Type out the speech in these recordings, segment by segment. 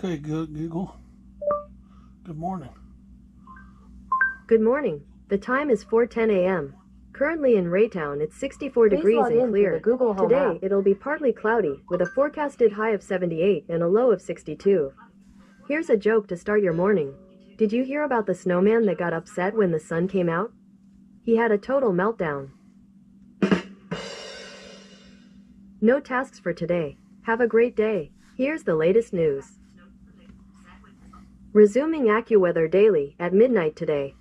Okay, good, Google. Good morning. Good morning. The time is 4:10 a.m. Currently in Raytown, it's 64 degrees and clear. Today, it'll be partly cloudy, with a forecasted high of 78 and a low of 62. Here's a joke to start your morning. Did you hear about the snowman that got upset when the sun came out? He had a total meltdown. No tasks for today. Have a great day. Here's the latest news. Resuming AccuWeather daily at midnight today.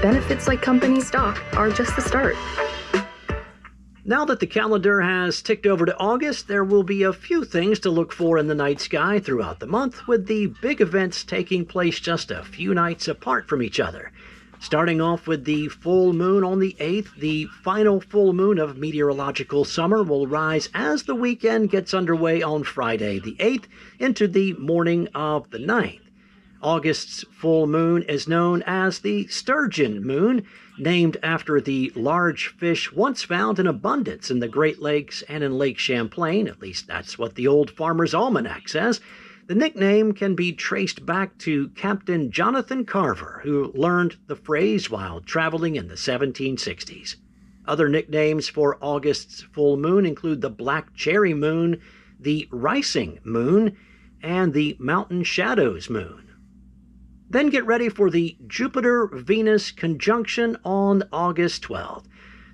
Benefits like company stock are just the start. Now that the calendar has ticked over to August, there will be a few things to look for in the night sky throughout the month, with the big events taking place just a few nights apart from each other. Starting off with the full moon on the 8th, the final full moon of meteorological summer will rise as the weekend gets underway on Friday the 8th into the morning of the 9th. August's full moon is known as the sturgeon moon, named after the large fish once found in abundance in the Great Lakes and in Lake Champlain. At least that's what the Old Farmer's Almanac says. The nickname can be traced back to Captain Jonathan Carver, who learned the phrase while traveling in the 1760s. Other nicknames for August's full moon include the Black Cherry Moon, the Rising Moon, and the Mountain Shadows Moon. Then get ready for the Jupiter-Venus conjunction on August 12th.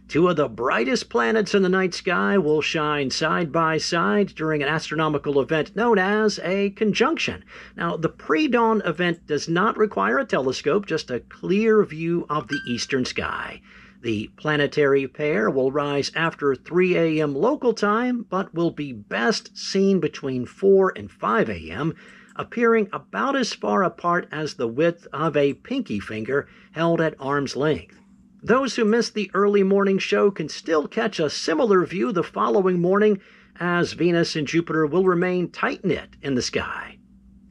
Two of the brightest planets in the night sky will shine side by side during an astronomical event known as a conjunction. Now, the pre-dawn event does not require a telescope, just a clear view of the eastern sky. The planetary pair will rise after 3 a.m. local time, but will be best seen between 4 and 5 a.m., appearing about as far apart as the width of a pinky finger held at arm's length. Those who missed the early morning show can still catch a similar view the following morning, as Venus and Jupiter will remain tight-knit in the sky.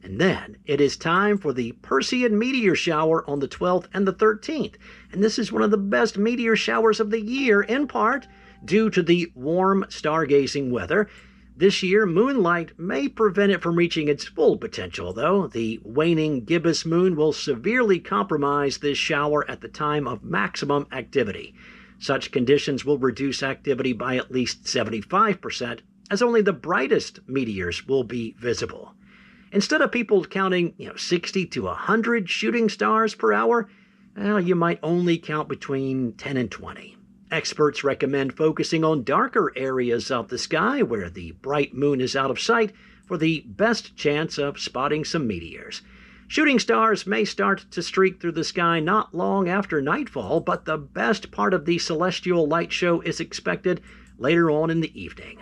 And then it is time for the Perseid meteor shower on the 12th and the 13th, and this is one of the best meteor showers of the year, in part due to the warm stargazing weather. This year, moonlight may prevent it from reaching its full potential, though. The waning gibbous moon will severely compromise this shower at the time of maximum activity. Such conditions will reduce activity by at least 75%, as only the brightest meteors will be visible. Instead of people counting 60 to 100 shooting stars per hour, you might only count between 10 and 20. Experts recommend focusing on darker areas of the sky where the bright moon is out of sight for the best chance of spotting some meteors. Shooting stars may start to streak through the sky not long after nightfall, but the best part of the celestial light show is expected later on in the evening.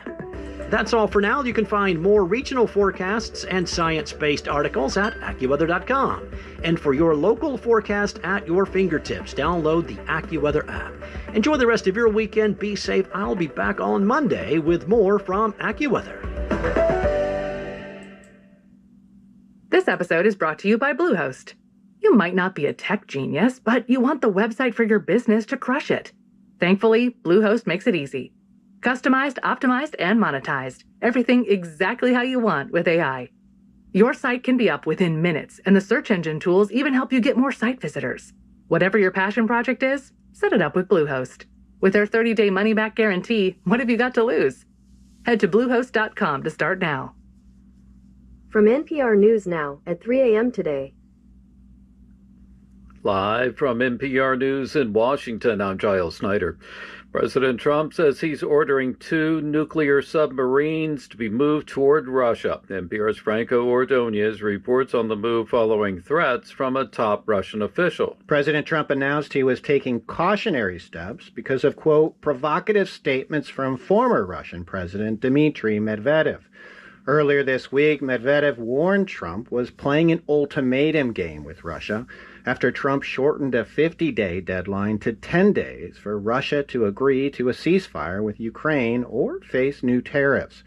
That's all for now. You can find more regional forecasts and science-based articles at AccuWeather.com. And for your local forecast at your fingertips, download the AccuWeather app. Enjoy the rest of your weekend. Be safe. I'll be back on Monday with more from AccuWeather. This episode is brought to you by Bluehost. You might not be a tech genius, but you want the website for your business to crush it. Thankfully, Bluehost makes it easy. Customized, optimized, and monetized. Everything exactly how you want with AI. Your site can be up within minutes, and the search engine tools even help you get more site visitors. Whatever your passion project is, set it up with Bluehost. With their 30-day money-back guarantee, what have you got to lose? Head to Bluehost.com to start now. From NPR News Now at 3 a.m. today. Live from NPR News in Washington, I'm Giles Snyder. President Trump says he's ordering 2 nuclear submarines to be moved toward Russia. NPR's Franco Ordonez reports on the move following threats from a top Russian official. President Trump announced he was taking cautionary steps because of, quote, provocative statements from former Russian President Dmitry Medvedev. Earlier this week, Medvedev warned Trump was playing an ultimatum game with Russia after Trump shortened a 50-day deadline to 10 days for Russia to agree to a ceasefire with Ukraine or face new tariffs.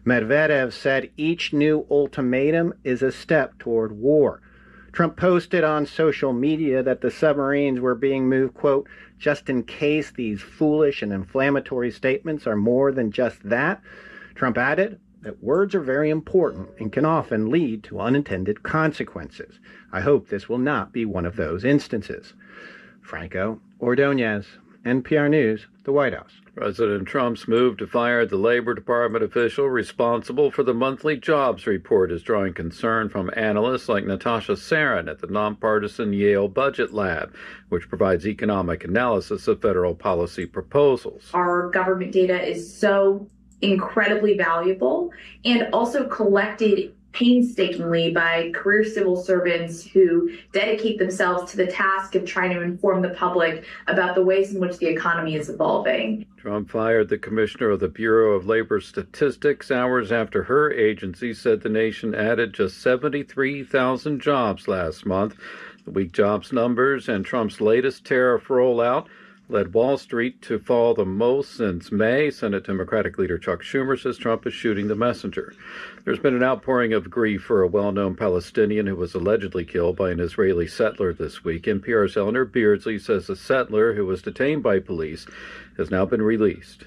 Medvedev said each new ultimatum is a step toward war. Trump posted on social media that the submarines were being moved, quote, just in case these foolish and inflammatory statements are more than just that. Trump added that words are very important and can often lead to unintended consequences. I hope this will not be one of those instances. Franco Ordonez, NPR News, the White House. President Trump's move to fire the Labor Department official responsible for the monthly jobs report is drawing concern from analysts like Natasha Sarin at the nonpartisan Yale Budget Lab, which provides economic analysis of federal policy proposals. Our government data is so incredibly valuable and also collected painstakingly by career civil servants who dedicate themselves to the task of trying to inform the public about the ways in which the economy is evolving. Trump fired the commissioner of the Bureau of Labor Statistics hours after her agency said the nation added just 73,000 jobs last month. The weak jobs numbers and Trump's latest tariff rollout led Wall Street to fall the most since May. Senate Democratic leader Chuck Schumer says Trump is shooting the messenger. There's been an outpouring of grief for a well-known Palestinian who was allegedly killed by an Israeli settler this week. NPR's Eleanor Beardsley says the settler, who was detained by police, has now been released.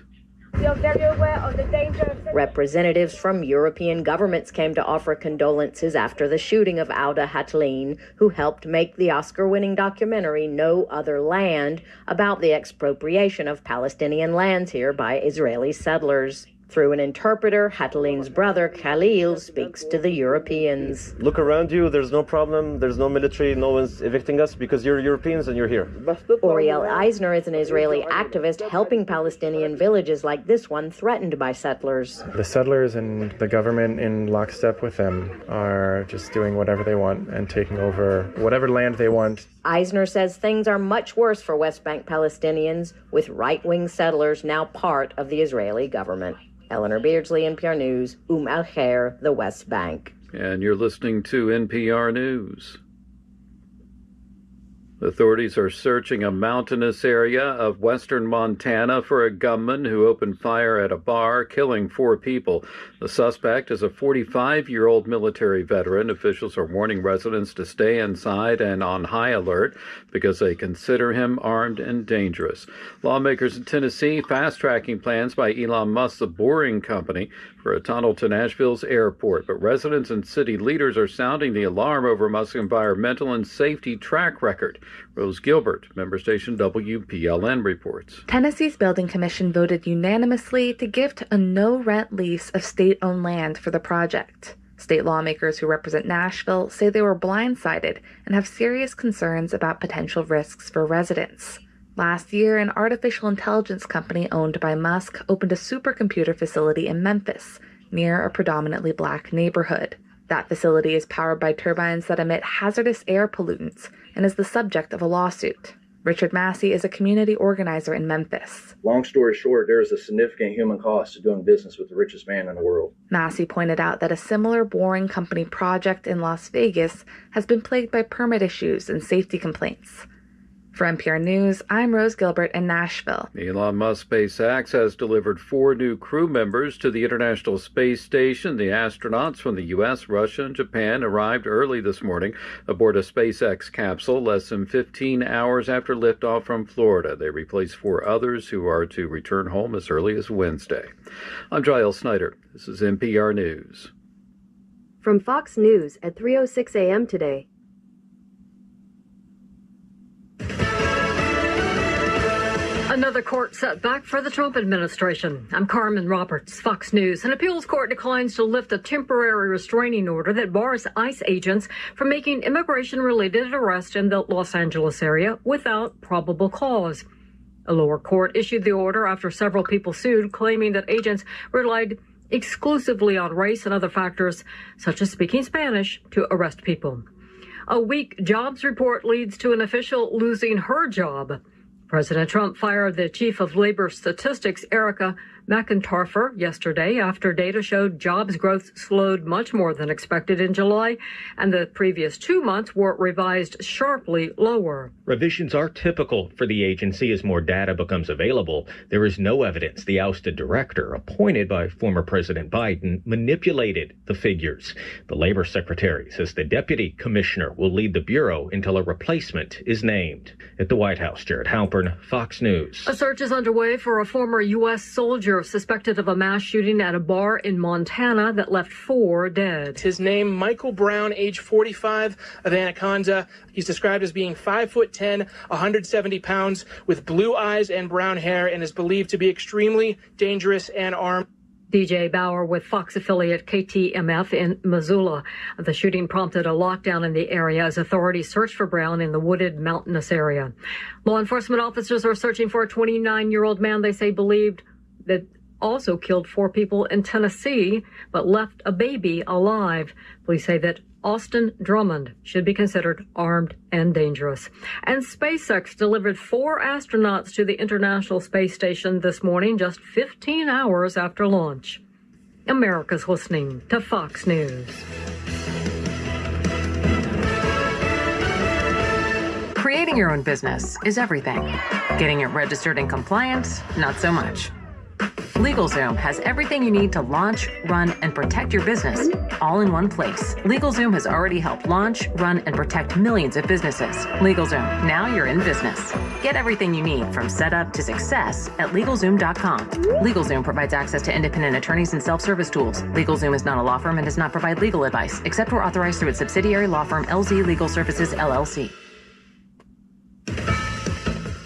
Representatives from European governments came to offer condolences after the shooting of Auda Hatline, who helped make the Oscar-winning documentary No Other Land about the expropriation of Palestinian lands here by Israeli settlers. Through an interpreter, Hatline's brother, Khalil, speaks to the Europeans. Look around you, there's no problem, there's no military, no one's evicting us because you're Europeans and you're here. Oriel Eisner is an Israeli activist helping Palestinian villages like this one threatened by settlers. The settlers and the government in lockstep with them are just doing whatever they want and taking over whatever land they want. Eisner says things are much worse for West Bank Palestinians, with right-wing settlers now part of the Israeli government. Eleanor Beardsley, NPR News, Al-Khair, the West Bank. And you're listening to NPR News. Authorities are searching a mountainous area of western Montana for a gunman who opened fire at a bar, killing 4 people. The suspect is a 45-year-old military veteran. Officials are warning residents to stay inside and on high alert because they consider him armed and dangerous. Lawmakers in Tennessee fast-tracking plans by Elon Musk, the Boring Company, for a tunnel to Nashville's airport. But residents and city leaders are sounding the alarm over Musk's environmental and safety track record. Rose Gilbert, member station WPLN, reports. Tennessee's Building Commission voted unanimously to gift a no-rent lease of state-owned land for the project. State lawmakers who represent Nashville say they were blindsided and have serious concerns about potential risks for residents. Last year, an artificial intelligence company owned by Musk opened a supercomputer facility in Memphis, near a predominantly black neighborhood. That facility is powered by turbines that emit hazardous air pollutants and is the subject of a lawsuit. Richard Massey is a community organizer in Memphis. Long story short, there is a significant human cost to doing business with the richest man in the world. Massey pointed out that a similar Boring Company project in Las Vegas has been plagued by permit issues and safety complaints. For NPR News, I'm Rose Gilbert in Nashville. Elon Musk SpaceX has delivered 4 new crew members to the International Space Station. The astronauts from the U.S., Russia, and Japan arrived early this morning aboard a SpaceX capsule less than 15 hours after liftoff from Florida. They replaced 4 others who are to return home as early as Wednesday. I'm Giles Snyder. This is NPR News. From Fox News at 3:06 a.m. today. Another court setback for the Trump administration. I'm Carmen Roberts, Fox News. An appeals court declines to lift a temporary restraining order that bars ICE agents from making immigration-related arrests in the Los Angeles area without probable cause. A lower court issued the order after several people sued, claiming that agents relied exclusively on race and other factors, such as speaking Spanish, to arrest people. A weak jobs report leads to an official losing her job. President Trump fired the chief of labor statistics, Erica McIntarfer, yesterday after data showed jobs growth slowed much more than expected in July, and the previous 2 months were revised sharply lower. Revisions are typical for the agency as more data becomes available. There is no evidence the ousted director, appointed by former President Biden, manipulated the figures. The labor secretary says the deputy commissioner will lead the bureau until a replacement is named. At the White House, Jared Halpern, Fox News. A search is underway for a former U.S. soldier sheriff suspected of a mass shooting at a bar in Montana that left 4 dead. His name, Michael Brown, age 45, of Anaconda. He's described as being 5'10", 170 pounds, with blue eyes and brown hair, and is believed to be extremely dangerous and armed. DJ Bauer with Fox affiliate KTMF in Missoula. The shooting prompted a lockdown in the area as authorities searched for Brown in the wooded mountainous area. Law enforcement officers are searching for a 29-year-old man they say believed that also killed 4 people in Tennessee, but left a baby alive. Police say that Austin Drummond should be considered armed and dangerous. And SpaceX delivered 4 astronauts to the International Space Station this morning, just 15 hours after launch. America's listening to Fox News. Creating your own business is everything. Getting it registered and compliant, not so much. LegalZoom has everything you need to launch, run, and protect your business all in one place. LegalZoom has already helped launch, run, and protect millions of businesses. LegalZoom, now you're in business. Get everything you need from setup to success at LegalZoom.com. LegalZoom provides access to independent attorneys and self-service tools. LegalZoom is not a law firm and does not provide legal advice, except where authorized through its subsidiary law firm, LZ Legal Services, LLC.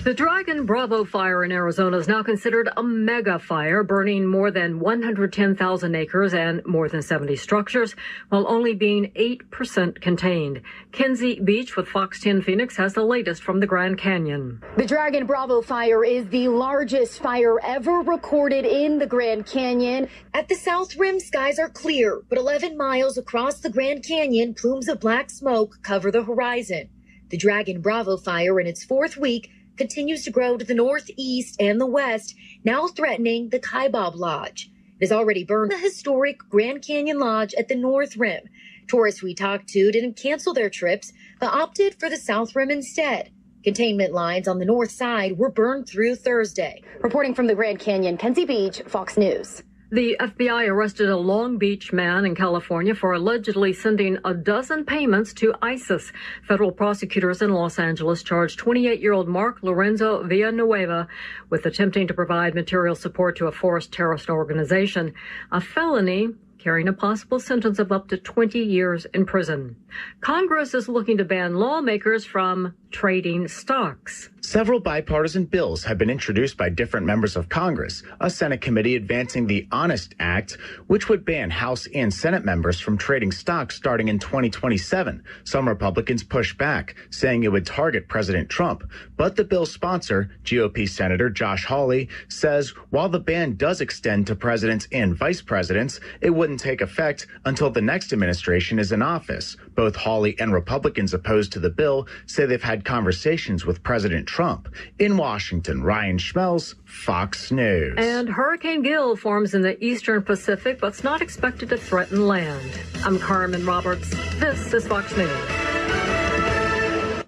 The Dragon Bravo fire in Arizona is now considered a mega fire, burning more than 110,000 acres and more than 70 structures, while only being 8% contained. Kenzie Beach with Fox 10 Phoenix has the latest from the Grand Canyon. The Dragon Bravo fire is the largest fire ever recorded in the Grand Canyon. At the South Rim, skies are clear, but 11 miles across the Grand Canyon, plumes of black smoke cover the horizon. The Dragon Bravo fire, in its 4th week, continues to grow to the northeast and the west, now threatening the Kaibab Lodge. It has already burned the historic Grand Canyon Lodge at the North Rim. Tourists we talked to didn't cancel their trips, but opted for the South Rim instead. Containment lines on the north side were burned through Thursday. Reporting from the Grand Canyon, Kenzie Beach, Fox News. The FBI arrested a Long Beach man in California for allegedly sending a dozen payments to ISIS. Federal prosecutors in Los Angeles charged 28-year-old Mark Lorenzo Villanueva with attempting to provide material support to a forced terrorist organization, a felony carrying a possible sentence of up to 20 years in prison. Congress is looking to ban lawmakers from trading stocks. Several bipartisan bills have been introduced by different members of Congress. A Senate committee advancing the Honest Act, which would ban House and Senate members from trading stocks starting in 2027. Some Republicans pushed back, saying it would target President Trump. But the bill's sponsor, GOP Senator Josh Hawley, says while the ban does extend to presidents and vice presidents, it wouldn't take effect until the next administration is in office. Both Hawley and Republicans opposed to the bill say they've had conversations with President Trump. In Washington, Ryan Schmelz, Fox News. And Hurricane Gil forms in the eastern Pacific, but's not expected to threaten land. I'm Carmen Roberts. This is Fox News.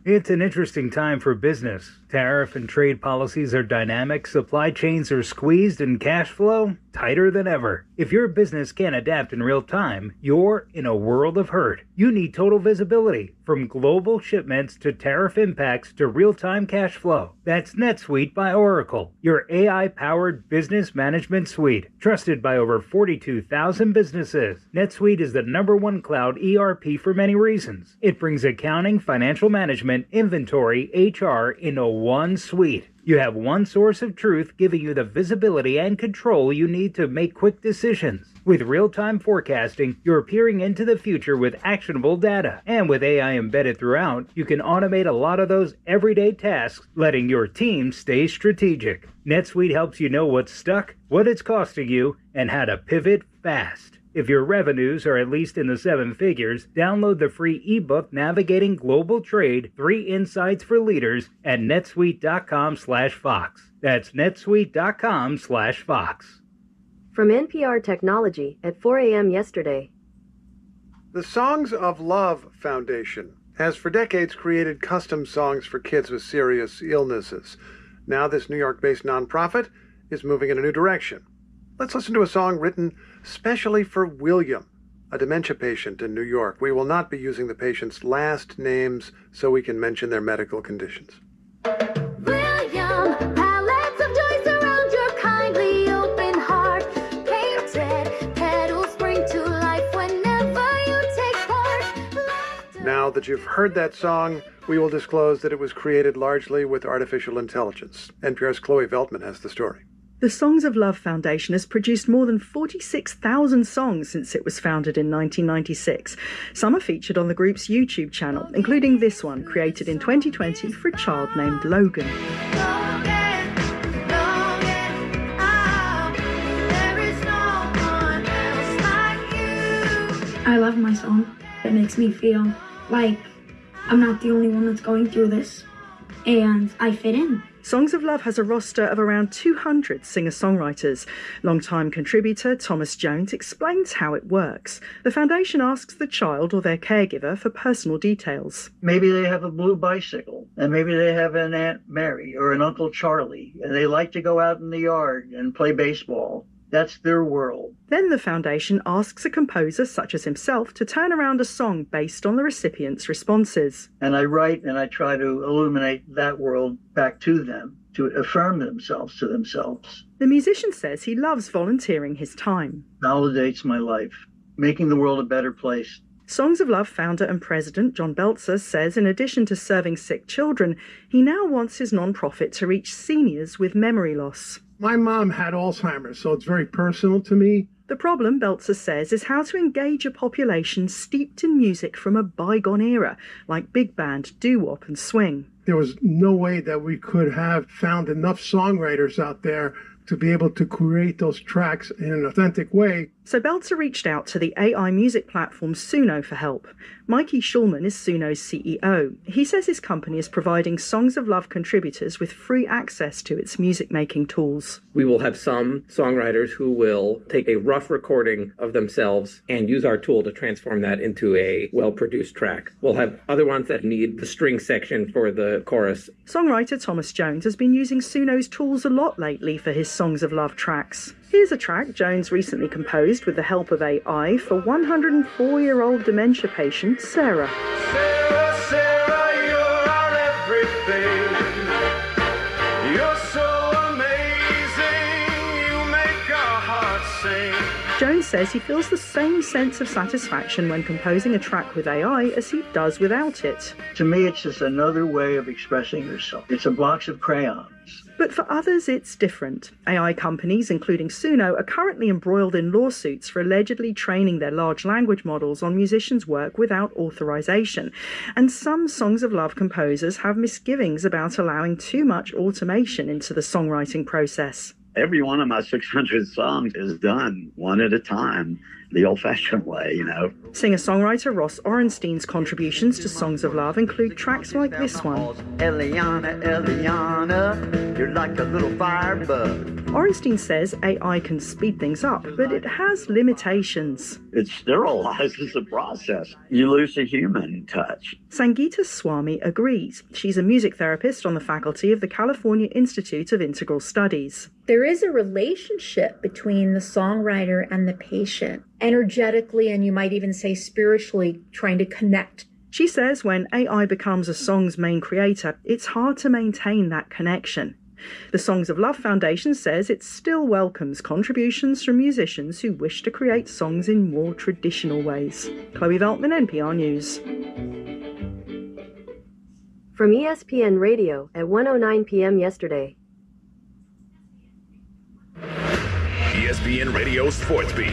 It's an interesting time for business. Tariff and trade policies are dynamic, supply chains are squeezed, and cash flow tighter than ever. If your business can't adapt in real time, you're in a world of hurt. You need total visibility, from global shipments to tariff impacts to real-time cash flow. That's NetSuite by Oracle, your AI-powered business management suite, trusted by over 42,000 businesses. NetSuite is the #1 cloud ERP for many reasons. It brings accounting, financial management, inventory, HR into one suite. You have one source of truth giving you the visibility and control you need to make quick decisions. With real-time forecasting, you're peering into the future with actionable data. And with AI embedded throughout, you can automate a lot of those everyday tasks, letting your team stay strategic. NetSuite helps you know what's stuck, what it's costing you, and how to pivot fast. If your revenues are at least in the 7 figures, download the free ebook Navigating Global Trade, 3 Insights for Leaders at netsuite.com/Fox. That's netsuite.com/Fox. From NPR Technology at 4 a.m. yesterday. The Songs of Love Foundation has for decades created custom songs for kids with serious illnesses. Now this New York-based nonprofit is moving in a new direction. Let's listen to a song written specially for William, a dementia patient in New York. We will not be using the patient's last names so we can mention their medical conditions. William, pallets of joy surround your kindly open heart. Now that you've heard that song, we will disclose that it was created largely with artificial intelligence. NPR's Chloe Veltman has the story. The Songs of Love Foundation has produced more than 46,000 songs since it was founded in 1996. Some are featured on the group's YouTube channel, including this one, created in 2020 for a child named Logan. I love my song. It makes me feel like I'm not the only one that's going through this, and I fit in. Songs of Love has a roster of around 200 singer-songwriters. Longtime contributor Thomas Jones explains how it works. The foundation asks the child or their caregiver for personal details. Maybe they have a blue bicycle, and maybe they have an Aunt Mary or an Uncle Charlie, and they like to go out in the yard and play baseball. That's their world. Then the foundation asks a composer such as himself to turn around a song based on the recipient's responses. And I write and I try to illuminate that world back to them, to affirm themselves to themselves. The musician says he loves volunteering his time. Validates my life, making the world a better place. Songs of Love founder and president John Belzer says in addition to serving sick children, he now wants his nonprofit to reach seniors with memory loss. My mom had Alzheimer's, so it's very personal to me. The problem, Belzer says, is how to engage a population steeped in music from a bygone era, like big band, doo-wop and swing. There was no way that we could have found enough songwriters out there to be able to create those tracks in an authentic way. So Belzer reached out to the AI music platform Suno for help. Mikey Schulman is Suno's CEO. He says his company is providing Songs of Love contributors with free access to its music-making tools. We will have some songwriters who will take a rough recording of themselves and use our tool to transform that into a well-produced track. We'll have other ones that need the string section for the chorus. Songwriter Thomas Jones has been using Suno's tools a lot lately for his Songs of Love tracks. Here's a track Jones recently composed with the help of AI for 104-year-old dementia patient Sarah. Sarah, Sarah, you're our everything. You're so amazing. You make our hearts sing. Jones says he feels the same sense of satisfaction when composing a track with AI as he does without it. To me, it's just another way of expressing yourself. It's a box of crayons. But for others, it's different. AI companies, including Suno, are currently embroiled in lawsuits for allegedly training their large language models on musicians' work without authorization. And some Songs of Love composers have misgivings about allowing too much automation into the songwriting process. Every one of my 600 songs is done one at a time, the old-fashioned way, you know. Singer-songwriter Ross Orenstein's contributions to Songs of Love include tracks like this one. Eliana, Eliana, you're like a little firebug. Orenstein says AI can speed things up, but it has limitations. It sterilizes the process. You lose the human touch. Sangeeta Swami agrees. She's a music therapist on the faculty of the California Institute of Integral Studies. There is a relationship between the songwriter and the patient, energetically, and you might even say spiritually, trying to connect. She says when AI becomes a song's main creator, it's hard to maintain that connection. The Songs of Love Foundation says it still welcomes contributions from musicians who wish to create songs in more traditional ways. Chloe Veltman, NPR News. From ESPN Radio at 1:09 p.m. yesterday. ESPN Radio Sports Beat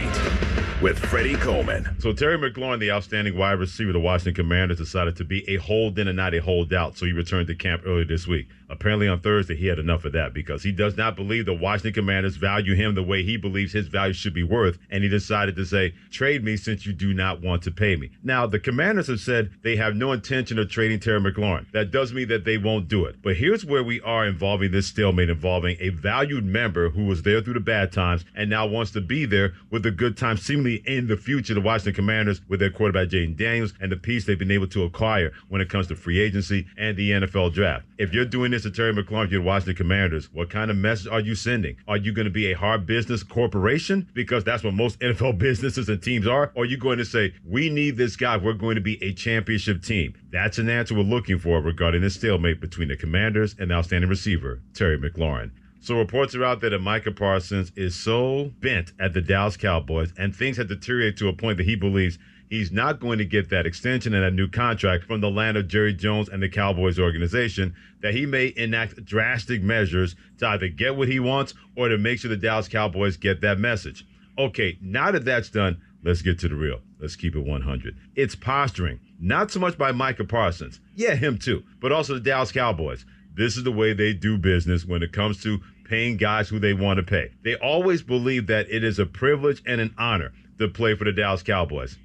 with Freddie Coleman. So Terry McLaurin, the outstanding wide receiver of the Washington Commanders, decided to be a hold-in and not a holdout, so he returned to camp earlier this week. Apparently on Thursday, he had enough of that because he does not believe the Washington Commanders value him the way he believes his value should be worth, and he decided to say, trade me since you do not want to pay me. Now, the Commanders have said they have no intention of trading Terry McLaurin. That does mean that they won't do it. But here's where we are involving this stalemate involving a valued member who was there through the bad times and now wants to be there with the good times, seemingly in the future. The Washington Commanders with their quarterback Jaden Daniels and the piece they've been able to acquire when it comes to free agency and the NFL draft. If you're doing this to Terry McLaurin, you're the Washington Commanders, what kind of message are you sending? Are you going to be a hard business corporation? Because that's what most NFL businesses and teams are. Or are you going to say, we need this guy, we're going to be a championship team? That's an answer we're looking for regarding this stalemate between the Commanders and the outstanding receiver, Terry McLaurin. So reports are out there that Micah Parsons is so bent at the Dallas Cowboys and things have deteriorated to a point that he believes He's not going to get that extension and that new contract from the land of Jerry Jones and the Cowboys organization, that he may enact drastic measures to either get what he wants or to make sure the Dallas Cowboys get that message. Okay, now that that's done, let's get to the real. Let's keep it 100. It's posturing, not so much by Micah Parsons. Yeah, him too, but also the Dallas Cowboys. This is the way they do business when it comes to paying guys who they want to pay. They always believe that it is a privilege and an honor to play for the Dallas Cowboys.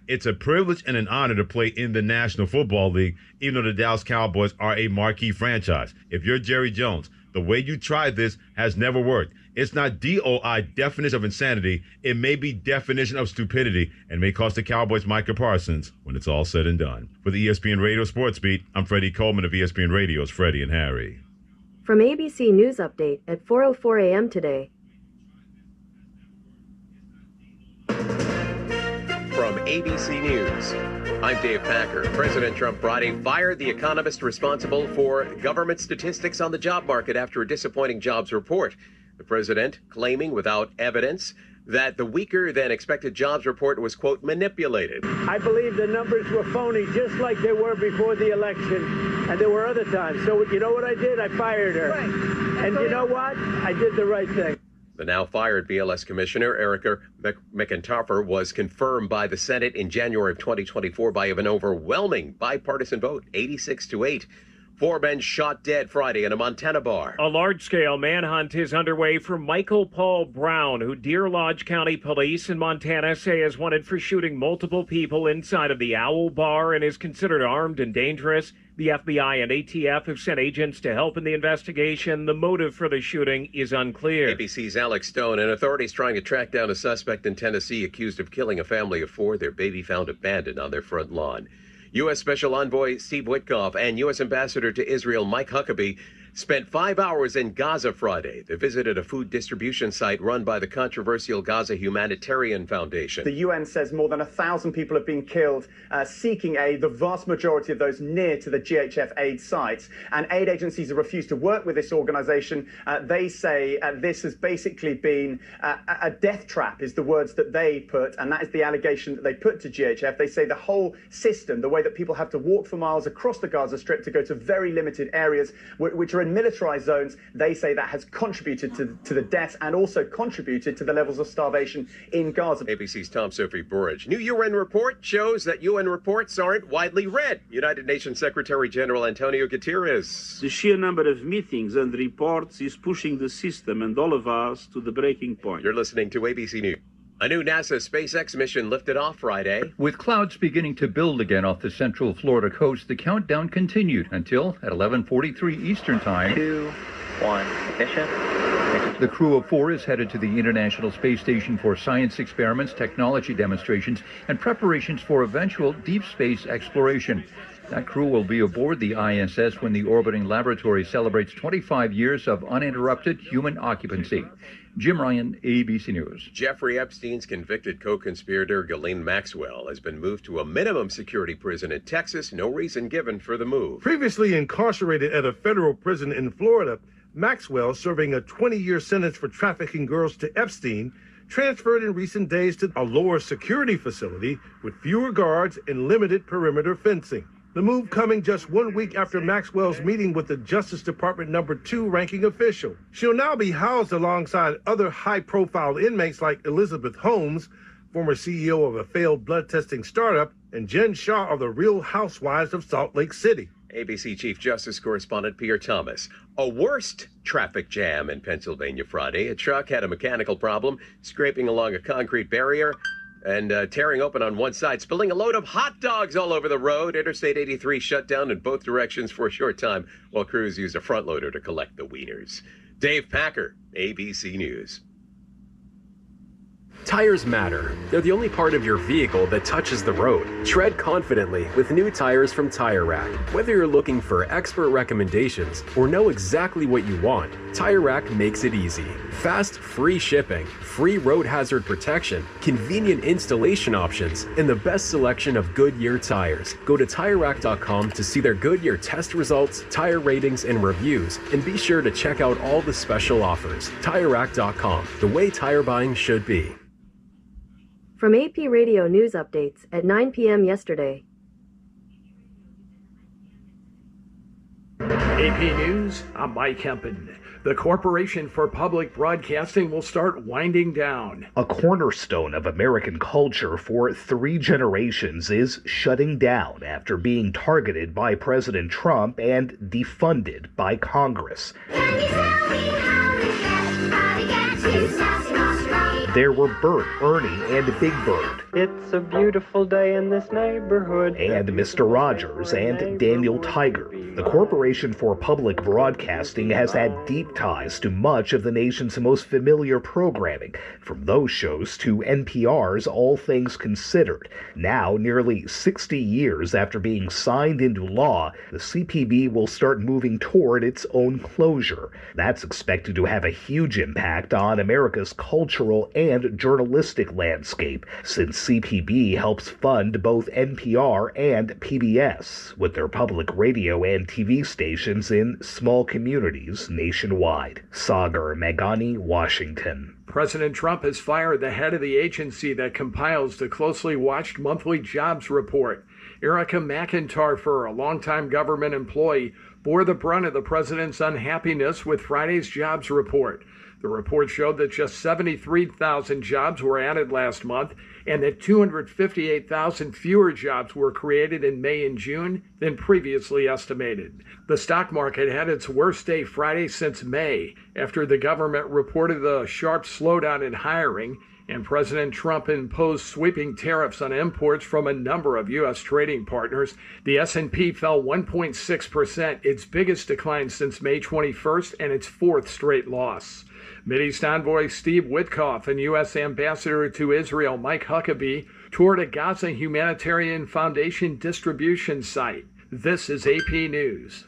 It's a privilege and an honor to play in the National Football League, even though the Dallas Cowboys are a marquee franchise. If you're Jerry Jones, the way you tried this has never worked. It's not DOI, definition of insanity. It may be definition of stupidity and may cost the Cowboys Micah Parsons when it's all said and done. For the ESPN Radio Sports Beat, I'm Freddie Coleman of ESPN Radio's Freddie and Harry. From ABC News Update at 4:04 a.m. today. From ABC News, I'm Dave Packer. President Trump Friday fired the economist responsible for government statistics on the job market after a disappointing jobs report. The president claiming without evidence that the weaker than expected jobs report was, quote, manipulated. I believe the numbers were phony, just like they were before the election, and there were other times. So you know what I did? I fired her. Right. And you know what? I did the right thing. The now fired BLS Commissioner, Erica McIntyre, was confirmed by the Senate in January of 2024 by an overwhelming bipartisan vote, 86-8. 4 men shot dead Friday in a Montana bar. A large-scale manhunt is underway for Michael Paul Brown, who Deer Lodge County Police in Montana say is wanted for shooting multiple people inside of the Owl Bar and is considered armed and dangerous. The FBI and ATF have sent agents to help in the investigation. The motive for the shooting is unclear. ABC's Alex Stone and authorities trying to track down a suspect in Tennessee accused of killing a family of 4, their baby found abandoned on their front lawn. U.S. Special Envoy Steve Witkoff and U.S. Ambassador to Israel Mike Huckabee spent 5 hours in Gaza Friday. They visited a food distribution site run by the controversial Gaza Humanitarian Foundation. The UN says more than 1,000 people have been killed seeking aid, the vast majority of those near to the GHF aid sites. And aid agencies have refused to work with this organization. They say this has basically been a death trap, is the words that they put, and that is the allegation that they put to GHF. They say the whole system, the way that people have to walk for miles across the Gaza Strip to go to very limited areas, which are in militarized zones, they say that has contributed to the deaths and also contributed to the levels of starvation in Gaza. ABC's Tom Sophie Burridge. New UN report shows that UN reports aren't widely read. United Nations Secretary General Antonio Guterres. The sheer number of meetings and reports is pushing the system and all of us to the breaking point. You're listening to ABC News. A new NASA SpaceX mission lifted off Friday. With clouds beginning to build again off the central Florida coast, the countdown continued until at 11:43 Eastern Time. 2, 1, ignition. The crew of 4 is headed to the International Space Station for science experiments, technology demonstrations, and preparations for eventual deep space exploration. That crew will be aboard the ISS when the orbiting laboratory celebrates 25 years of uninterrupted human occupancy. Jim Ryan, ABC News. Jeffrey Epstein's convicted co-conspirator Ghislaine Maxwell has been moved to a minimum security prison in Texas. No reason given for the move. Previously incarcerated at a federal prison in Florida, Maxwell, serving a 20-year sentence for trafficking girls to Epstein, transferred in recent days to a lower security facility with fewer guards and limited perimeter fencing. The move coming just 1 week after Maxwell's meeting with the Justice Department number 2 ranking official. She'll now be housed alongside other high-profile inmates like Elizabeth Holmes, former CEO of a failed blood testing startup, and Jen Shaw of the Real Housewives of Salt Lake City. ABC Chief Justice correspondent Pierre Thomas. A worst traffic jam in Pennsylvania Friday. A truck had a mechanical problem, scraping along a concrete barrier and tearing open on one side, spilling a load of hot dogs all over the road. Interstate 83 shut down in both directions for a short time while crews used a front loader to collect the wieners. Dave Packer, ABC News. Tires matter. They're the only part of your vehicle that touches the road. Tread confidently with new tires from Tire Rack. Whether you're looking for expert recommendations or know exactly what you want, Tire Rack makes it easy. Fast, free shipping, free road hazard protection, convenient installation options, and the best selection of Goodyear tires. Go to TireRack.com to see their Goodyear test results, tire ratings, and reviews, and be sure to check out all the special offers. TireRack.com, the way tire buying should be. From AP Radio News Updates at 9 p.m. yesterday. AP News, I'm Mike Hempen. The Corporation for Public Broadcasting will start winding down. A cornerstone of American culture for 3 generations is shutting down after being targeted by President Trump and defunded by Congress. There were Bert, Ernie, and Big Bird. It's a beautiful day in this neighborhood. And Mr. Rogers and Daniel Tiger. The Corporation for Public Broadcasting has had deep ties to much of the nation's most familiar programming, from those shows to NPR's All Things Considered. Now, nearly 60 years after being signed into law, the CPB will start moving toward its own closure. That's expected to have a huge impact on America's cultural and journalistic landscape, since CPB helps fund both NPR and PBS with their public radio and TV stations in small communities nationwide. Sagar Meghani, Washington. President Trump has fired the head of the agency that compiles the closely watched monthly jobs report. Erica McIntyre, a longtime government employee, bore the brunt of the president's unhappiness with Friday's jobs report. The report showed that just 73,000 jobs were added last month and that 258,000 fewer jobs were created in May and June than previously estimated. The stock market had its worst day Friday since May after the government reported a sharp slowdown in hiring and President Trump imposed sweeping tariffs on imports from a number of U.S. trading partners. The S&P fell 1.6%, its biggest decline since May 21st and its 4th straight loss. Mideast envoy Steve Witkoff and U.S. Ambassador to Israel Mike Huckabee toured a Gaza Humanitarian Foundation distribution site. This is AP News.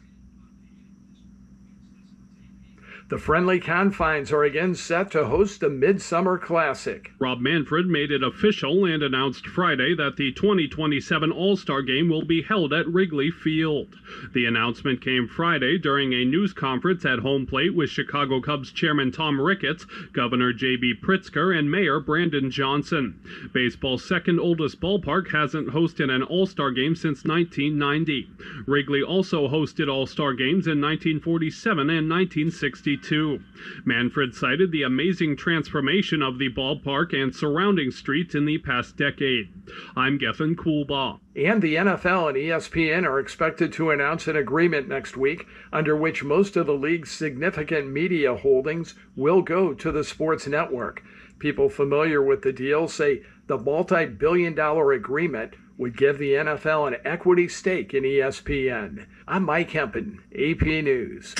The Friendly Confines are again set to host the Midsummer Classic. Rob Manfred made it official and announced Friday that the 2027 All-Star Game will be held at Wrigley Field. The announcement came Friday during a news conference at home plate with Chicago Cubs chairman Tom Ricketts, Governor J.B. Pritzker, and Mayor Brandon Johnson. Baseball's second oldest ballpark hasn't hosted an All-Star Game since 1990. Wrigley also hosted All-Star Games in 1947 and 1962. Manfred cited the amazing transformation of the ballpark and surrounding streets in the past decade. I'm Geffen Coolbaugh. And the NFL and ESPN are expected to announce an agreement next week under which most of the league's significant media holdings will go to the sports network. People familiar with the deal say the multi-billion-dollar agreement would give the NFL an equity stake in ESPN. I'm Mike Hempen, AP News.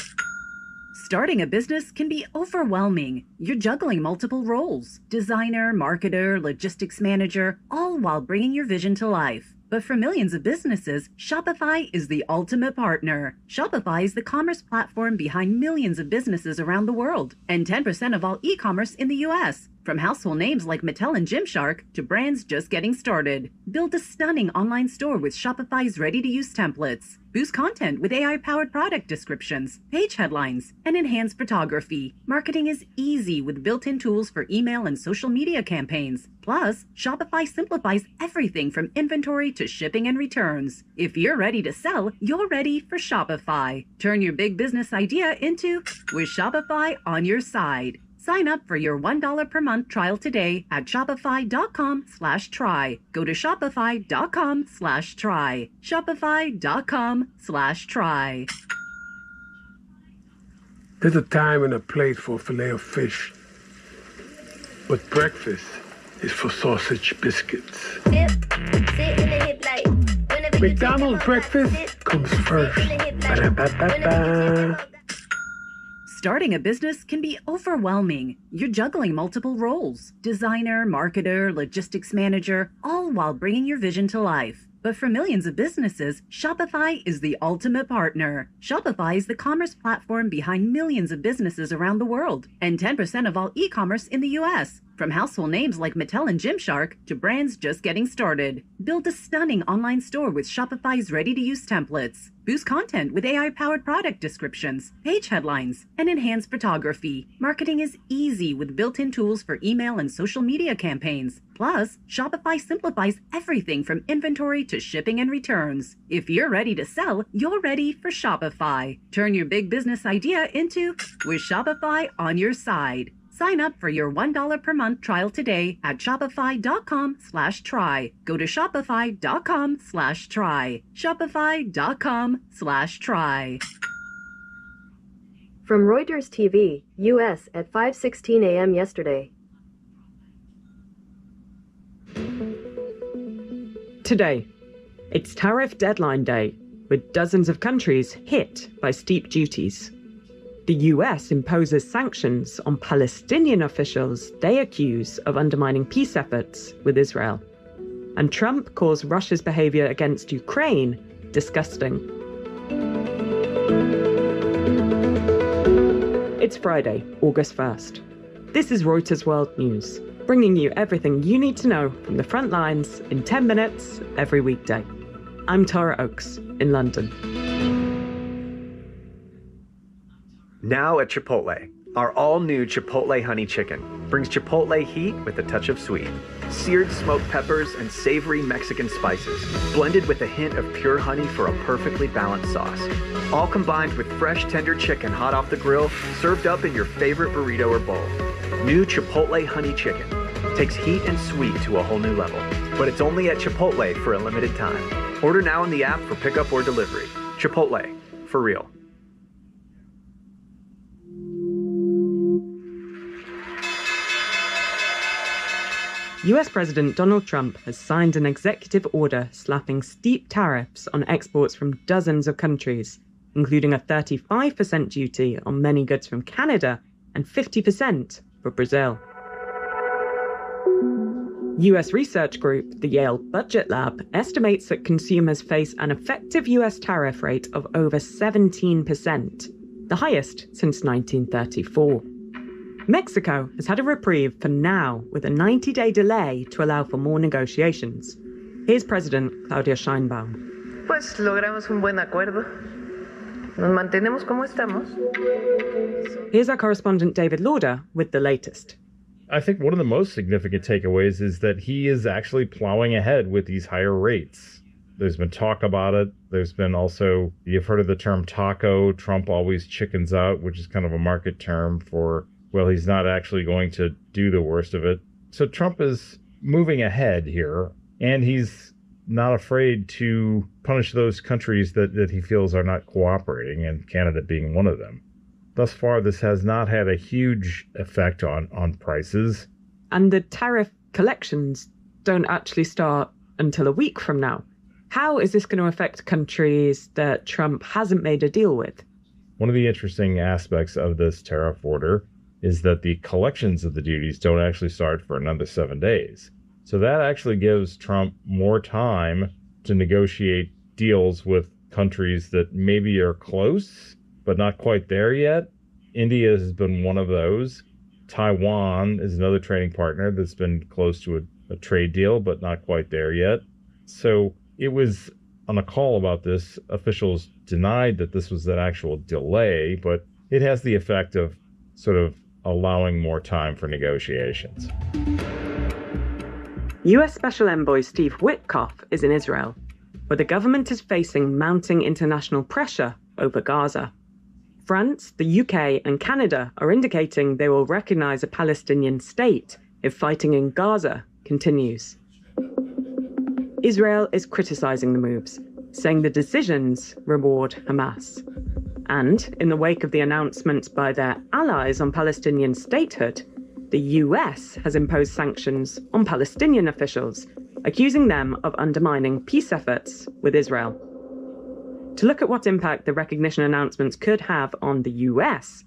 Starting a business can be overwhelming. You're juggling multiple roles: designer, marketer, logistics manager, all while bringing your vision to life. But for millions of businesses, Shopify is the ultimate partner. Shopify is the commerce platform behind millions of businesses around the world, and 10% of all e-commerce in the U.S. From household names like Mattel and Gymshark to brands just getting started. Build a stunning online store with Shopify's ready-to-use templates. Boost content with AI-powered product descriptions, page headlines, and enhanced photography. Marketing is easy with built-in tools for email and social media campaigns. Plus, Shopify simplifies everything from inventory to shipping and returns. If you're ready to sell, you're ready for Shopify. Turn your big business idea into with Shopify on your side. Sign up for your $1 per month trial today at shopify.com/try. Go to shopify.com/try. Shopify.com/try. There's a time and a place for filet of fish, but breakfast is for sausage biscuits. McDonald's breakfast comes first. Ba-da-ba-ba-ba. Starting a business can be overwhelming. You're juggling multiple roles: designer, marketer, logistics manager, all while bringing your vision to life. But for millions of businesses, Shopify is the ultimate partner. Shopify is the commerce platform behind millions of businesses around the world, and 10% of all e-commerce in the U.S. From household names like Mattel and Gymshark to brands just getting started. Build a stunning online store with Shopify's ready-to-use templates. Boost content with AI-powered product descriptions, page headlines, and enhanced photography. Marketing is easy with built-in tools for email and social media campaigns. Plus, Shopify simplifies everything from inventory to shipping and returns. If you're ready to sell, you're ready for Shopify. Turn your big business idea into with Shopify on your side. Sign up for your $1 per month trial today at shopify.com/try. Go to shopify.com/try. Shopify.com/try. From Reuters TV, U.S. at 5:16 a.m. yesterday. Today, it's tariff deadline day, with dozens of countries hit by steep duties. The US imposes sanctions on Palestinian officials they accuse of undermining peace efforts with Israel. And Trump calls Russia's behavior against Ukraine disgusting. It's Friday, August 1st. This is Reuters World News, bringing you everything you need to know from the front lines in 10 minutes every weekday. I'm Tara Oakes in London. Now at Chipotle, our all-new Chipotle Honey Chicken brings Chipotle heat with a touch of sweet. Seared smoked peppers and savory Mexican spices, blended with a hint of pure honey for a perfectly balanced sauce. All combined with fresh, tender chicken hot off the grill, served up in your favorite burrito or bowl. New Chipotle Honey Chicken takes heat and sweet to a whole new level. But it's only at Chipotle for a limited time. Order now in the app for pickup or delivery. Chipotle, for real. US President Donald Trump has signed an executive order slapping steep tariffs on exports from dozens of countries, including a 35% duty on many goods from Canada and 50% for Brazil. US research group, the Yale Budget Lab, estimates that consumers face an effective US tariff rate of over 17%, the highest since 1934. Mexico has had a reprieve for now, with a 90-day delay to allow for more negotiations. Here's President Claudia Sheinbaum. Pues logramos un buen acuerdo. Nos mantenemos como estamos. Here's our correspondent David Lauder with the latest. I think one of the most significant takeaways is that he is actually plowing ahead with these higher rates. There's been talk about it. There's been also, you've heard of the term taco. Trump always chickens out, which is kind of a market term for, well, he's not actually going to do the worst of it. So Trump is moving ahead here, and he's not afraid to punish those countries that he feels are not cooperating, and Canada being one of them. Thus far, this has not had a huge effect on prices. And the tariff collections don't actually start until a week from now. How is this going to affect countries that Trump hasn't made a deal with? One of the interesting aspects of this tariff order is that the collections of the duties don't actually start for another 7 days. So that actually gives Trump more time to negotiate deals with countries that maybe are close, but not quite there yet. India has been one of those. Taiwan is another trading partner that's been close to a trade deal, but not quite there yet. So it was on a call about this, officials denied that this was an actual delay, but it has the effect of sort of allowing more time for negotiations. US Special Envoy Steve Witkoff is in Israel, where the government is facing mounting international pressure over Gaza. France, the UK, and Canada are indicating they will recognize a Palestinian state if fighting in Gaza continues. Israel is criticizing the moves, saying the decisions reward Hamas. And in the wake of the announcements by their allies on Palestinian statehood, the US has imposed sanctions on Palestinian officials, accusing them of undermining peace efforts with Israel. To look at what impact the recognition announcements could have on the US,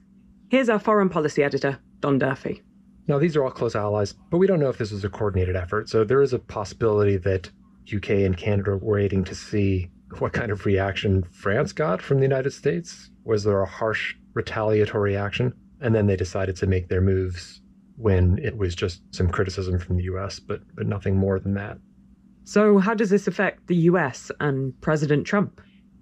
here's our foreign policy editor, Don Durfee. Now, these are all close allies, but we don't know if this was a coordinated effort. So there is a possibility that UK and Canada were waiting to see what kind of reaction France got from the United States. Was there a harsh retaliatory action? And then they decided to make their moves when it was just some criticism from the U.S., but nothing more than that. So how does this affect the U.S. and President Trump?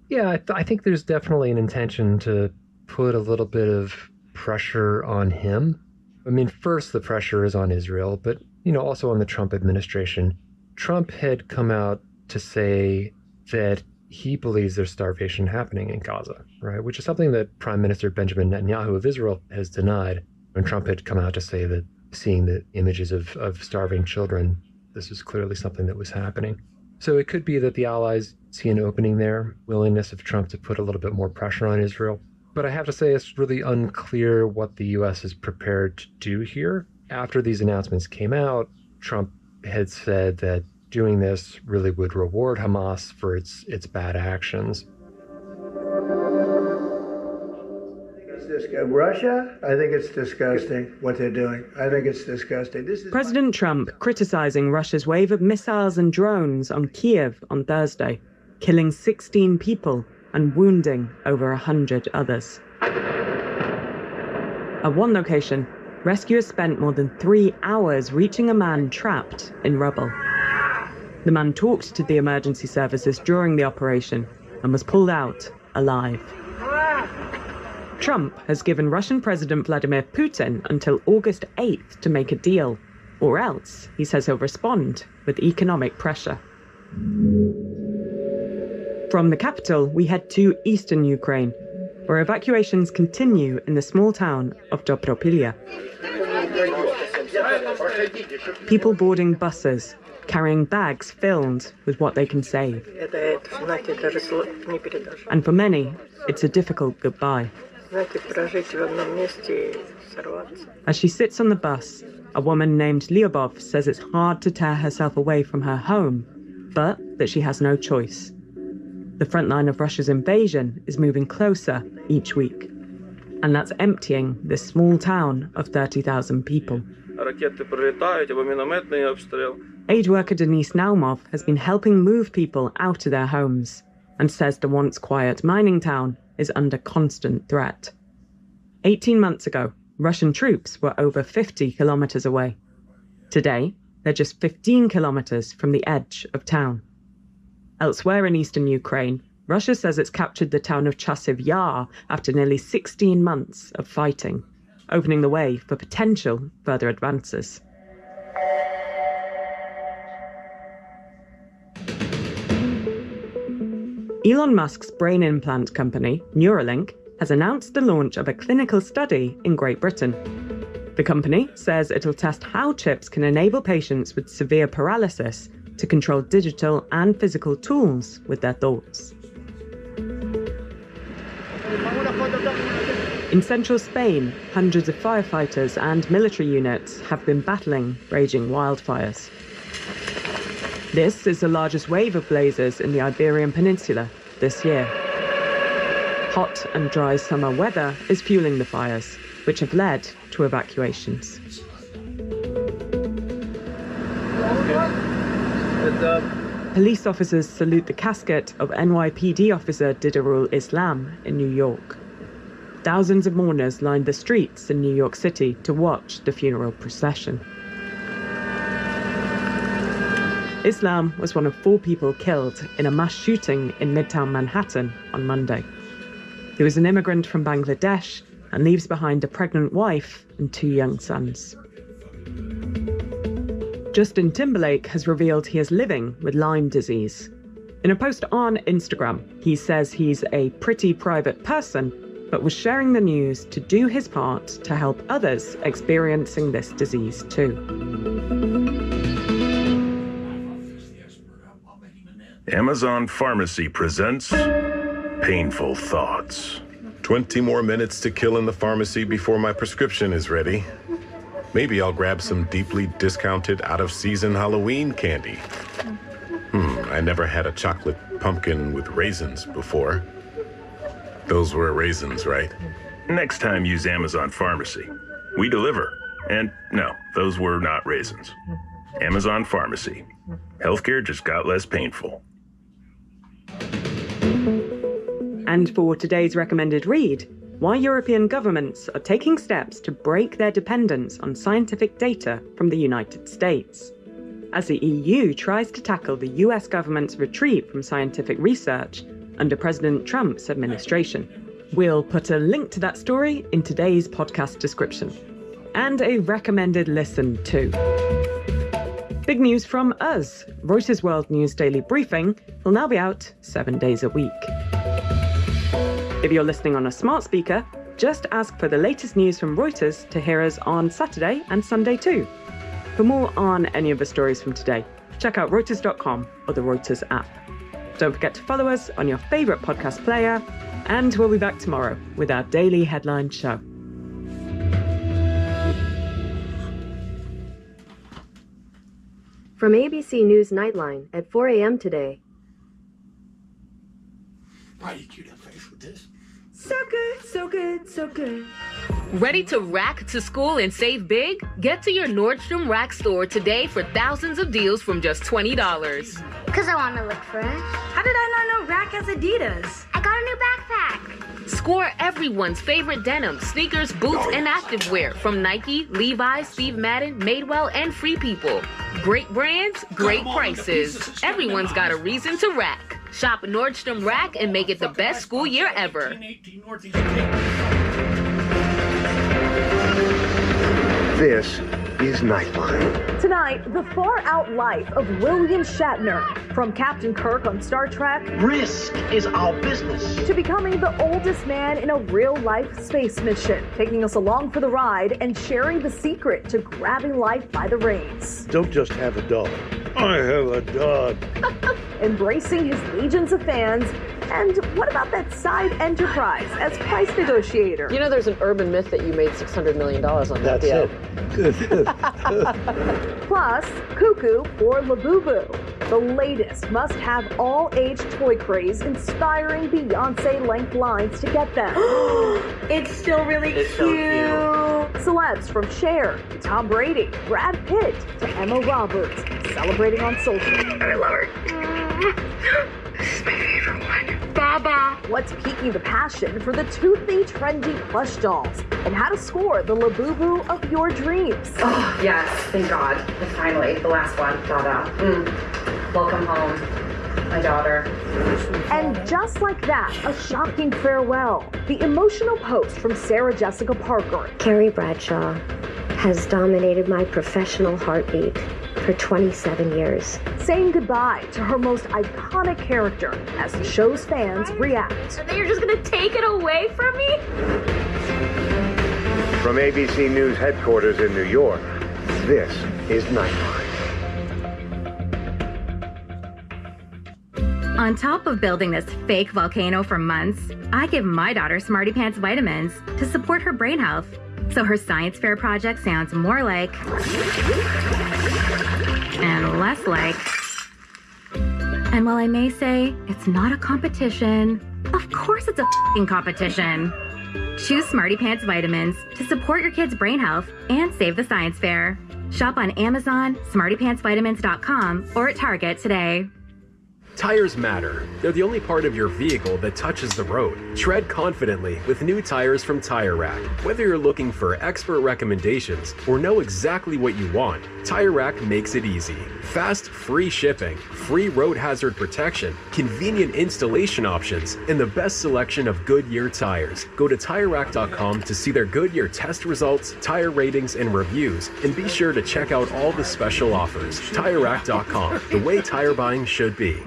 Yeah, I think there's definitely an intention to put a little bit of pressure on him. I mean, first, the pressure is on Israel, but, also on the Trump administration. Trump had come out to say that he believes there's starvation happening in Gaza, right? Which is something that Prime Minister Benjamin Netanyahu of Israel has denied. When Trump had come out to say that seeing the images of starving children, this was clearly something that was happening. So it could be that the allies see an opening there, willingness of Trump to put a little bit more pressure on Israel. But I have to say it's really unclear what the U.S. is prepared to do here. After these announcements came out, Trump had said that doing this really would reward Hamas for its bad actions. Russia, I think it's disgusting what they're doing. I think it's disgusting. President Trump criticizing Russia's wave of missiles and drones on Kiev on Thursday, killing 16 people and wounding over 100 others. At one location, rescuers spent more than 3 hours reaching a man trapped in rubble. The man talked to the emergency services during the operation and was pulled out alive. Trump has given Russian President Vladimir Putin until August 8th to make a deal, or else, he says he'll respond with economic pressure. From the capital, we head to eastern Ukraine, where evacuations continue in the small town of Dobropilya. People boarding buses, carrying bags filled with what they can save. And for many, it's a difficult goodbye. As she sits on the bus, a woman named Lyubov says it's hard to tear herself away from her home, but that she has no choice. The front line of Russia's invasion is moving closer each week, and that's emptying this small town of 30,000 people. Aid worker Denise Naumov has been helping move people out of their homes and says the once quiet mining town is under constant threat. 18 months ago, Russian troops were over 50 kilometers away. Today, they're just 15 kilometers from the edge of town. Elsewhere in eastern Ukraine, Russia says it's captured the town of Chasiv Yar after nearly 16 months of fighting, opening the way for potential further advances. Elon Musk's brain implant company, Neuralink, has announced the launch of a clinical study in Great Britain. The company says it'll test how chips can enable patients with severe paralysis to control digital and physical tools with their thoughts. In central Spain, hundreds of firefighters and military units have been battling raging wildfires. This is the largest wave of blazes in the Iberian Peninsula this year. Hot and dry summer weather is fueling the fires, which have led to evacuations. Police officers salute the casket of NYPD officer Diderul Islam in New York. Thousands of mourners lined the streets in New York City to watch the funeral procession. Islam was one of 4 people killed in a mass shooting in Midtown Manhattan on Monday. He was an immigrant from Bangladesh and leaves behind a pregnant wife and 2 young sons. Justin Timberlake has revealed he is living with Lyme disease. In a post on Instagram, he says he's a pretty private person, but was sharing the news to do his part to help others experiencing this disease too. Amazon Pharmacy presents Painful Thoughts. 20 more minutes to kill in the pharmacy before my prescription is ready. Maybe I'll grab some deeply discounted out-of-season Halloween candy. I never had a chocolate pumpkin with raisins before. Those were raisins, right? Next time, use Amazon Pharmacy. We deliver. And no, those were not raisins. Amazon Pharmacy. Healthcare just got less painful. And for today's recommended read, why European governments are taking steps to break their dependence on scientific data from the United States, as the EU tries to tackle the US government's retreat from scientific research under President Trump's administration. We'll put a link to that story in today's podcast description, and a recommended listen too. Big news from us. Reuters World News Daily Briefing will now be out 7 days a week. If you're listening on a smart speaker, just ask for the latest news from Reuters to hear us on Saturday and Sunday too. For more on any of the stories from today, check out Reuters.com or the Reuters app. Don't forget to follow us on your favourite podcast player, and we'll be back tomorrow with our daily headline show. From ABC News Nightline at 4 a.m. today. Why are you cute that face with this? So good, so good, so good. Ready to rack to school and save big? Get to your Nordstrom Rack store today for thousands of deals from just $20. Because I want to look fresh. How did I not know Rack has Adidas? I got a new backpack. Score everyone's favorite denim, sneakers, boots, and activewear from Nike, Levi's, Steve Madden, Madewell, and Free People. Great brands, great prices. Everyone's got a reason to rack. Shop Nordstrom Rack and make it the best school year ever. This is Nightline. Tonight, the far-out life of William Shatner, from Captain Kirk on Star Trek. Risk is our business. To becoming the oldest man in a real-life space mission, taking us along for the ride and sharing the secret to grabbing life by the reins. Don't just have a dog. I have a dog. Embracing his legions of fans. And what about that side enterprise as price negotiator? You know, there's an urban myth that you made $600 million on that deal. Plus, Cuckoo for Labubu, the latest must-have all-age toy craze inspiring Beyonce-length lines to get them. It's still really cute. So cute. Celebs from Cher to Tom Brady, Brad Pitt to Emma Roberts, celebrating on social. I love her. This is my favorite one. Baba. What's piquing the passion for the toothy, trendy plush dolls? And how to score the Labubu of your dreams. Oh, yes. Thank God. Finally, the last one. Dada. Welcome home, my daughter. And just like that, a shocking farewell. The emotional post from Sarah Jessica Parker. Carrie Bradshaw has dominated my professional heartbeat for 27 years. Saying goodbye to her most iconic character as the show's fans react. And you're just gonna take it away from me? From ABC News headquarters in New York, this is Nightline. On top of building this fake volcano for months, I give my daughter Smarty Pants vitamins to support her brain health. So her science fair project sounds more like and less like. And while I may say it's not a competition, of course it's a f***ing competition. Choose Smarty Pants vitamins to support your kid's brain health and save the science fair. Shop on Amazon, smartypantsvitamins.com, or at Target today. Tires matter. They're the only part of your vehicle that touches the road. Tread confidently with new tires from Tire Rack. Whether you're looking for expert recommendations or know exactly what you want, Tire Rack makes it easy. Fast, free shipping, free road hazard protection, convenient installation options, and the best selection of Goodyear tires. Go to TireRack.com to see their Goodyear test results, tire ratings, and reviews, and be sure to check out all the special offers. TireRack.com, the way tire buying should be.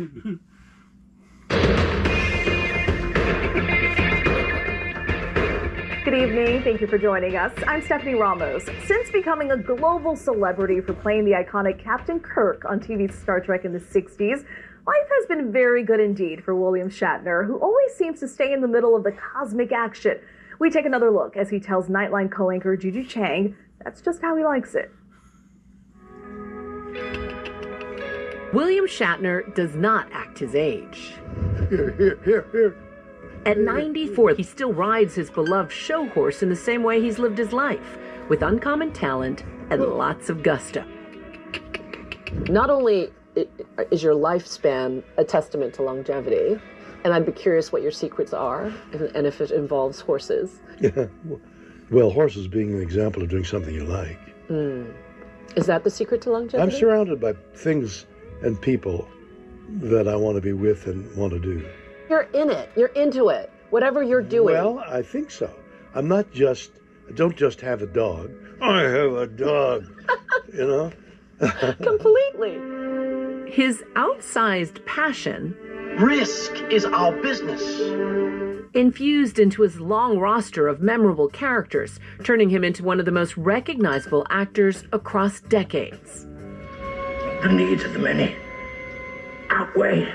Good evening. Thank you for joining us. I'm Stephanie Ramos. Since becoming a global celebrity for playing the iconic Captain Kirk on TV's Star Trek in the 60s, life has been very good indeed for William Shatner, who always seems to stay in the middle of the cosmic action. We take another look as he tells Nightline co-anchor Juju Chang that's just how he likes it. William Shatner does not act his age. Here. At 94, he still rides his beloved show horse in the same way he's lived his life, with uncommon talent and lots of gusto. Not only is your lifespan a testament to longevity? And I'd be curious what your secrets are, and if it involves horses. Yeah. Well, horses being an example of doing something you like. Is that the secret to longevity? I'm surrounded by things and people that I want to be with and want to do. You're in it. You're into it. Whatever you're doing. Well, I think so. I don't just have a dog. I have a dog, you know? Completely. His outsized passion, Risk is our business. infused into his long roster of memorable characters, turning him into one of the most recognizable actors across decades. The needs of the many outweigh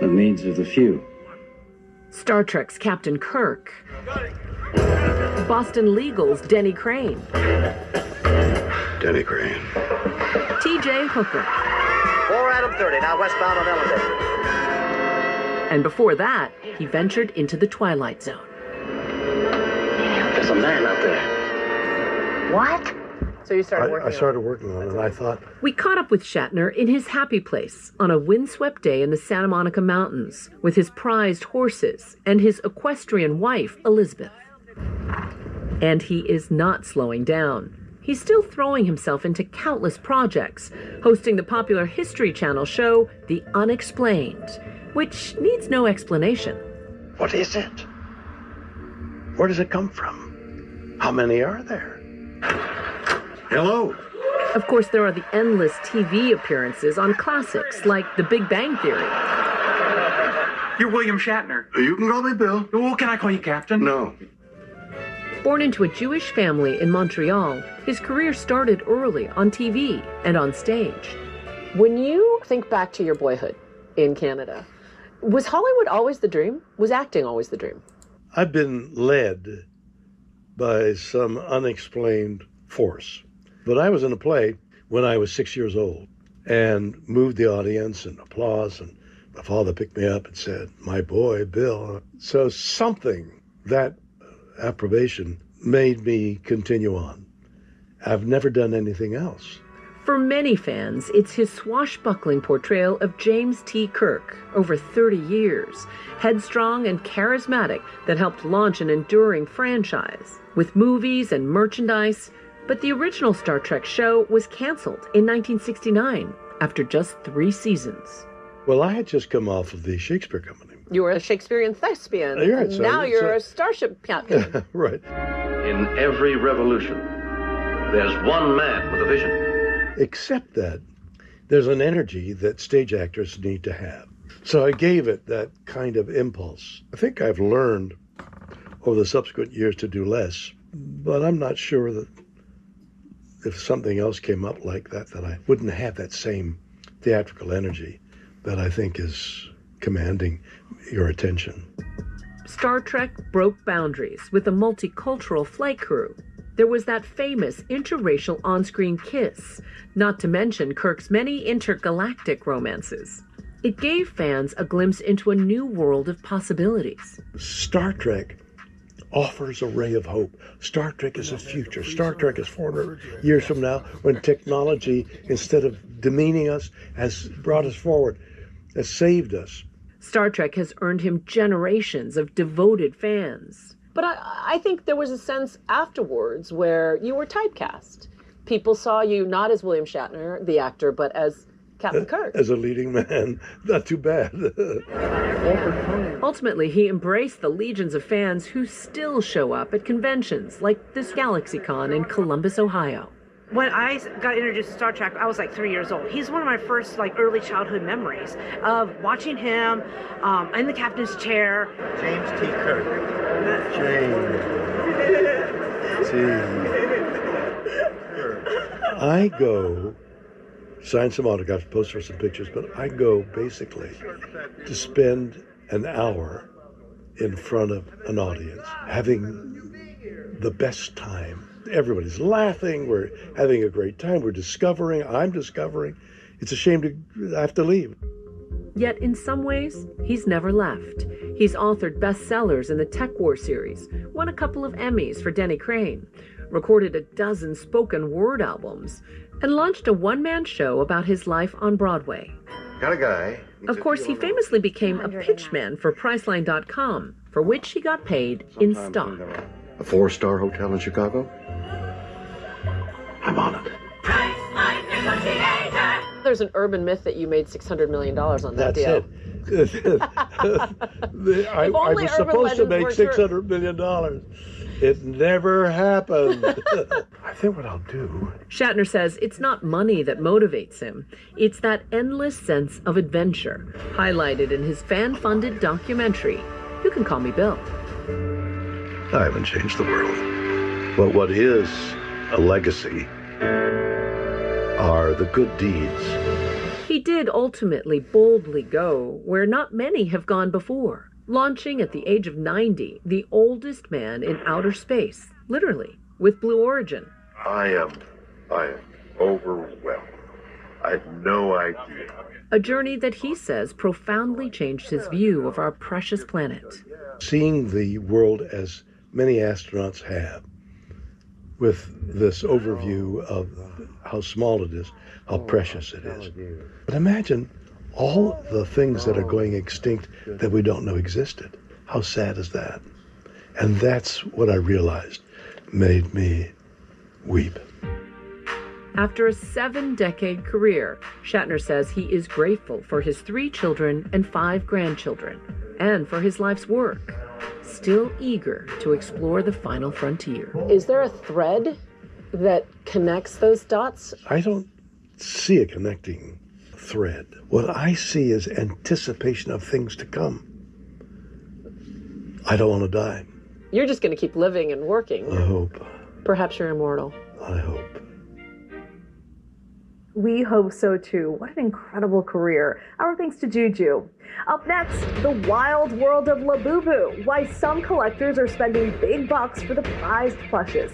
the needs of the few. Star Trek's Captain Kirk, Boston Legal's Denny Crane, Denny Crane. T.J. Hooker. 4 Adam 30, now westbound on elevator. And before that, he ventured into the Twilight Zone. There's a man out there. What? So you started working I started working on it, and I thought, We caught up with Shatner in his happy place on a windswept day in the Santa Monica Mountains with his prized horses and his equestrian wife, Elizabeth. And he is not slowing down. He's still throwing himself into countless projects, hosting the popular History Channel show, The Unexplained, which needs no explanation. what is it? Where does it come from? How many are there? Hello. Of course, there are the endless TV appearances on classics like The Big Bang Theory. You're William Shatner. You can call me Bill. Well, can I call you Captain? No. Born into a Jewish family in Montreal, his career started early on TV and on stage. When you think back to your boyhood in Canada, was Hollywood always the dream? Was acting always the dream? I've been led by some unexplained force. But I was in a play when I was 6 years old and moved the audience and applause, and my father picked me up and said, "My boy, Bill." So something, that approbation, made me continue on. I've never done anything else. For many fans, it's his swashbuckling portrayal of James T. Kirk over 30 years, headstrong and charismatic, that helped launch an enduring franchise with movies and merchandise. But the original Star Trek show was canceled in 1969 after just 3 seasons. Well, I had just come off of the Shakespeare Company. You were a Shakespearean thespian. You're right, and so- now you're so- a starship captain. Right. In every revolution, there's one man with a vision. Except that there's an energy that stage actors need to have. So I gave it that kind of impulse. I think I've learned over the subsequent years to do less, but I'm not sure that if something else came up like that, that I wouldn't have that same theatrical energy that I think is commanding your attention. Star Trek broke boundaries with a multicultural flight crew. There was that famous interracial on-screen kiss, not to mention Kirk's many intergalactic romances. It gave fans a glimpse into a new world of possibilities. Star Trek offers a ray of hope. Star Trek is the future. Star Trek is 400 years from now, when technology, instead of demeaning us, has brought us forward, has saved us. Star Trek has earned him generations of devoted fans. But I think there was a sense afterwards where you were typecast. People saw you not as William Shatner, the actor, but as Captain Kirk. As a leading man, not too bad. Ultimately, he embraced the legions of fans who still show up at conventions like this GalaxyCon in Columbus, Ohio. When I got introduced to Star Trek, I was like 3 years old. He's one of my first early childhood memories of watching him in the captain's chair. James T. Kirk. James T. I go sign some autographs, post for some pictures, but I go basically to spend an hour in front of an audience, having the best time. Everybody's laughing, we're having a great time, I'm discovering. It's a shame to have to leave. Yet in some ways, he's never left. He's authored bestsellers in the Tech War series, won a couple of Emmys for Denny Crane, recorded a dozen spoken word albums, and launched a one-man show about his life on Broadway. Got a guy. Of course, he famously became a pitchman for Priceline.com, for which he got paid in stock. A 4-star hotel in Chicago? I'm on it. There's an urban myth that you made $600 million on that deal. That's it. I was supposed to make $600 million. It never happened. I think what I'll do... Shatner says it's not money that motivates him. It's that endless sense of adventure, highlighted in his fan-funded documentary, You Can Call Me Bill. I haven't changed the world. But what is a legacy are the good deeds. He did ultimately boldly go where not many have gone before, launching at the age of 90, the oldest man in outer space, literally, with Blue Origin. I am overwhelmed. I had no idea. A journey that he says profoundly changed his view of our precious planet. Seeing the world as many astronauts have, with this overview of how small it is, how precious it is. But imagine all the things that are going extinct that we don't know existed. How sad is that? And that's what I realized made me weep. After a 7-decade career, Shatner says he is grateful for his 3 children and 5 grandchildren, and for his life's work, still eager to explore the final frontier. Is there a thread that connects those dots? I don't see a connecting thread. What I see is anticipation of things to come. I don't want to die. You're just going to keep living and working. I hope. Perhaps you're immortal. I hope. We hope so too. What an incredible career. Our thanks to Juju. Up next, the wild world of Labubu. Why some collectors are spending big bucks for the prized plushes.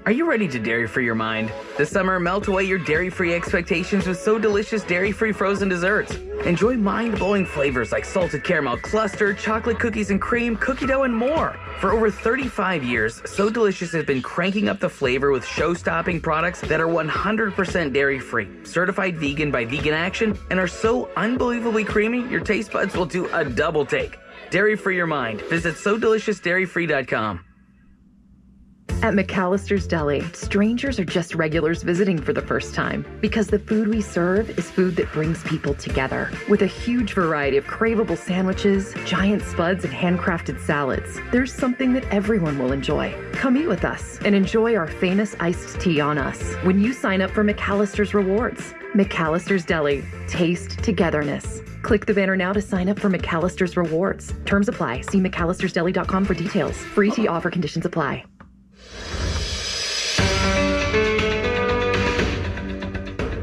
Are you ready to dairy-free your mind? This summer, melt away your dairy-free expectations with So Delicious dairy-free frozen desserts. Enjoy mind-blowing flavors like salted caramel cluster, chocolate cookies and cream, cookie dough, and more. For over 35 years, So Delicious has been cranking up the flavor with show-stopping products that are 100% dairy-free, certified vegan by Vegan Action, and are so unbelievably creamy, your taste buds will do a double take. Dairy-free your mind. Visit SoDeliciousDairyFree.com. At McAllister's Deli, strangers are just regulars visiting for the first time because the food we serve is food that brings people together. With a huge variety of craveable sandwiches, giant spuds, and handcrafted salads, there's something that everyone will enjoy. Come eat with us and enjoy our famous iced tea on us when you sign up for McAllister's Rewards. McAllister's Deli. Taste togetherness. Click the banner now to sign up for McAllister's Rewards. Terms apply. See McAllistersDeli.com for details. Free tea offer conditions apply.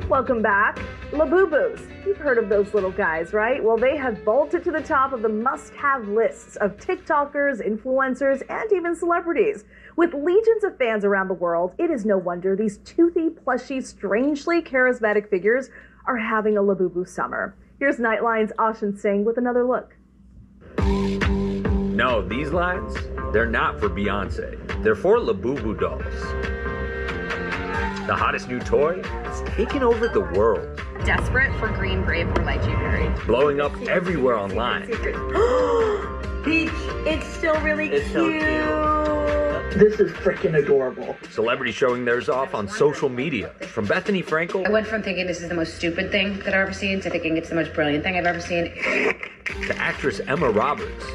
Welcome back. Labubus. You've heard of those little guys, right? Well, they have vaulted to the top of the must-have lists of TikTokers, influencers, and even celebrities. With legions of fans around the world, it is no wonder these toothy, plushy, strangely charismatic figures are having a Labubu summer. Here's Nightline's Ashin Singh with another look. No, these lines, they're not for Beyonce. They're for Labubu dolls. The hottest new toy is taking over the world. Desperate for Green Grape or Lychee Berry. Blowing up everywhere online. Peach, it's still really cute. So cute. This is freaking adorable. Celebrities showing theirs off on social media. From Bethany Frankel. I went from thinking this is the most stupid thing that I've ever seen to thinking it's the most brilliant thing I've ever seen. To actress Emma Roberts.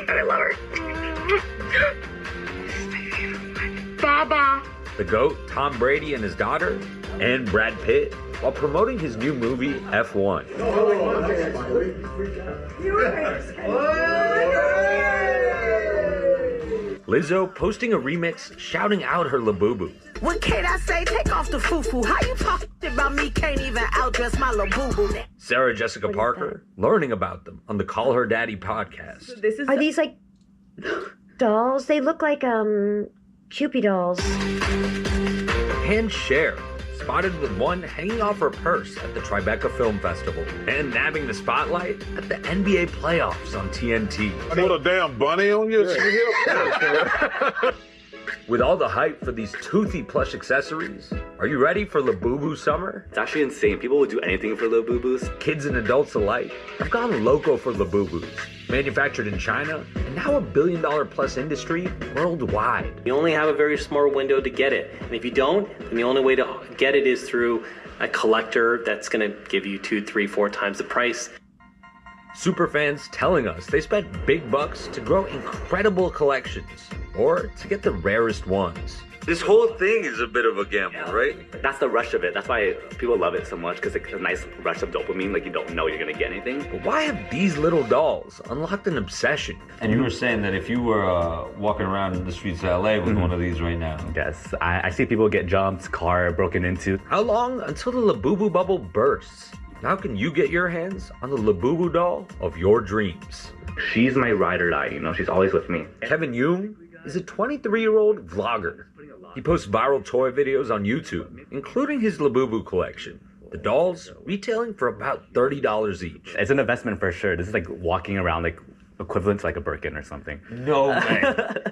I love her. Baba. The GOAT, Tom Brady and his daughter, and Brad Pitt, while promoting his new movie, F1. Lizzo posting a remix shouting out her Labubu. What can I say? Take off the foo-foo. How you talking about me? Can't even outdress my Labubu. Sarah Jessica Parker learning about them on the Call Her Daddy podcast. Are these like dolls? They look like Cupid dolls. And Cher spotted with one hanging off her purse at the Tribeca Film Festival and nabbing the spotlight at the NBA playoffs on TNT. Put a damn bunny on your hip? With all the hype for these toothy plush accessories, are you ready for Labubu summer? It's actually insane. People would do anything for Labubus. Kids and adults alike have gone loco for Labubus. Manufactured in China, and now $1 billion plus industry worldwide. You only have a very small window to get it. And if you don't, then the only way to get it is through a collector that's going to give you 2, 3, 4 times the price. Superfans telling us they spent big bucks to grow incredible collections or to get the rarest ones. This whole thing is a bit of a gamble, right? That's the rush of it. That's why people love it so much, because it's a nice rush of dopamine, like you don't know you're gonna get anything. But why have these little dolls unlocked an obsession? And you were saying that if you were walking around in the streets of LA with one of these right now. Yes, I see people get jumped, car broken into. How long until the Labubu bubble bursts? How can you get your hands on the Labubu doll of your dreams? She's my ride or die, she's always with me. Kevin Yoon is a 23-year-old vlogger. He posts viral toy videos on YouTube, including his Labubu collection. The dolls retailing for about $30 each. It's an investment for sure. This is like walking around like equivalent to like a Birkin or something. No way.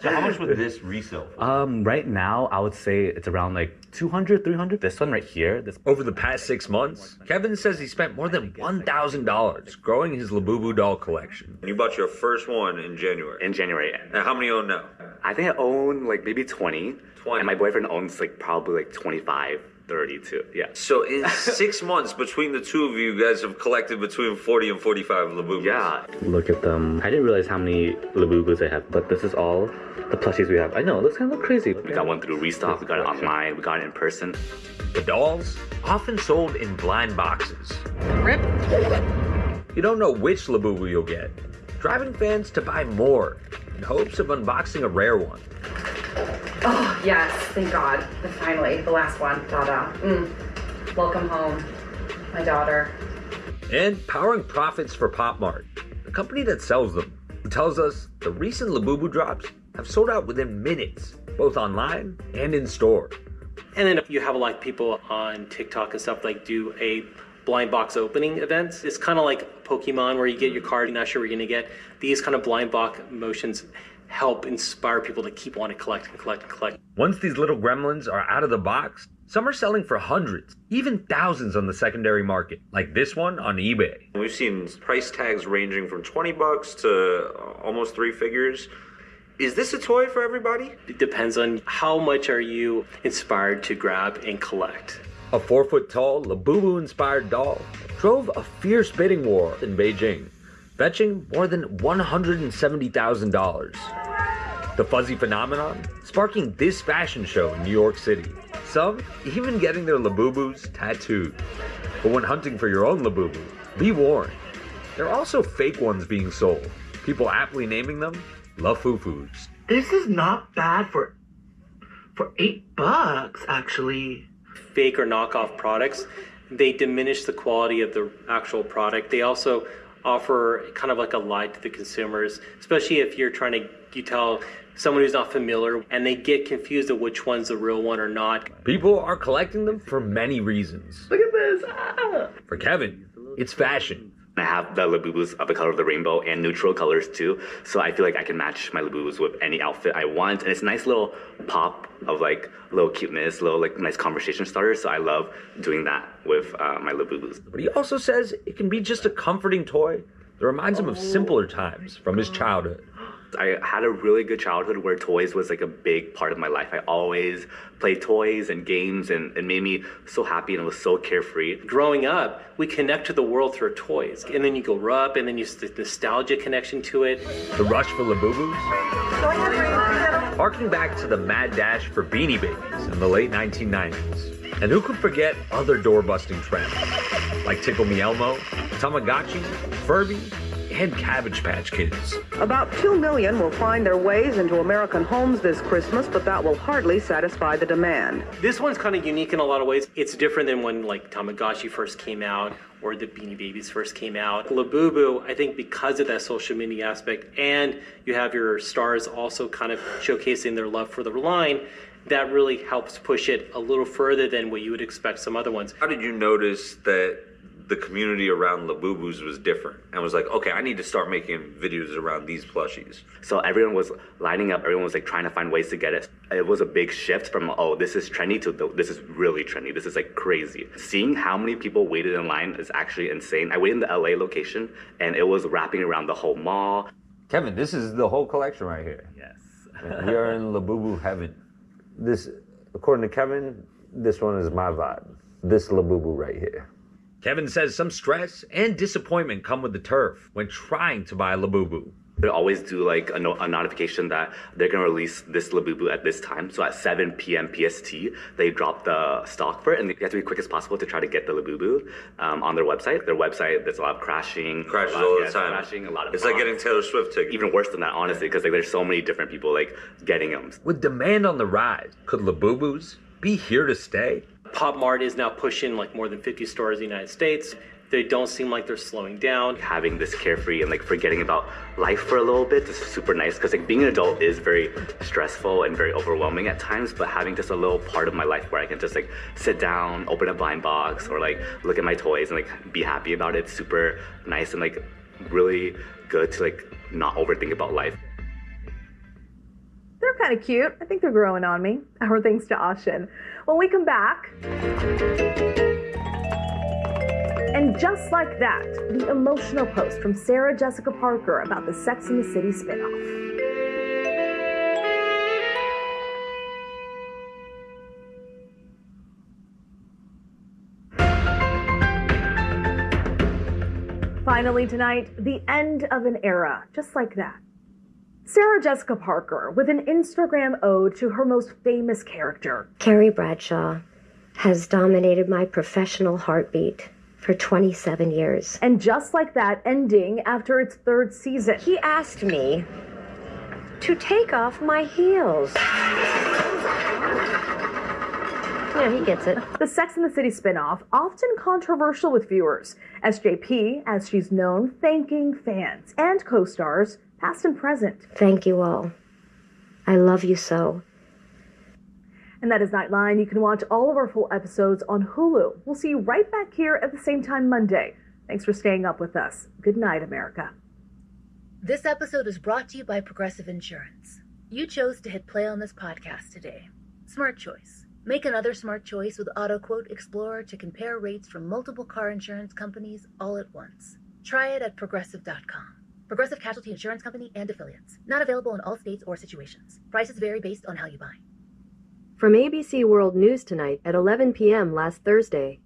So how much would this resell for? Right now, I would say it's around like 200, 300. This one right here. Over the past 6 months, Kevin says he spent more than $1,000 growing his Labubu doll collection. You bought your first one in January. In January. And how many own now? I think I own like maybe 20. And my boyfriend owns like probably like 25. 32, yeah. So in 6 months, between the two of you guys have collected between 40 and 45 Labubus. Yeah. Look at them. I didn't realize how many Labubus I have, but this is all the plushies we have. I know, it looks kind of crazy. We got one through Restock, we got it online, we got it in person. The dolls, often sold in blind boxes. Rip. You don't know which Labubu you'll get, driving fans to buy more in hopes of unboxing a rare one. Oh, yes, thank God. Finally, the last one. Dada. Welcome home, my daughter. And powering profits for Pop Mart, the company that sells them, who tells us the recent Labubu drops have sold out within minutes, both online and in store. And then if you have like people on TikTok and stuff like do a blind box opening events, it's kind of like Pokemon where you get your card, you're not sure what you're gonna get. These kind of blind box motions help inspire people to keep wanting to collect and collect and collect. Once these little gremlins are out of the box, some are selling for hundreds, even thousands on the secondary market, like this one on eBay. We've seen price tags ranging from $20 to almost 3 figures. Is this a toy for everybody? It depends on how much are you inspired to grab and collect. A 4-foot-tall Labubu-inspired doll drove a fierce bidding war in Beijing, fetching more than $170,000. The fuzzy phenomenon sparking this fashion show in New York City. Some even getting their Labubus tattooed. But when hunting for your own Labubu, be warned, there are also fake ones being sold. People aptly naming them LaFoofus. This is not bad for $8, actually. Fake or knockoff products, they diminish the quality of the actual product. They also offer kind of like a lie to the consumers, especially if you're trying to, you tell someone who's not familiar and they get confused of which one's the real one or not. People are collecting them for many reasons. Look at this. Ah. For Kevin, it's fashion. I have the Labubus of the color of the rainbow and neutral colors too, so I feel like I can match my Labubus with any outfit I want, and it's a nice little pop of like little cuteness, little like nice conversation starter, so I love doing that with my Labubus. But he also says it can be just a comforting toy that reminds him of simpler times from his childhood. I had a really good childhood where toys was like a big part of my life. I always played toys and games, and it made me so happy and it was so carefree. Growing up, we connect to the world through toys. And then you go up, and then you the nostalgia connection to it. The rush for Labubus? Harking back to the mad dash for Beanie Babies in the late 1990s. And who could forget other door-busting trends, like Tickle Me Elmo, Tamagotchi, Furby, and Cabbage Patch Kids. About 2 million will find their ways into American homes this Christmas, but that will hardly satisfy the demand. This one's kind of unique in a lot of ways. It's different than when like Tamagotchi first came out or the Beanie Babies first came out. Labubu, I think because of that social media aspect, and you have your stars also kind of showcasing their love for the line, that really helps push it a little further than what you would expect some other ones. How did you notice that the community around Labubu's was different and was like, okay, I need to start making videos around these plushies? So everyone was lining up, everyone was like trying to find ways to get it. It was a big shift from, oh, this is trendy to this is really trendy. This is like crazy. Seeing how many people waited in line is actually insane. I waited in the LA location and it was wrapping around the whole mall. Kevin, this is the whole collection right here. Yes. We are in Labubu heaven. This, according to Kevin, this one is my vibe. This Labubu right here. Kevin says some stress and disappointment come with the turf when trying to buy a Labubu. They always do like a notification that they're gonna release this Labubu at this time. So at 7 p.m. PST, they drop the stock for it, and you have to be quick as possible to try to get the Labubu on their website. Their website, there's a lot of crashing. Crashes all the time. Crashing, a lot of it's like getting Taylor Swift tickets. Even worse than that, honestly, because like there's so many different people like getting them. With demand on the rise, could Labubus be here to stay? Pop Mart is now pushing like more than 50 stores in the United States. They don't seem like they're slowing down. Having this carefree and like forgetting about life for a little bit is super nice, because like being an adult is very stressful and very overwhelming at times, but having just a little part of my life where I can just like sit down, open a blind box, or like look at my toys and like be happy about it, it's super nice and like really good to like not overthink about life. They're kind of cute. I think they're growing on me. Our thanks to Ashin. When we come back, and just like that, the emotional post from Sarah Jessica Parker about the Sex and the City spinoff. Finally tonight, the end of an era, just like that. Sarah Jessica Parker with an Instagram ode to her most famous character. Carrie Bradshaw has dominated my professional heartbeat for 27 years. And just like that, ending after its third season. He asked me to take off my heels. Yeah, he gets it. The Sex and the City spinoff, often controversial with viewers. SJP, as she's known, thanking fans and co-stars, past and present. Thank you all. I love you so. And that is Nightline. You can watch all of our full episodes on Hulu. We'll see you right back here at the same time Monday. Thanks for staying up with us. Good night, America. This episode is brought to you by Progressive Insurance. You chose to hit play on this podcast today. Smart choice. Make another smart choice with AutoQuote Explorer to compare rates from multiple car insurance companies all at once. Try it at Progressive.com. Progressive Casualty Insurance Company and Affiliates. Not available in all states or situations. Prices vary based on how you buy. From ABC World News tonight at 11 p.m. last Thursday.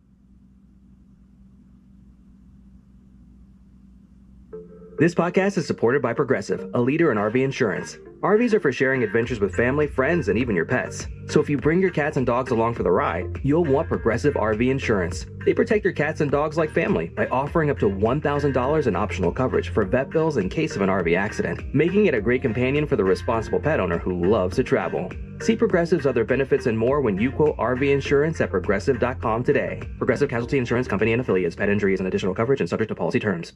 This podcast is supported by Progressive, a leader in RV insurance. RVs are for sharing adventures with family, friends, and even your pets. So if you bring your cats and dogs along for the ride, you'll want Progressive RV insurance. They protect your cats and dogs like family by offering up to $1,000 in optional coverage for vet bills in case of an RV accident, making it a great companion for the responsible pet owner who loves to travel. See Progressive's other benefits and more when you quote RV insurance at Progressive.com today. Progressive Casualty Insurance Company and Affiliates. Pet injuries and additional coverage and subject to policy terms.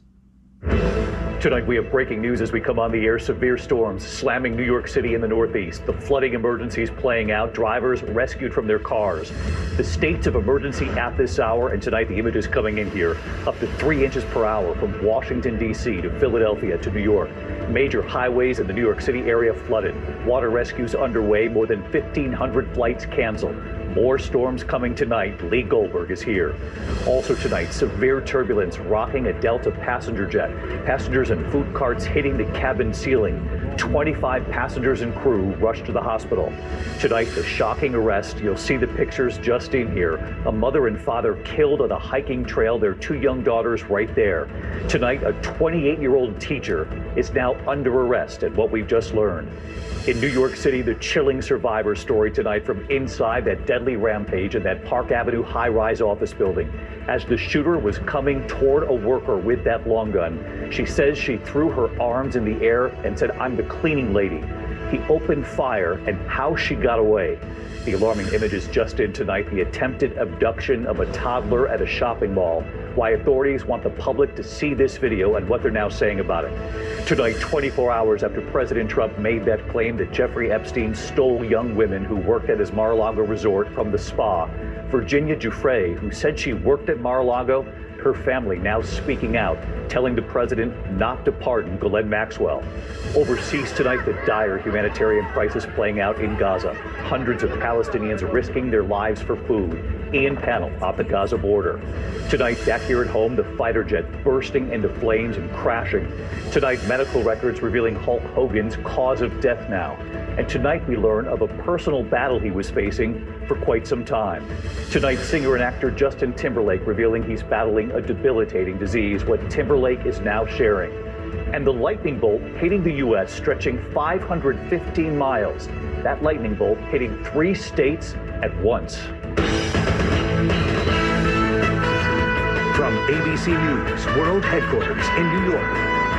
Tonight we have breaking news as we come on the air. Severe storms slamming New York City in the Northeast. The flooding emergencies playing out. Drivers rescued from their cars. The states of emergency at this hour, and tonight the images coming in here. Up to 3 inches per hour from Washington, D.C. to Philadelphia to New York. Major highways in the New York City area flooded. Water rescues underway. More than 1,500 flights canceled. More storms coming tonight. Lee Goldberg is here. Also tonight, severe turbulence rocking a Delta passenger jet. Passengers and food carts hitting the cabin ceiling. 25 passengers and crew rushed to the hospital. Tonight, the shocking arrest. You'll see the pictures just in here. A mother and father killed on a hiking trail. Their 2 young daughters right there. Tonight, a 28-year-old teacher is now under arrest at what we've just learned. In New York City, the chilling survivor story tonight from inside that deadly rampage in that Park Avenue high-rise office building. As the shooter was coming toward a worker with that long gun, she says she threw her arms in the air and said, "I'm the cleaning lady." he opened fire, and how she got away. The alarming images just in tonight, the attempted abduction of a toddler at a shopping mall. Why authorities want the public to see this video and what they're now saying about it. Tonight, 24 hours after President Trump made that claim that Jeffrey Epstein stole young women who worked at his Mar-a-Lago resort from the spa, Virginia Giuffre, who said she worked at Mar-a-Lago, her family now speaking out, telling the president not to pardon Ghislaine Maxwell. Overseas tonight, the dire humanitarian crisis playing out in Gaza. Hundreds of Palestinians risking their lives for food. Ian Pannell off the Gaza border. Tonight, back here at home, the fighter jet bursting into flames and crashing. Tonight, medical records revealing Hulk Hogan's cause of death now. And tonight, we learn of a personal battle he was facing for quite some time. Tonight, singer and actor Justin Timberlake revealing he's battling a debilitating disease, what Timberlake is now sharing. And the lightning bolt hitting the U.S., stretching 515 miles. That lightning bolt hitting 3 states at once. From ABC News World Headquarters in New York,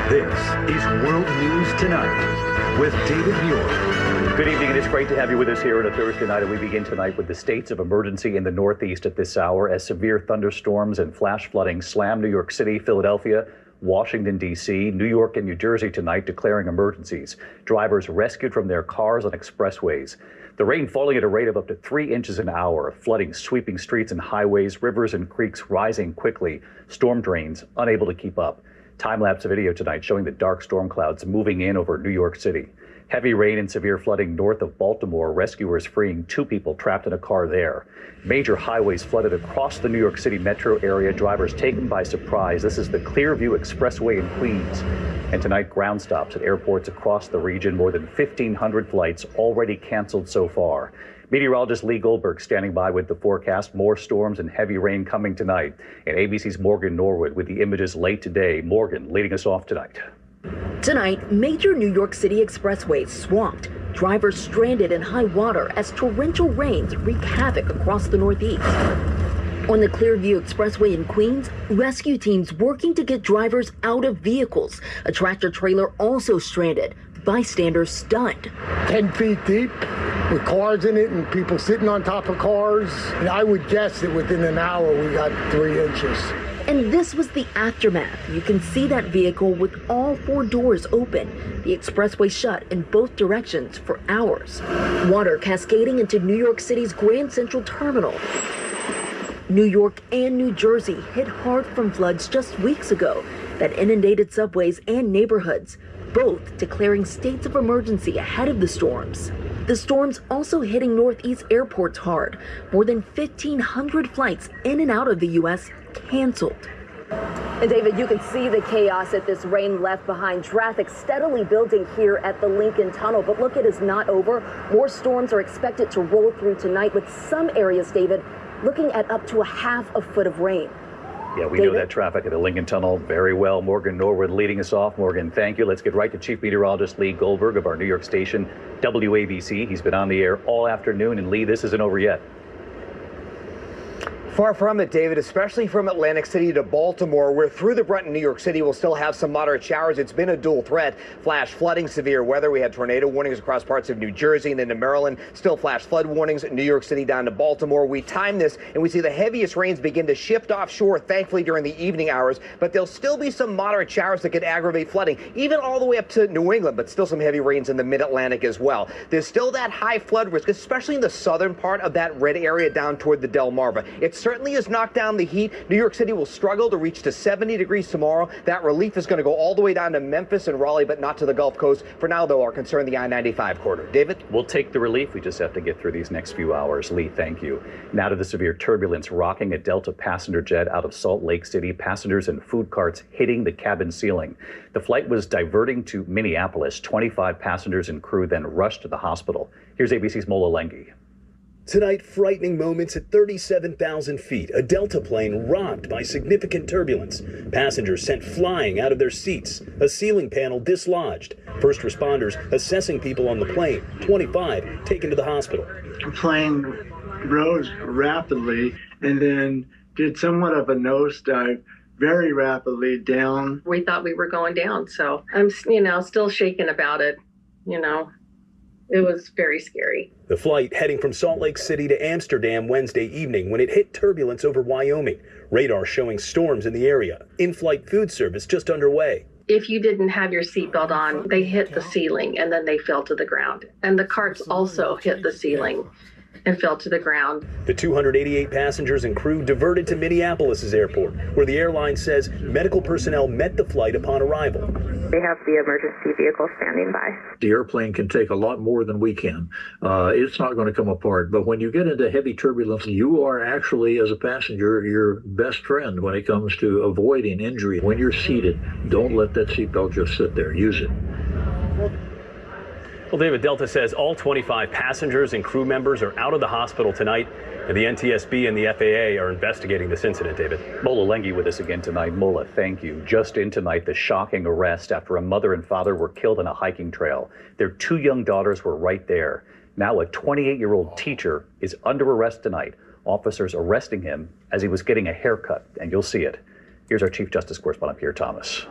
this is World News Tonight with David Muir. Good evening. It is great to have you with us here on a Thursday night, and we begin tonight with the states of emergency in the Northeast at this hour as severe thunderstorms and flash flooding slam New York City, Philadelphia, Washington, D.C., New York, and New Jersey tonight, declaring emergencies. Drivers rescued from their cars on expressways. The rain falling at a rate of up to 3 inches an hour, flooding sweeping streets and highways, rivers and creeks rising quickly, storm drains unable to keep up. Time-lapse video tonight showing the dark storm clouds moving in over New York City. Heavy rain and severe flooding north of Baltimore, rescuers freeing 2 people trapped in a car there. Major highways flooded across the New York City metro area, drivers taken by surprise. This is the Clearview Expressway in Queens. And tonight, ground stops at airports across the region, more than 1,500 flights already canceled so far. Meteorologist Lee Goldberg standing by with the forecast. More storms and heavy rain coming tonight. And ABC's Morgan Norwood with the images late today. Morgan leading us off tonight. Tonight, major New York City expressways swamped. Drivers stranded in high water as torrential rains wreak havoc across the Northeast. On the Clearview Expressway in Queens, rescue teams working to get drivers out of vehicles. A tractor trailer also stranded. Bystanders stunned. 10 feet deep with cars in it and people sitting on top of cars. And I would guess that within an hour we got 3 inches. And this was the aftermath. You can see that vehicle with all 4 doors open. The expressway shut in both directions for hours. Water cascading into New York City's Grand Central Terminal. New York and New Jersey hit hard from floods just weeks ago that inundated subways and neighborhoods, both declaring states of emergency ahead of the storms. The storms also hitting Northeast airports hard. More than 1,500 flights in and out of the U.S. canceled. And David, you can see the chaos that this rain left behind. Traffic steadily building here at the Lincoln Tunnel. But look, it is not over. More storms are expected to roll through tonight, with some areas, David, looking at up to a half a foot of rain. Yeah, we know that traffic at the Lincoln Tunnel very well. Morgan Norwood leading us off. Morgan, thank you. Let's get right to Chief Meteorologist Lee Goldberg of our New York station, WABC. He's been on the air all afternoon. And Lee, this isn't over yet. Far from it, David, especially from Atlantic City to Baltimore, where through the Brunt in New York City we'll still have some moderate showers. It's been a dual threat. Flash flooding, severe weather. We had tornado warnings across parts of New Jersey and into Maryland. Still flash flood warnings in New York City down to Baltimore. We time this and we see the heaviest rains begin to shift offshore, thankfully, during the evening hours. But there'll still be some moderate showers that could aggravate flooding, even all the way up to New England, but still some heavy rains in the mid-Atlantic as well. There's still that high flood risk, especially in the southern part of that red area down toward the Delmarva. It certainly has knocked down the heat. New York City will struggle to reach to 70 degrees tomorrow. That relief is going to go all the way down to Memphis and Raleigh, but not to the Gulf Coast. For now, though, our concern, the I-95 corridor. David? We'll take the relief. We just have to get through these next few hours. Lee, thank you. Now to the severe turbulence rocking a Delta passenger jet out of Salt Lake City. Passengers and food carts hitting the cabin ceiling. The flight was diverting to Minneapolis. 25 passengers and crew then rushed to the hospital. Here's ABC's Mola Lengi. Tonight, frightening moments at 37,000 feet. A Delta plane rocked by significant turbulence. Passengers sent flying out of their seats. A ceiling panel dislodged. First responders assessing people on the plane. 25 taken to the hospital. The plane rose rapidly and then did somewhat of a nosedive very rapidly down. We thought we were going down, so I'm, still shaken about it, It was very scary. The flight heading from Salt Lake City to Amsterdam Wednesday evening when it hit turbulence over Wyoming. Radar showing storms in the area. In-flight food service just underway. If you didn't have your seatbelt on, they hit the ceiling and then they fell to the ground. And the carts also hit the ceiling and fell to the ground. The 288 passengers and crew diverted to Minneapolis' airport, where the airline says medical personnel met the flight upon arrival. They have the emergency vehicle standing by. The airplane can take a lot more than we can. It's not going to come apart. But when you get into heavy turbulence, you are actually, as a passenger, your best friend when it comes to avoiding injury. When you're seated, don't let that seatbelt just sit there. Use it. Well, David, Delta says all 25 passengers and crew members are out of the hospital tonight, and the NTSB and the FAA are investigating this incident, David. Mola Lenghi with us again tonight. Mola, thank you. Just in tonight, the shocking arrest after a mother and father were killed on a hiking trail. Their 2 young daughters were right there. Now a 28-year-old teacher is under arrest tonight. Officers arresting him as he was getting a haircut, and you'll see it. Here's our Chief Justice correspondent, Pierre Thomas.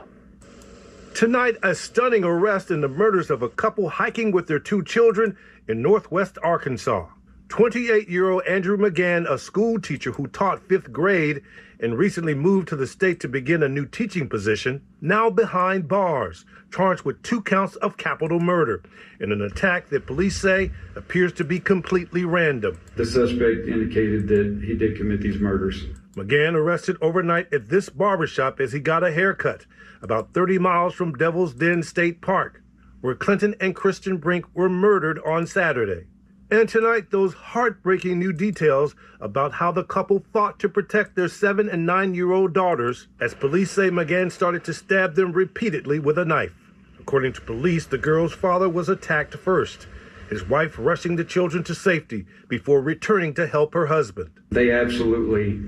Tonight, a stunning arrest in the murders of a couple hiking with their 2 children in northwest Arkansas. 28-year-old Andrew McGann, a school teacher who taught 5th grade and recently moved to the state to begin a new teaching position, now behind bars, charged with 2 counts of capital murder in an attack that police say appears to be completely random. The suspect indicated that he did commit these murders. McGann arrested overnight at this barbershop as he got a haircut about 30 miles from Devil's Den State Park, where Clinton and Christian Brink were murdered on Saturday. And tonight, those heartbreaking new details about how the couple fought to protect their 7 and 9-year-old daughters, as police say McGann started to stab them repeatedly with a knife. According to police, the girl's father was attacked first, his wife rushing the children to safety before returning to help her husband. They absolutely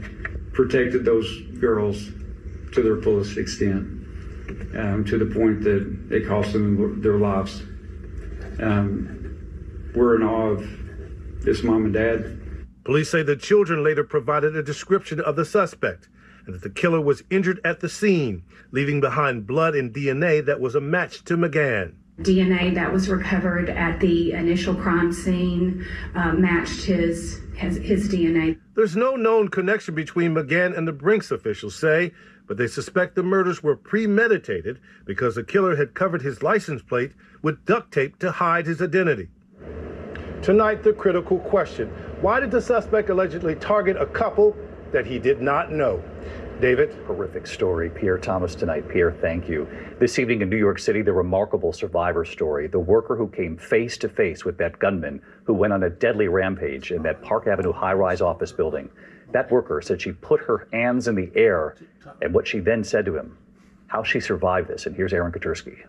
protected those girls to their fullest extent, to the point that it cost them their lives. We're in awe of this mom and dad. Police say the children later provided a description of the suspect and that the killer was injured at the scene, leaving behind blood and DNA that was a match to McGann. DNA that was recovered at the initial crime scene matched his DNA. There's no known connection between McGann and the Brinks, officials say, but they suspect the murders were premeditated because the killer had covered his license plate with duct tape to hide his identity. Tonight, the critical question: why did the suspect allegedly target a couple that he did not know? David? Horrific story. Pierre Thomas tonight. Pierre, thank you. This evening in New York City, the remarkable survivor story. The worker who came face to face with that gunman who went on a deadly rampage in that Park Avenue high-rise office building. That worker said she put her hands in the air and what she then said to him. How she survived this. And here's Aaron Katursky.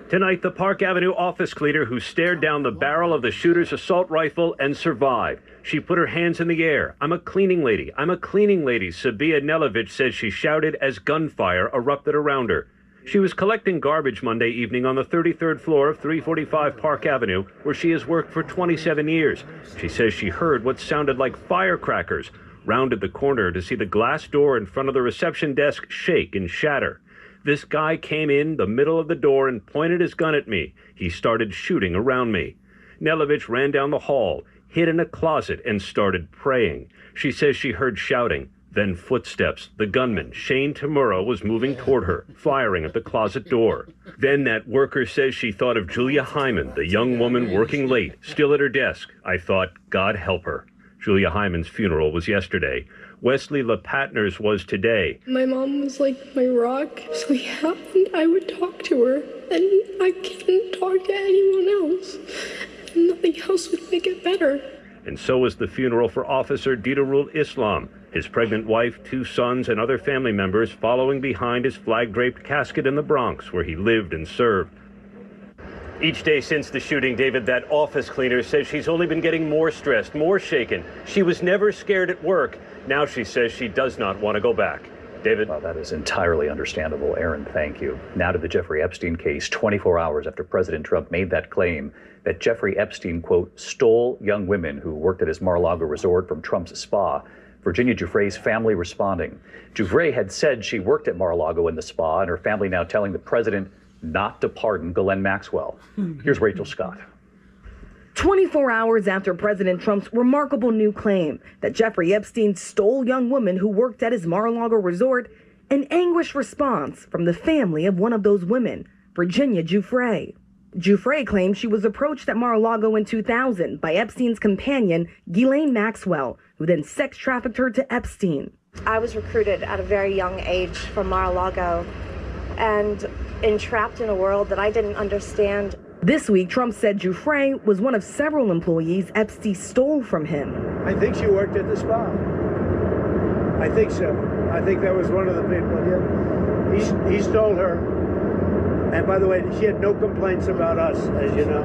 Tonight, the Park Avenue office cleaner who stared down the barrel of the shooter's assault rifle and survived. She put her hands in the air. "I'm a cleaning lady. I'm a cleaning lady," Sabia Nelovich says she shouted as gunfire erupted around her. She was collecting garbage Monday evening on the 33rd floor of 345 Park Avenue, where she has worked for 27 years. She says she heard what sounded like firecrackers, rounded the corner to see the glass door in front of the reception desk shake and shatter. This guy came in the middle of the door and pointed his gun at me. He started shooting around me. Nelovich ran down the hall, hid in a closet, and started praying. She says she heard shouting, then footsteps. The gunman, Shane Tamura, was moving toward her, firing at the closet door. Then that worker says she thought of Julia Hyman, the young woman working late, still at her desk. I thought, God help her. Julia Hyman's funeral was yesterday. Wesley LePatner's was today. My mom was like my rock, so I would talk to her, and I couldn't talk to anyone else. And nothing else would make it better. And so was the funeral for Officer Didarul Islam, his pregnant wife, 2 sons, and other family members following behind his flag-draped casket in the Bronx, where he lived and served. Each day since the shooting, David, that office cleaner says she's only been getting more stressed, more shaken. She was never scared at work. Now she says she does not want to go back. David? Well, that is entirely understandable. Aaron, thank you. Now to the Jeffrey Epstein case, 24 hours after President Trump made that claim that Jeffrey Epstein, quote, stole young women who worked at his Mar-a-Lago resort from Trump's spa. Virginia Giuffre's family responding. Giuffre had said she worked at Mar-a-Lago in the spa, and her family now telling the president not to pardon Ghislaine Maxwell. Here's Rachel Scott. 24 hours after President Trump's remarkable new claim that Jeffrey Epstein stole young women who worked at his Mar-a-Lago resort, an anguished response from the family of one of those women, Virginia Giuffre. Giuffre claimed she was approached at Mar-a-Lago in 2000 by Epstein's companion, Ghislaine Maxwell, who then sex trafficked her to Epstein. I was recruited at a very young age from Mar-a-Lago and entrapped in a world that I didn't understand. This week, Trump said Giuffre was one of several employees Epstein stole from him. I think she worked at the spa. I think so. I think that was one of the people. Yeah. He stole her. And by the way, she had no complaints about us, as you know.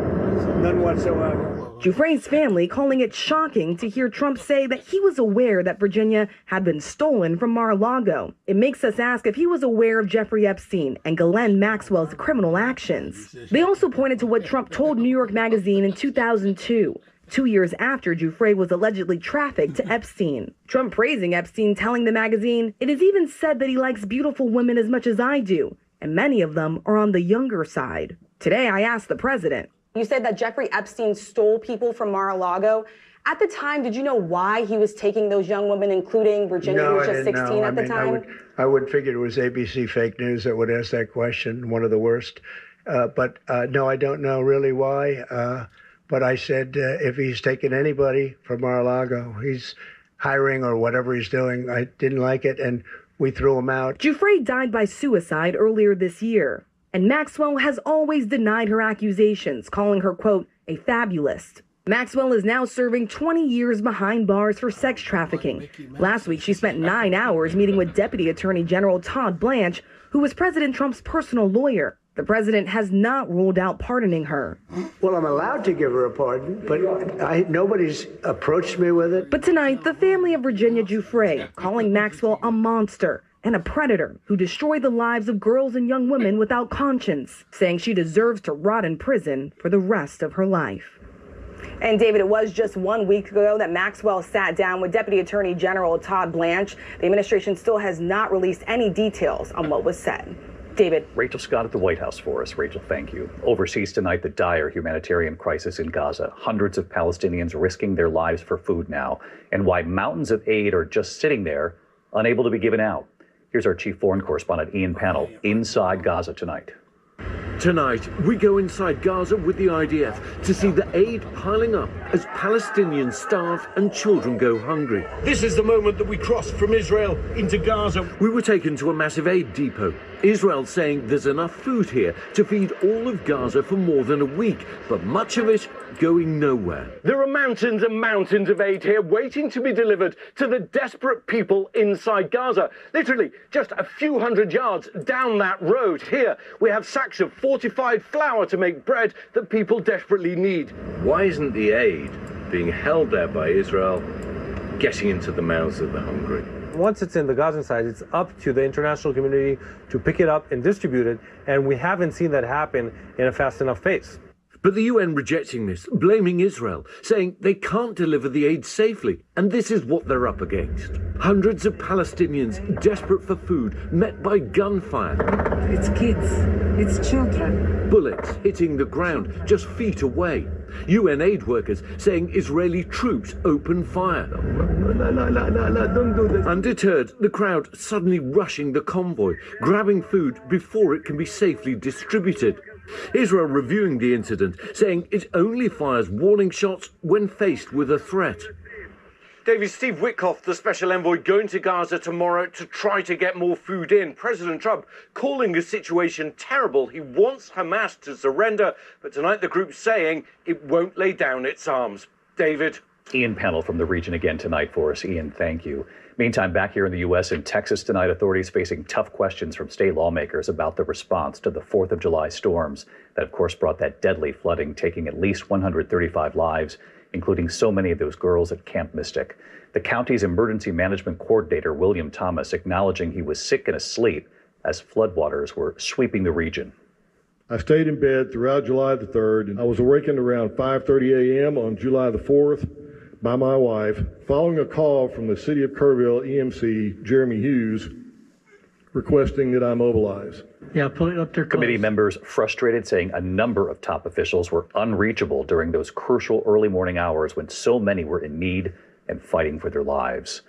None whatsoever. Giuffre's family calling it shocking to hear Trump say that he was aware that Virginia had been stolen from Mar-a-Lago. It makes us ask if he was aware of Jeffrey Epstein and Ghislaine Maxwell's criminal actions. They also pointed to what Trump told New York Magazine in 2002, 2 years after Giuffre was allegedly trafficked to Epstein. Trump praising Epstein, telling the magazine, "It is even said that he likes beautiful women as much as I do, and many of them are on the younger side." Today, I asked the president. You said that Jeffrey Epstein stole people from Mar-a-Lago. At the time, did you know why he was taking those young women, including Virginia, who was just 16 at the time? I would figure it was ABC fake news that would ask that question, one of the worst. But no, I don't know really why. But I said, if he's taking anybody from Mar-a-Lago, he's hiring or whatever he's doing. I didn't like it, and we threw him out. Giuffre died by suicide earlier this year, and Maxwell has always denied her accusations, calling her, quote, a fabulist. Maxwell is now serving 20 years behind bars for sex trafficking. Last week, she spent 9 hours meeting with Deputy Attorney General Todd Blanche, who was President Trump's personal lawyer. The president has not ruled out pardoning her. Well, I'm allowed to give her a pardon, but nobody's approached me with it. But tonight, the family of Virginia Giuffre calling Maxwell a monster and a predator who destroyed the lives of girls and young women without conscience, saying she deserves to rot in prison for the rest of her life. And David, it was just 1 week ago that Maxwell sat down with Deputy Attorney General Todd Blanche. The administration still has not released any details on what was said. David. Rachel Scott at the White House for us. Rachel, thank you. Overseas tonight, the dire humanitarian crisis in Gaza. Hundreds of Palestinians risking their lives for food now, and why mountains of aid are just sitting there, unable to be given out. Here's our chief foreign correspondent, Ian Pannell, inside Gaza tonight. Tonight, we go inside Gaza with the IDF to see the aid piling up as Palestinians starve and children go hungry. This is the moment that we cross from Israel into Gaza. We were taken to a massive aid depot. Israel saying there's enough food here to feed all of Gaza for more than a week, but much of it going nowhere. There are mountains and mountains of aid here waiting to be delivered to the desperate people inside Gaza. Literally just a few hundred yards down that road. Here we have sacks of fortified flour to make bread that people desperately need. Why isn't the aid being held there by Israel getting into the mouths of the hungry? Once it's in the Gazan side, it's up to the international community to pick it up and distribute it, and we haven't seen that happen in a fast enough pace. But the UN rejecting this, blaming Israel, saying they can't deliver the aid safely, and this is what they're up against. Hundreds of Palestinians desperate for food, met by gunfire. It's kids, it's children. Bullets hitting the ground just feet away. UN aid workers saying Israeli troops open fire. Don't do this. Undeterred, the crowd suddenly rushing the convoy, grabbing food before it can be safely distributed. Israel reviewing the incident, saying it only fires warning shots when faced with a threat. David, Steve Witkoff, the special envoy, going to Gaza tomorrow to try to get more food in. President Trump calling the situation terrible. He wants Hamas to surrender, but tonight the group's saying it won't lay down its arms. David. Ian Pannell from the region again tonight for us. Ian, thank you. Meantime, back here in the U.S. and Texas tonight, authorities facing tough questions from state lawmakers about the response to the 4th of July storms that, of course, brought that deadly flooding, taking at least 135 lives, including so many of those girls at Camp Mystic. The county's emergency management coordinator, William Thomas, acknowledging he was sick and asleep as floodwaters were sweeping the region. I stayed in bed throughout July the 3rd, and I was awakened around 5:30 a.m. on July the 4th by my wife, following a call from the City of Kerrville EMC, Jeremy Hughes, requesting that I mobilize. Yeah, pull it up there. Committee members frustrated, saying a number of top officials were unreachable during those crucial early morning hours when so many were in need and fighting for their lives.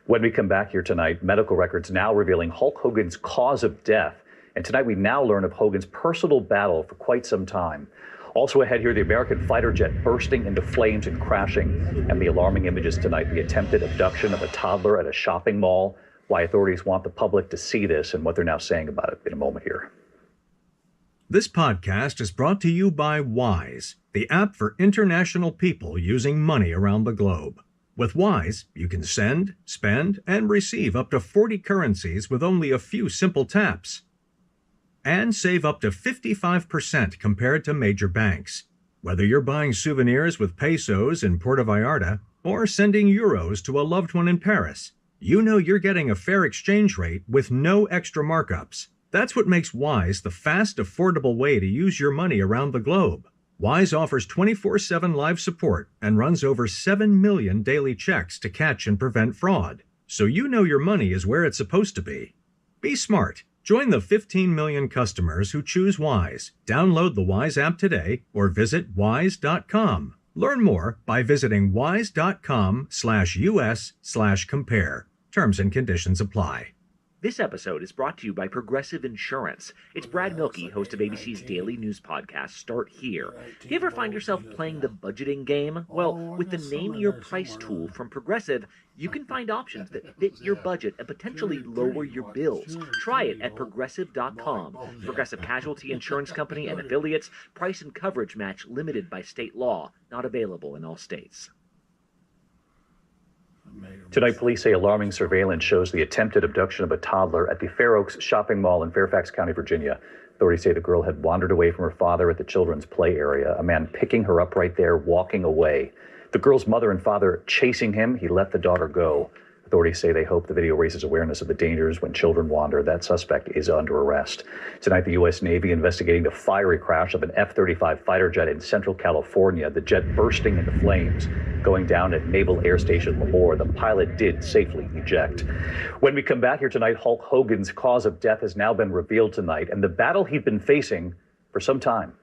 When we come back here tonight, medical records now revealing Hulk Hogan's cause of death. And tonight we now learn of Hogan's personal battle for quite some time. Also ahead here, the American fighter jet bursting into flames and crashing. And the alarming images tonight, the attempted abduction of a toddler at a shopping mall. Why authorities want the public to see this and what they're now saying about it in a moment here. This podcast is brought to you by Wise, the app for international people using money around the globe. With Wise, you can send, spend, and receive up to 40 currencies with only a few simple taps. And save up to 55% compared to major banks. Whether you're buying souvenirs with pesos in Puerto Vallarta or sending euros to a loved one in Paris, you know you're getting a fair exchange rate with no extra markups. That's what makes Wise the fast, affordable way to use your money around the globe. Wise offers 24/7 live support and runs over 7 million daily checks to catch and prevent fraud. So you know your money is where it's supposed to be. Be smart. Join the 15 million customers who choose Wise. Download the Wise app today or visit wise.com. Learn more by visiting wise.com/US/compare. Terms and conditions apply. This episode is brought to you by Progressive Insurance. It's Brad Milkey, host of ABC's daily news podcast, Start Here. Do you ever find yourself playing the budgeting game? Well, with the Name Your Price tool from Progressive, you can find options that fit your budget and potentially lower your bills. Try it at Progressive.com. Progressive Casualty Insurance Company and affiliates. Price and coverage match limited by state law. Not available in all states. Tonight, police say alarming surveillance shows the attempted abduction of a toddler at the Fair Oaks shopping mall in Fairfax County, Virginia. Authorities say the girl had wandered away from her father at the children's play area, a man picking her up right there, walking away. The girl's mother and father chasing him. He let the daughter go. Authorities say they hope the video raises awareness of the dangers when children wander. That suspect is under arrest. Tonight, the U.S. Navy investigating the fiery crash of an F-35 fighter jet in Central California, the jet bursting into flames. Going down at Naval Air Station Lemoore, the pilot did safely eject. When we come back here tonight, Hulk Hogan's cause of death has now been revealed tonight, and the battle he'd been facing for some time.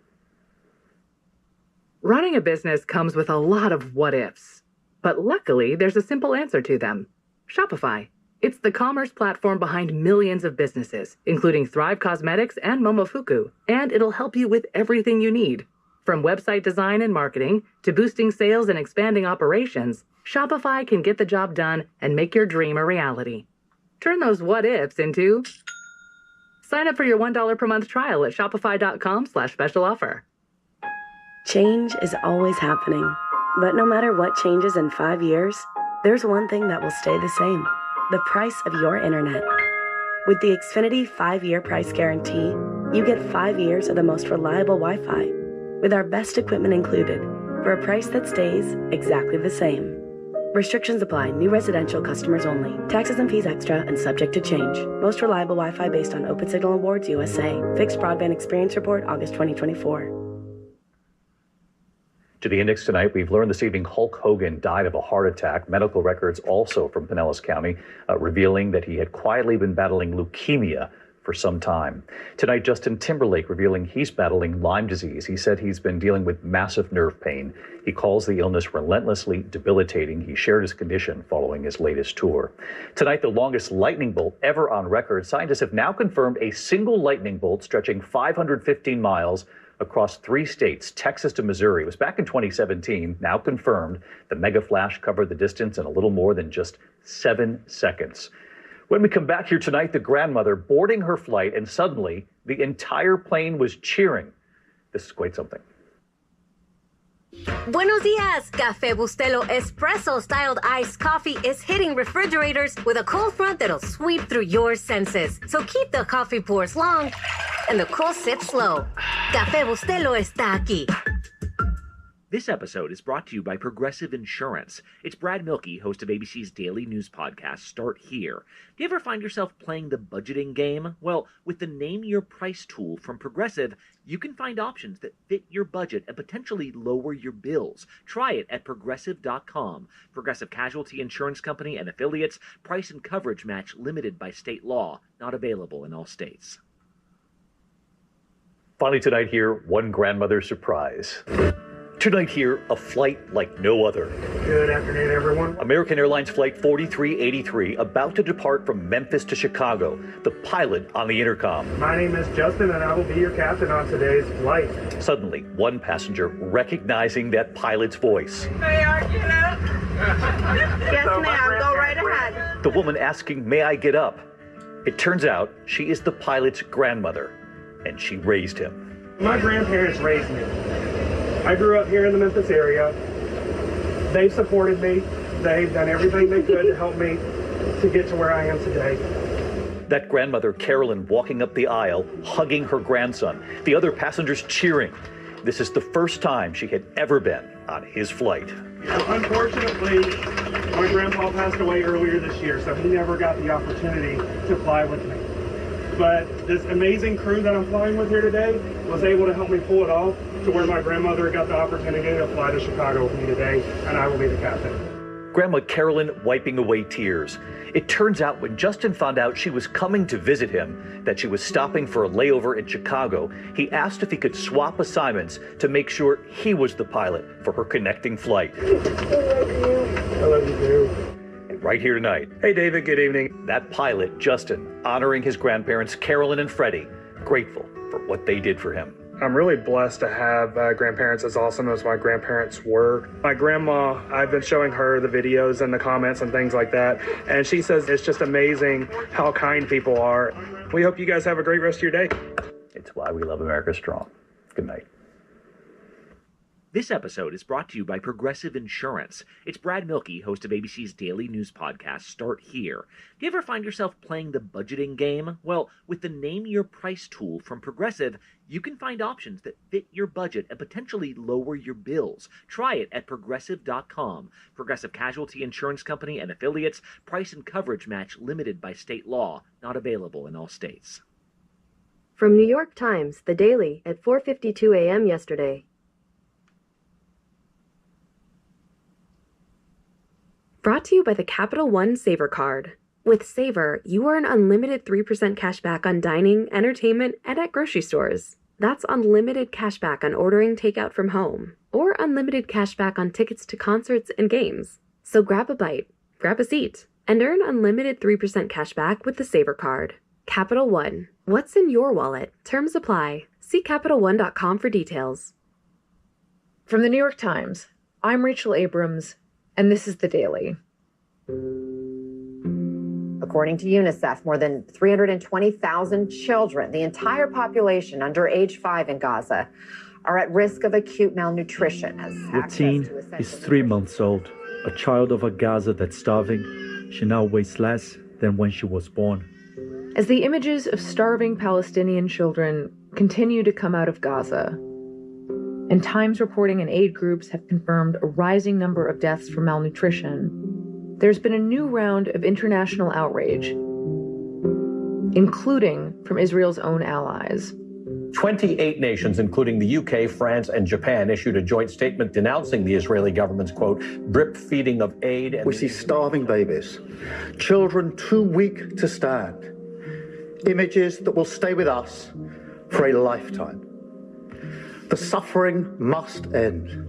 Running a business comes with a lot of what-ifs, but luckily there's a simple answer to them. Shopify. It's the commerce platform behind millions of businesses, including Thrive Cosmetics and Momofuku, and it'll help you with everything you need. From website design and marketing to boosting sales and expanding operations, Shopify can get the job done and make your dream a reality. Turn those what-ifs into... Sign up for your $1 per month trial at shopify.com/special offer. Change is always happening, but no matter what changes in 5 years, there's one thing that will stay the same: the price of your internet. With the Xfinity 5-year price guarantee, you get 5 years of the most reliable Wi-Fi, with our best equipment included, for a price that stays exactly the same. Restrictions apply. New residential customers only. Taxes and fees extra and subject to change. Most reliable Wi-Fi based on OpenSignal Awards USA. Fixed Broadband Experience Report, August 2024. To the index tonight, we've learned this evening Hulk Hogan died of a heart attack. Medical records also from Pinellas County revealing that he had quietly been battling leukemia for some time. Tonight, Justin Timberlake revealing he's battling Lyme disease. He said he's been dealing with massive nerve pain. He calls the illness relentlessly debilitating. He shared his condition following his latest tour. Tonight, the longest lightning bolt ever on record. Scientists have now confirmed a single lightning bolt stretching 515 miles across 3 states, Texas to Missouri. It was back in 2017, now confirmed. The mega flash covered the distance in a little more than just 7 seconds. When we come back here tonight, the grandmother boarding her flight, and suddenly the entire plane was cheering. This is quite something. Buenos dias! Café Bustelo espresso-styled iced coffee is hitting refrigerators with a cold front that'll sweep through your senses. So keep the coffee pours long and the cold sip slow. Café Bustelo está aquí. This episode is brought to you by Progressive Insurance. It's Brad Milkey, host of ABC's daily news podcast, Start Here. Do you ever find yourself playing the budgeting game? Well, with the Name Your Price tool from Progressive, you can find options that fit your budget and potentially lower your bills. Try it at Progressive.com. Progressive Casualty Insurance Company and affiliates. Price and coverage match limited by state law. Not available in all states. Finally tonight here, one grandmother surprise. Tonight here, a flight like no other. Good afternoon, everyone. American Airlines Flight 4383 about to depart from Memphis to Chicago. The pilot on the intercom. My name is Justin, and I will be your captain on today's flight. Suddenly, one passenger recognizing that pilot's voice. May I get up? Yes, ma'am. Go right ahead. The woman asking, "May I get up?" It turns out she is the pilot's grandmother, and she raised him. My grandparents raised me. I grew up here in the Memphis area. They've supported me. They've done everything they could to help me to get to where I am today. That grandmother, Carolyn, walking up the aisle, hugging her grandson, the other passengers cheering. This is the first time she had ever been on his flight. Unfortunately, my grandpa passed away earlier this year, so he never got the opportunity to fly with me. But this amazing crew that I'm flying with here today was able to help me pull it off to where my grandmother got the opportunity to fly to Chicago with me today, and I will be the captain. Grandma Carolyn wiping away tears. It turns out when Justin found out she was coming to visit him, that she was stopping for a layover in Chicago, he asked if he could swap assignments to make sure he was the pilot for her connecting flight. I love you too. And right here tonight. Hey, David, good evening. That pilot, Justin, honoring his grandparents, Carolyn and Freddie, grateful for what they did for him. I'm really blessed to have grandparents as awesome as my grandparents were. My grandma, I've been showing her the videos and the comments and things like that, and she says it's just amazing how kind people are. We hope you guys have a great rest of your day. It's why we love America Strong. Good night. This episode is brought to you by Progressive Insurance. It's Brad Milkey, host of ABC's daily news podcast, Start Here. Do you ever find yourself playing the budgeting game? Well, with the Name Your Price tool from Progressive, you can find options that fit your budget and potentially lower your bills. Try it at Progressive.com. Progressive Casualty Insurance Company and affiliates. Price and coverage match limited by state law. Not available in all states. From New York Times, The Daily, at 4:52 a.m. yesterday. Brought to you by the Capital One Savor Card. With Savor, you earn unlimited 3% cash back on dining, entertainment, and at grocery stores. That's unlimited cash back on ordering takeout from home, or unlimited cash back on tickets to concerts and games. So grab a bite, grab a seat, and earn unlimited 3% cash back with the Savor Card. Capital One. What's in your wallet? Terms apply. See CapitalOne.com for details. From the New York Times, I'm Rachel Abrams, and this is The Daily. According to UNICEF, more than 320,000 children, the entire population under age 5 in Gaza, are at risk of acute malnutrition. The teen is 3 months old, a child of a Gaza that's starving. She now weighs less than when she was born. As the images of starving Palestinian children continue to come out of Gaza, and Times reporting and aid groups have confirmed a rising number of deaths from malnutrition, there's been a new round of international outrage, including from Israel's own allies. 28 nations, including the UK, France, and Japan, issued a joint statement denouncing the Israeli government's, quote, drip feeding of aid. We see starving babies, children too weak to stand, images that will stay with us for a lifetime. The suffering must end.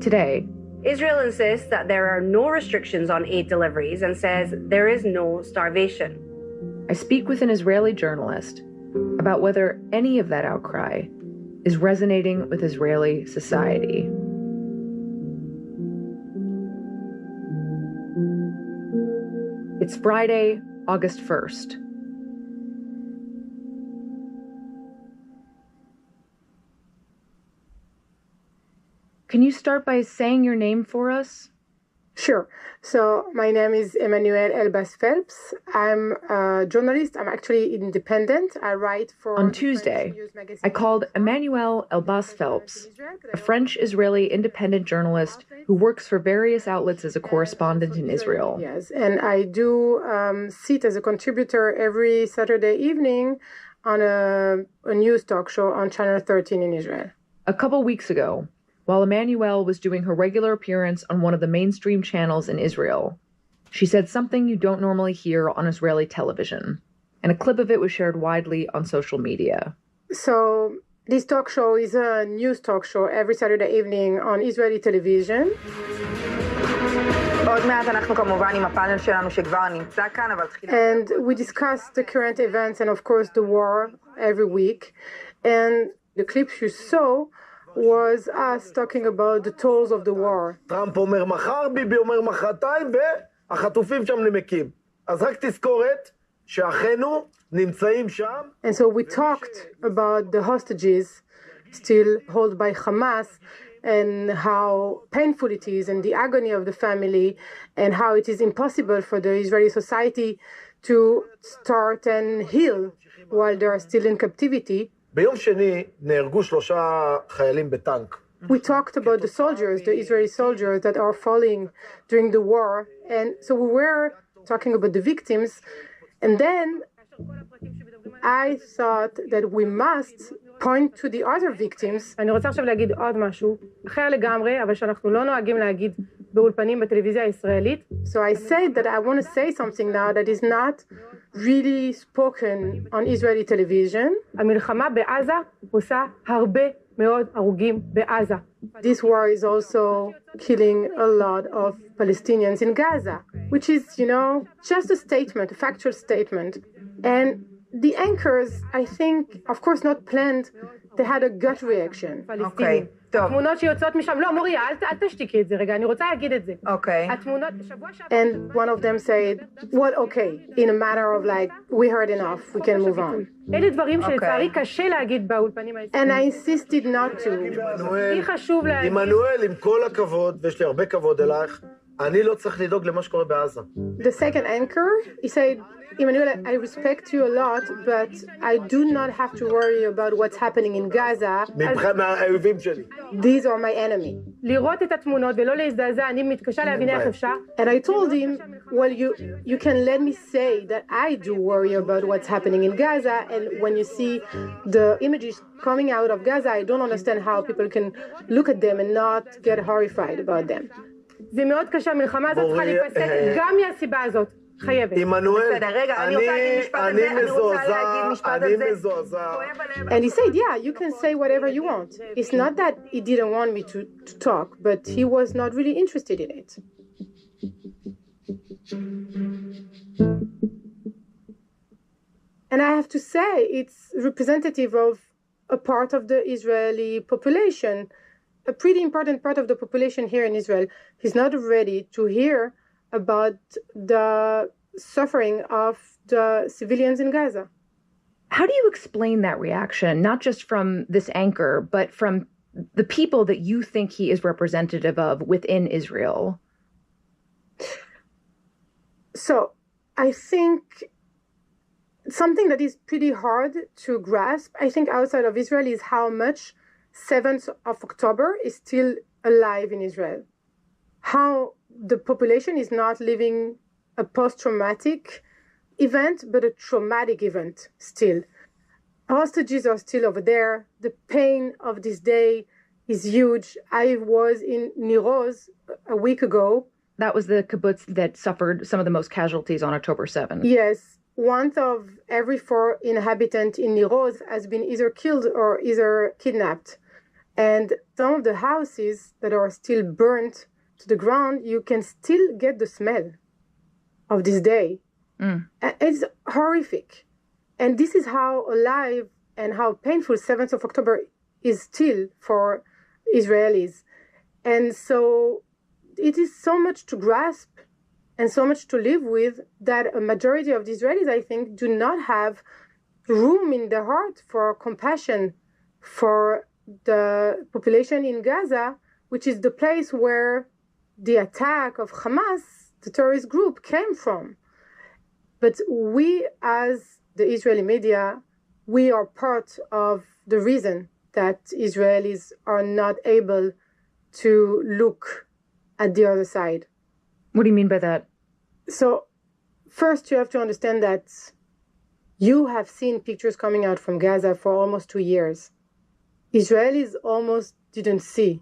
Today, Israel insists that there are no restrictions on aid deliveries and says there is no starvation. I speak with an Israeli journalist about whether any of that outcry is resonating with Israeli society. It's Friday, August 1st. Can you start by saying your name for us? Sure. So my name is Emmanuel Elbas Phelps. I'm a journalist. I'm actually independent. I write for... On Tuesday, I called Emmanuel Elbas Phelps, a French-Israeli independent journalist who works for various outlets as a correspondent in Israel. Yes, and I do sit as a contributor every Saturday evening on a news talk show on Channel 13 in Israel. A couple weeks ago, while Emmanuel was doing her regular appearance on one of the mainstream channels in Israel, she said something you don't normally hear on Israeli television, and a clip of it was shared widely on social media. So this talk show is a news talk show every Saturday evening on Israeli television. And we discuss the current events and, of course, the war every week. And the clips you saw was us talking about the tolls of the war. טראמפ אומר מחר, ביבי אומר מחרתיים, והחטופים שם נמקים. אז רק תזכורת שאחינו נמצאים שם. And so we talked about the hostages still held by Hamas and how painful it is and the agony of the family and how it is impossible for the Israeli society to start and heal while they are still in captivity. ביום שני נהרגו 3 חיילים בטנק. We talked about the soldiers, the Israeli soldiers that are falling during the war. And so we were talking about the victims. And then I thought that we must point to the other victims. אני רוצה עכשיו להגיד עוד משהו, אחר לגמרי, אבל שאנחנו לא נוהגים להגיד באולפנים בטלוויזיה הישראלית. So I said that I want to say something now that is not really spoken on Israeli television. המלחמה בעזה עושה הרבה מאוד הרוגים בעזה. This war is also killing a lot of Palestinians in Gaza, which is, just a statement, a factual statement. And the anchors, I think, of course not planned, they had a gut reaction. Okay. התמונות שיוצאות משם, לא, מוריה, אל תשתיקי את זה רגע, אני רוצה להגיד את זה. Okay. התמונות, And one of them said, well, okay, in a matter of we heard enough, we can move on. אלה דברים שלצערי קשה להגיד באולפנים הישראלים. And I insisted not to. לי חשוב להגיד. עמנואל, עם כל הכבוד, ויש לי הרבה כבוד אלייך, אני לא צריך לדאוג למה שקורה בעזה. The second anchor, he said, Emmanuel, I respect you a lot, but I do not have to worry about what's happening in Gaza. מהאויבים שלי. These are my enemy. לראות את התמונות ולא להזדעזע, אני מתקשה להבין איך אפשר. And I told him, well, you can let me say that I do worry about what's happening in Gaza, and when you see the images coming out of Gaza, I don't understand how people can look at them and not get horrified about them. זה מאוד קשה, המלחמה הזאת צריכה להיפסק גם מהסיבה הזאת. חייבת. עמנואל, אני מזועזע. And he said, yeah, you can say whatever you want. It's not that he didn't want me to talk, but he was not really interested in it. And I have to say, it's representative of a part of the Israeli population. A pretty important part of the population here in Israel is not ready to hear about the suffering of the civilians in Gaza. How do you explain that reaction, not just from this anchor, but from the people that you think he is representative of within Israel? So I think something that is pretty hard to grasp, I think, outside of Israel is how much 7th of October is still alive in Israel. How the population is not living a post-traumatic event, but a traumatic event still. Hostages are still over there. The pain of this day is huge. I was in Niroz a week ago. That was the kibbutz that suffered some of the most casualties on October 7th. Yes. 1 of every 4 inhabitants in Niroz has been either killed or either kidnapped. And some of the houses that are still burnt to the ground, you can still get the smell of this day. It's horrific. And this is how alive and how painful 7th of October is still for Israelis. And so it is so much to grasp and so much to live with that a majority of the Israelis, I think, do not have room in their heart for compassion for the population in Gaza, which is the place where the attack of Hamas, the terrorist group, came from. But we, as the Israeli media, we are part of the reason that Israelis are not able to look at the other side. What do you mean by that? So, first you have to understand that you have seen pictures coming out from Gaza for almost 2 years. Israelis almost didn't see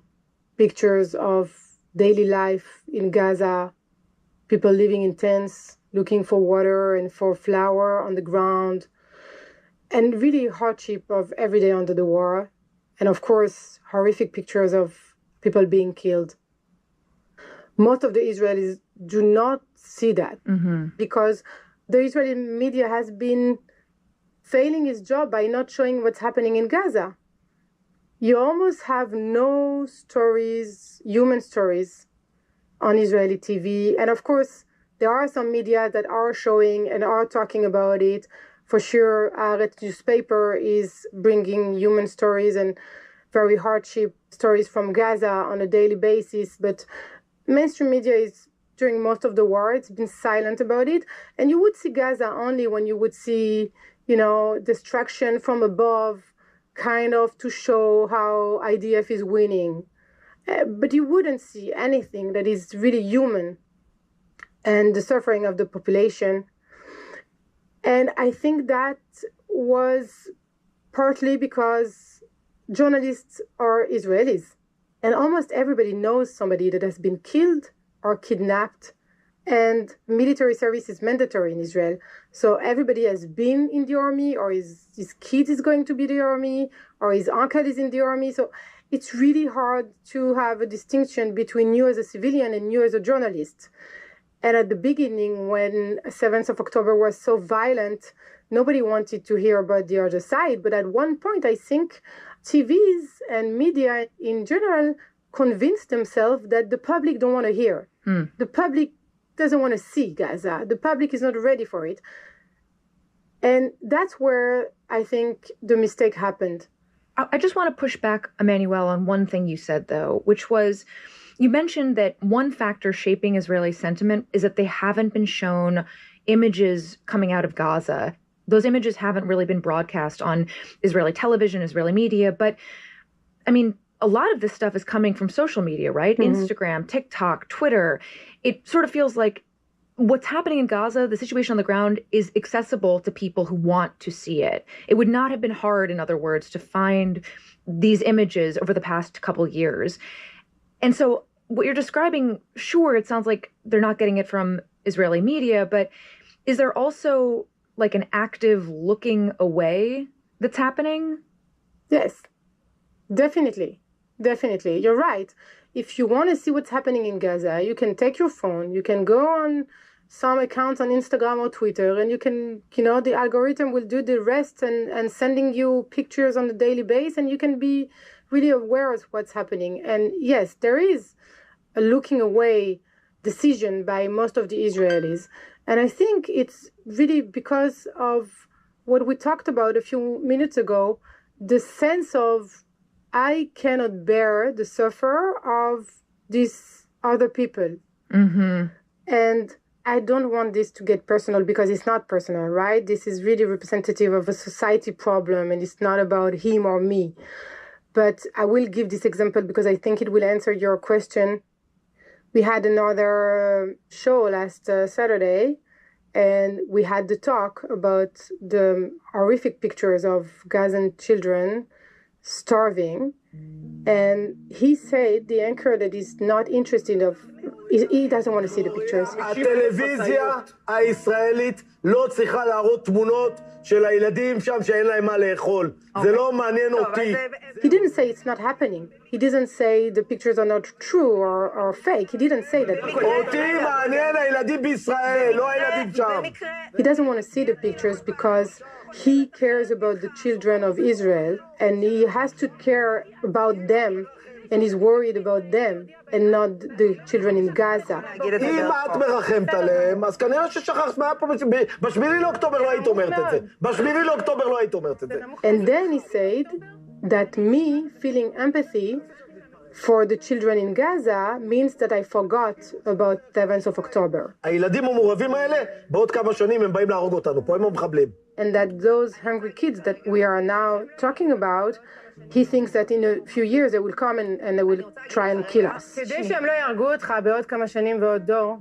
pictures of daily life in Gaza, people living in tents, looking for water and for flour on the ground, and really hardship of every day under the war. And of course, horrific pictures of people being killed. Most of the Israelis do not see that because the Israeli media has been failing its job by not showing what's happening in Gaza. You almost have no stories, human stories, on Israeli TV. And of course, there are some media that are showing and are talking about it. For sure, Haaretz newspaper is bringing human stories and very hardship stories from Gaza on a daily basis. But mainstream media is, during most of the war, it's been silent about it. And you would see Gaza only when you would see, destruction from above, kind of to show how IDF is winning. But you wouldn't see anything that is really human and the suffering of the population. And I think that was partly because journalists are Israelis. And almost everybody knows somebody that has been killed or kidnapped. And military service is mandatory in Israel. So everybody has been in the army, or his kid is going to be the army, or his uncle is in the army. So it's really hard to have a distinction between you as a civilian and you as a journalist. And at the beginning, when 7th of October was so violent, nobody wanted to hear about the other side. But at one point, I think TVs and media in general convinced themselves that the public don't want to hear. The public doesn't want to see Gaza. The public is not ready for it. And that's where I think the mistake happened. I just want to push back, Emmanuel, on one thing you said, though, which was you mentioned that one factor shaping Israeli sentiment is that they haven't been shown images coming out of Gaza. Those images haven't really been broadcast on Israeli television, Israeli media. But, I mean, a lot of this stuff is coming from social media, right? Instagram, TikTok, Twitter. It sort of feels like what's happening in Gaza, the situation on the ground, is accessible to people who want to see it. It would not have been hard, in other words, to find these images over the past couple years. And so what you're describing, sure, it sounds like they're not getting it from Israeli media, but is there also like an active looking away that's happening? Yes, definitely. Definitely. You're right. If you want to see what's happening in Gaza, you can take your phone, you can go on some accounts on Instagram or Twitter, and you can, the algorithm will do the rest and sending you pictures on a daily basis, and you can be really aware of what's happening. And yes, there is a looking away decision by most of the Israelis. And I think it's really because of what we talked about a few minutes ago, the sense of I cannot bear the suffer of these other people. And I don't want this to get personal because it's not personal, right? This is really representative of a society problem and it's not about him or me. But I will give this example because I think it will answer your question. We had another show last Saturday and we had the talk about the horrific pictures of Gazan children starving, and he said, the anchor, that is not interested he doesn't want to see the pictures. הטלוויזיה הישראלית לא צריכה להראות תמונות של הילדים שם שאין להם מה לאכול. זה לא מעניין אותי. He didn't say it's not happening. He didn't say the pictures are not true or fake. He didn't say that. אותי מעניין הילדים בישראל, לא הילדים שם. He doesn't want to see the pictures because he cares about the children of Israel and he has to care about them and he's worried about them and not the children in Gaza. אם את מרחמת עליהם, אז כנראה ששכחת מה היה פה ב-8 לאוקטובר לא היית אומרת את זה. ב-8 לאוקטובר לא היית אומרת את זה. And then he said that me feeling empathy for the children in Gaza means that I forgot about 7th of October. הילדים המורעבים האלה, בעוד כמה שנים הם באים להרוג אותנו, פה הם המחבלים. And that those hungry kids that we are now talking about, he thinks that in a few years they will come and they will try and kill us. כדי שהם לא יהרגו אותך בעוד כמה שנים ועוד דור,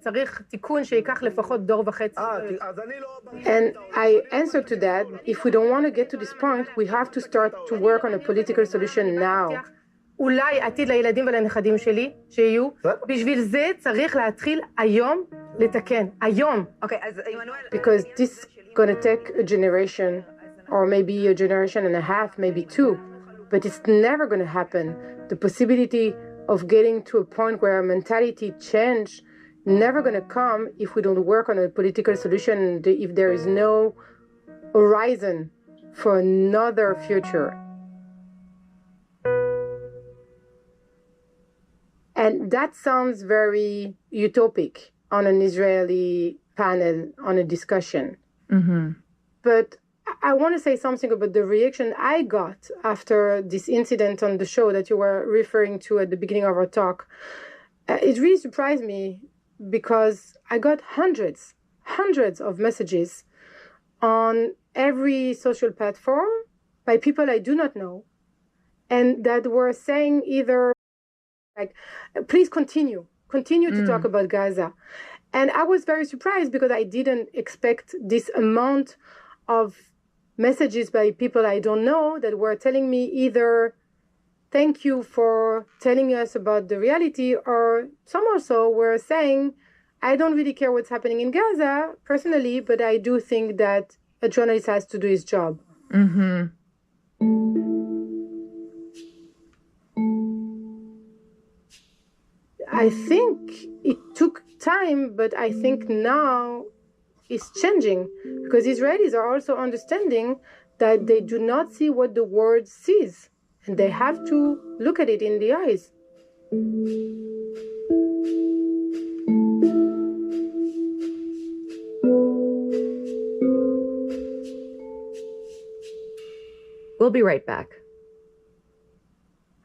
צריך תיקון שיקח לפחות דור וחצי. And I answer to that, if we don't want to get to this point, we have to start to work on a political solution now. אולי עתיד לילדים ולנכדים שלי שיהיו, בשביל זה צריך להתחיל היום לתקן, היום. Because this gonna take a generation, or maybe a generation and a half, maybe two, but it's never gonna happen. The possibility of getting to a point where a mentality change never gonna come if we don't work on a political solution, if there is no horizon for another future. And that sounds very utopic on an Israeli panel, on a discussion. Mm-hmm. But I want to say something about the reaction I got after this incident on the show that you were referring to at the beginning of our talk. It really surprised me because I got hundreds of messages on every social platform by people I do not know, and that were saying either like, please continue to talk about Gaza. And I was very surprised because I didn't expect this amount of messages by people I don't know that were telling me either thank you for telling us about the reality, or some also were saying, I don't really care what's happening in Gaza personally, but I do think that a journalist has to do his job. Mm-hmm. I think it took time, but I think now it's changing because Israelis are also understanding that they do not see what the world sees, and they have to look at it in the eyes. We'll be right back.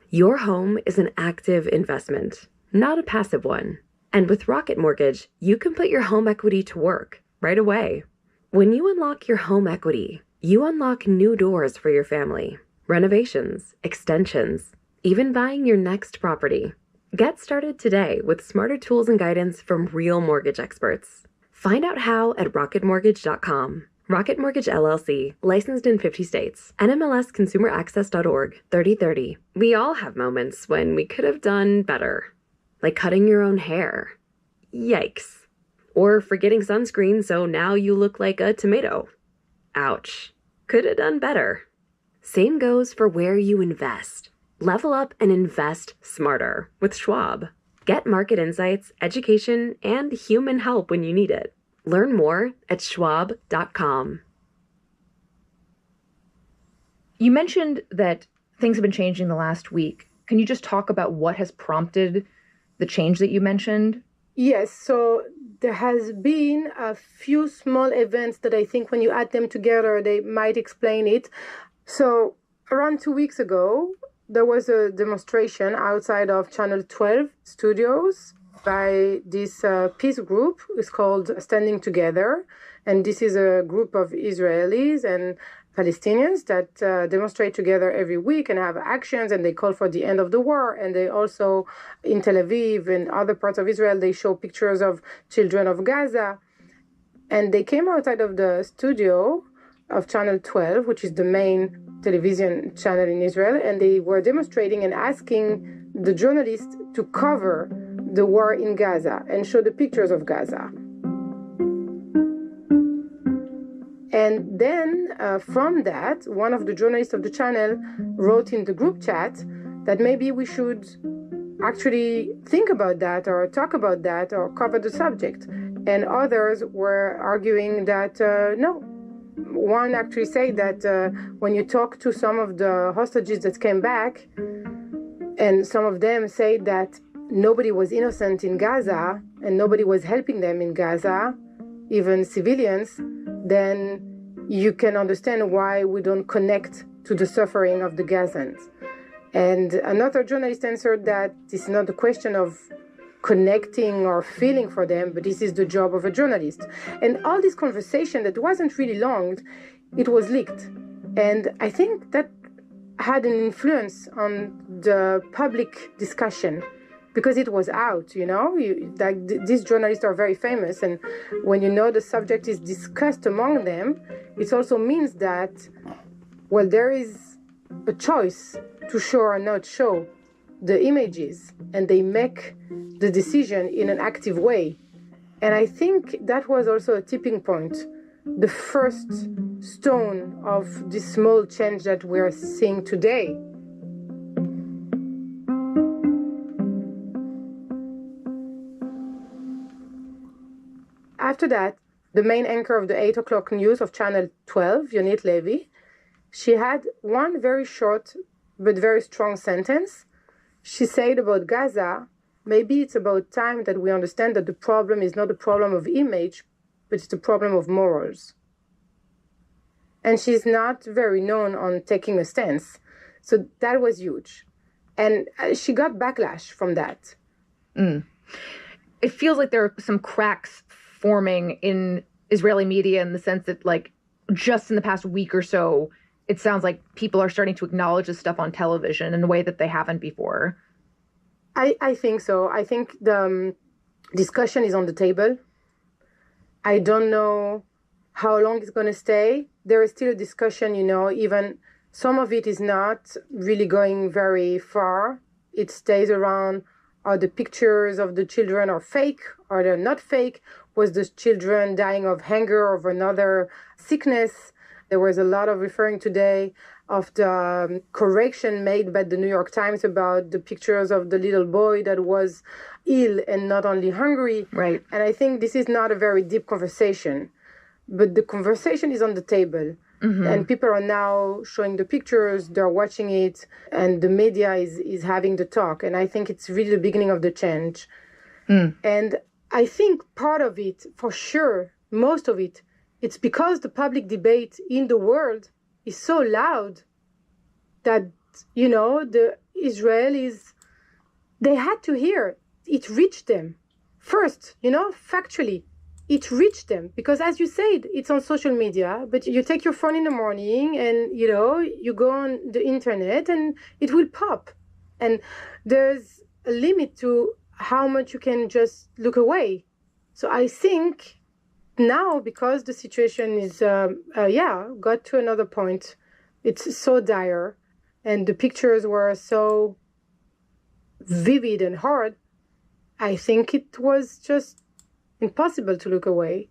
Your home is an active investment, not a passive one. And with Rocket Mortgage, you can put your home equity to work right away. When you unlock your home equity, you unlock new doors for your family, renovations, extensions, even buying your next property. Get started today with smarter tools and guidance from real mortgage experts. Find out how at rocketmortgage.com. Rocket Mortgage LLC, licensed in 50 states. NMLSconsumeraccess.org, 3030. We all have moments when we could have done better. Like cutting your own hair. Yikes. Or forgetting sunscreen so now you look like a tomato. Ouch. Could have done better. Same goes for where you invest. Level up and invest smarter with Schwab. Get market insights, education, and human help when you need it. Learn more at schwab.com. You mentioned that things have been changing the last week. Can you just talk about what has prompted the change that you mentioned? Yes, so there has been a few small events that I think when you add them together, they might explain it. So around 2 weeks ago, there was a demonstration outside of Channel 12 studios by this peace group. It's called Standing Together. And this is a group of Israelis and Palestinians that demonstrate together every week and have actions, and they call for the end of the war. And they also, in Tel Aviv and other parts of Israel, they show pictures of children of Gaza. And they came outside of the studio of Channel 12, which is the main television channel in Israel, and they were demonstrating and asking the journalists to cover the war in Gaza and show the pictures of Gaza. And then from that, one of the journalists of the channel wrote in the group chat that maybe we should actually think about that or talk about that or cover the subject. And others were arguing that no. One actually said that when you talk to some of the hostages that came back, and some of them say that nobody was innocent in Gaza and nobody was helping them in Gaza, even civilians, then you can understand why we don't connect to the suffering of the Gazans. And another journalist answered that this is not a question of connecting or feeling for them, but this is the job of a journalist. And all this conversation that wasn't really long, it was leaked. And I think that had an influence on the public discussion because it was out, these journalists are very famous. And when the subject is discussed among them, it also means that, well, there is a choice to show or not show the images, and they make the decision in an active way. And I think that was also a tipping point, the first stone of this small change that we're seeing today. After that, the main anchor of the 8 o'clock news of Channel 12, Yonit Levy, she had one very short but very strong sentence. She said about Gaza, maybe it's about time that we understand that the problem is not a problem of image, but it's a problem of morals. And she's not very known on taking a stance. So that was huge. And she got backlash from that. It feels like there are some cracks forming in Israeli media in the sense that, like, just in the past week or so, it sounds like people are starting to acknowledge this stuff on television in a way that they haven't before. I think so. I think the discussion is on the table. I don't know how long it's going to stay. There is still a discussion, even some of it is not really going very far. It stays around, are the pictures of the children are fake? Are they not fake? Was the children dying of hunger or of another sickness? There was a lot of referring today of the correction made by the New York Times about the pictures of the little boy that was ill and not only hungry. Right. And I think this is not a very deep conversation, but the conversation is on the table. Mm-hmm. And people are now showing the pictures, they're watching it, and the media is having the talk. And I think it's really the beginning of the change. And I think part of it, for sure, most of it, it's because the public debate in the world is so loud that, the Israelis, they had to hear. It reached them first, factually. It reached them because, as you said, it's on social media, but you take your phone in the morning and, you go on the internet and it will pop. And there's a limit to how much you can just look away. So I think now, because the situation is, got to another point, it's so dire, and the pictures were so vivid and hard, I think it was just impossible to look away.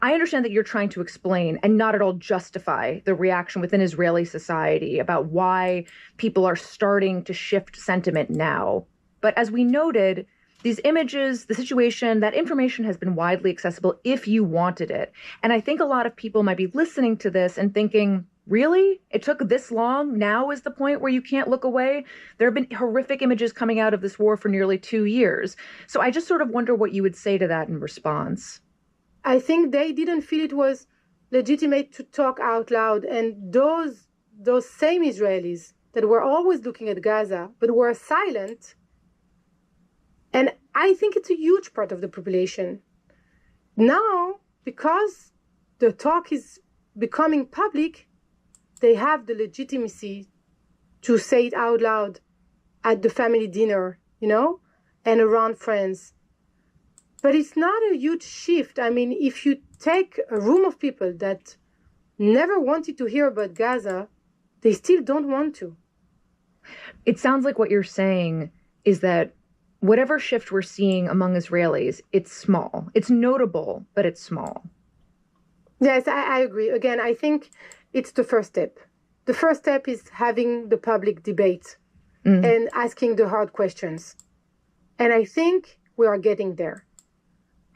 I understand that you're trying to explain and not at all justify the reaction within Israeli society about why people are starting to shift sentiment now. But as we noted, these images, the situation, that information has been widely accessible if you wanted it. And I think a lot of people might be listening to this and thinking, really? It took this long? Now is the point where you can't look away? There have been horrific images coming out of this war for nearly 2 years. So I just sort of wonder what you would say to that in response. I think they didn't feel it was legitimate to talk out loud. And those same Israelis that were always looking at Gaza, but were silent. And I think it's a huge part of the population. Now, because the talk is becoming public, they have the legitimacy to say it out loud at the family dinner, and around friends. But it's not a huge shift. I mean, if you take a room of people that never wanted to hear about Gaza, they still don't want to. It sounds like what you're saying is that whatever shift we're seeing among Israelis, it's small. It's notable, but it's small. Yes, I agree. Again, I think it's the first step. The first step is having the public debate and asking the hard questions. And I think we are getting there.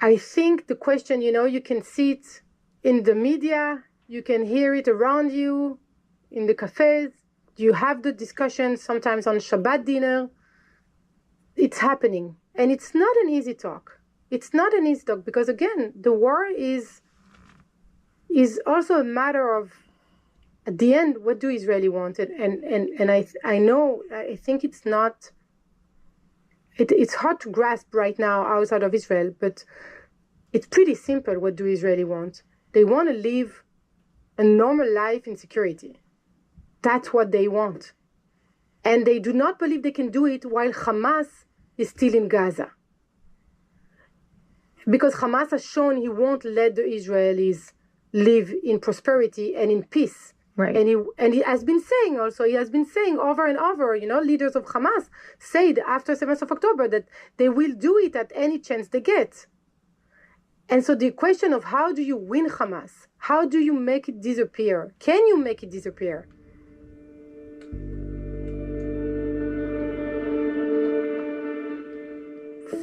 I think the question, you can see it in the media, you can hear it around you, in the cafes, you have the discussion sometimes on Shabbat dinner. It's happening. And it's not an easy talk. It's not an easy talk because, again, the war is also a matter of at the end, what do Israeli want? And I think it's not, it's hard to grasp right now outside of Israel, but it's pretty simple. What do Israeli want? They want to live a normal life in security. That's what they want. And they do not believe they can do it while Hamas is still in Gaza. Because Hamas has shown he won't let the Israelis live in prosperity and in peace. Right. And he has been saying also, over and over, leaders of Hamas said after 7th of October that they will do it at any chance they get. And so the question of how do you win Hamas? How do you make it disappear? Can you make it disappear?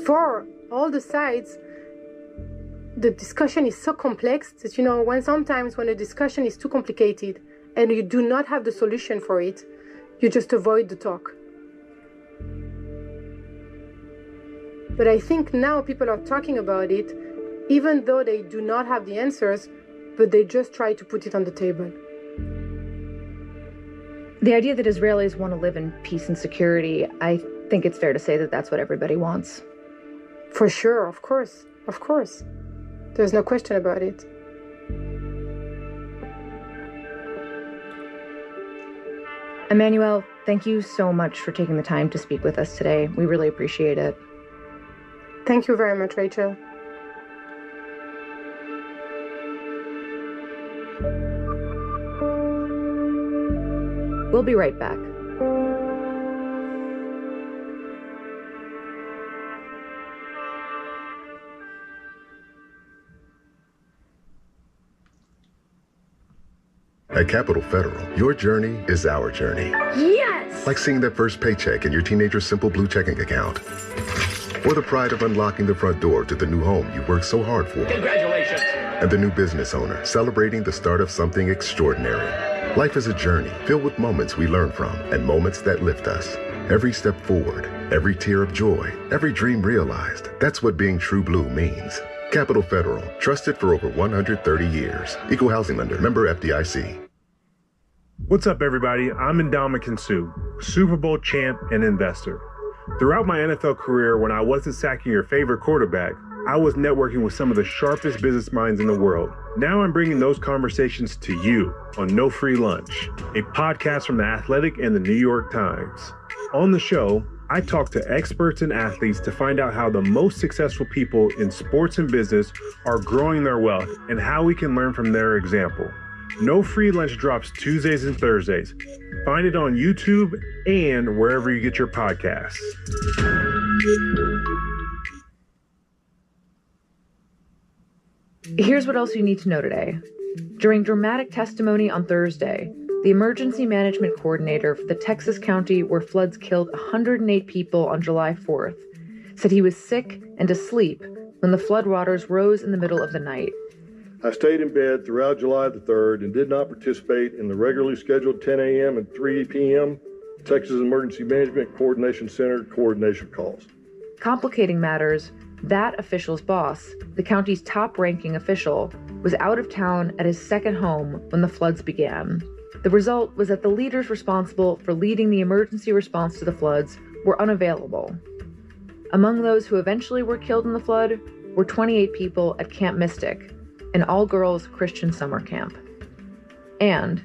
For all the sides, the discussion is so complex that, when a discussion is too complicated and you do not have the solution for it, you just avoid the talk. But I think now people are talking about it, even though they do not have the answers, but they just try to put it on the table. The idea that Israelis want to live in peace and security, I think it's fair to say that that's what everybody wants. For sure, of course. There's no question about it. Emmanuel, thank you so much for taking the time to speak with us today. We really appreciate it. Thank you very much, Rachel. We'll be right back. At Capital Federal, your journey is our journey. Yes! Like seeing that first paycheck in your teenager's Simple Blue checking account. Or the pride of unlocking the front door to the new home you worked so hard for. Congratulations! And the new business owner celebrating the start of something extraordinary. Life is a journey filled with moments we learn from and moments that lift us. Every step forward, every tear of joy, every dream realized. That's what being True Blue means. Capital Federal, trusted for over 130 years. Equal housing lender, member FDIC. What's up, everybody? I'm Ndamukong Suh, Super Bowl champ and investor. Throughout my NFL career, when I wasn't sacking your favorite quarterback, I was networking with some of the sharpest business minds in the world. Now I'm bringing those conversations to you on No Free Lunch, a podcast from The Athletic and The New York Times. On the show, I talk to experts and athletes to find out how the most successful people in sports and business are growing their wealth and how we can learn from their example. No Free Lunch drops Tuesdays and Thursdays. Find it on YouTube and wherever you get your podcasts. Here's what else you need to know today. During dramatic testimony on Thursday, the emergency management coordinator for the Texas county where floods killed 108 people on July 4th said he was sick and asleep when the floodwaters rose in the middle of the night. I stayed in bed throughout July the 3rd and did not participate in the regularly scheduled 10 a.m. and 3 p.m. Texas Emergency Management Coordination Center coordination calls. Complicating matters, that official's boss, the county's top-ranking official, was out of town at his second home when the floods began. The result was that the leaders responsible for leading the emergency response to the floods were unavailable. Among those who eventually were killed in the flood were 28 people at Camp Mystic, an all-girls Christian summer camp. And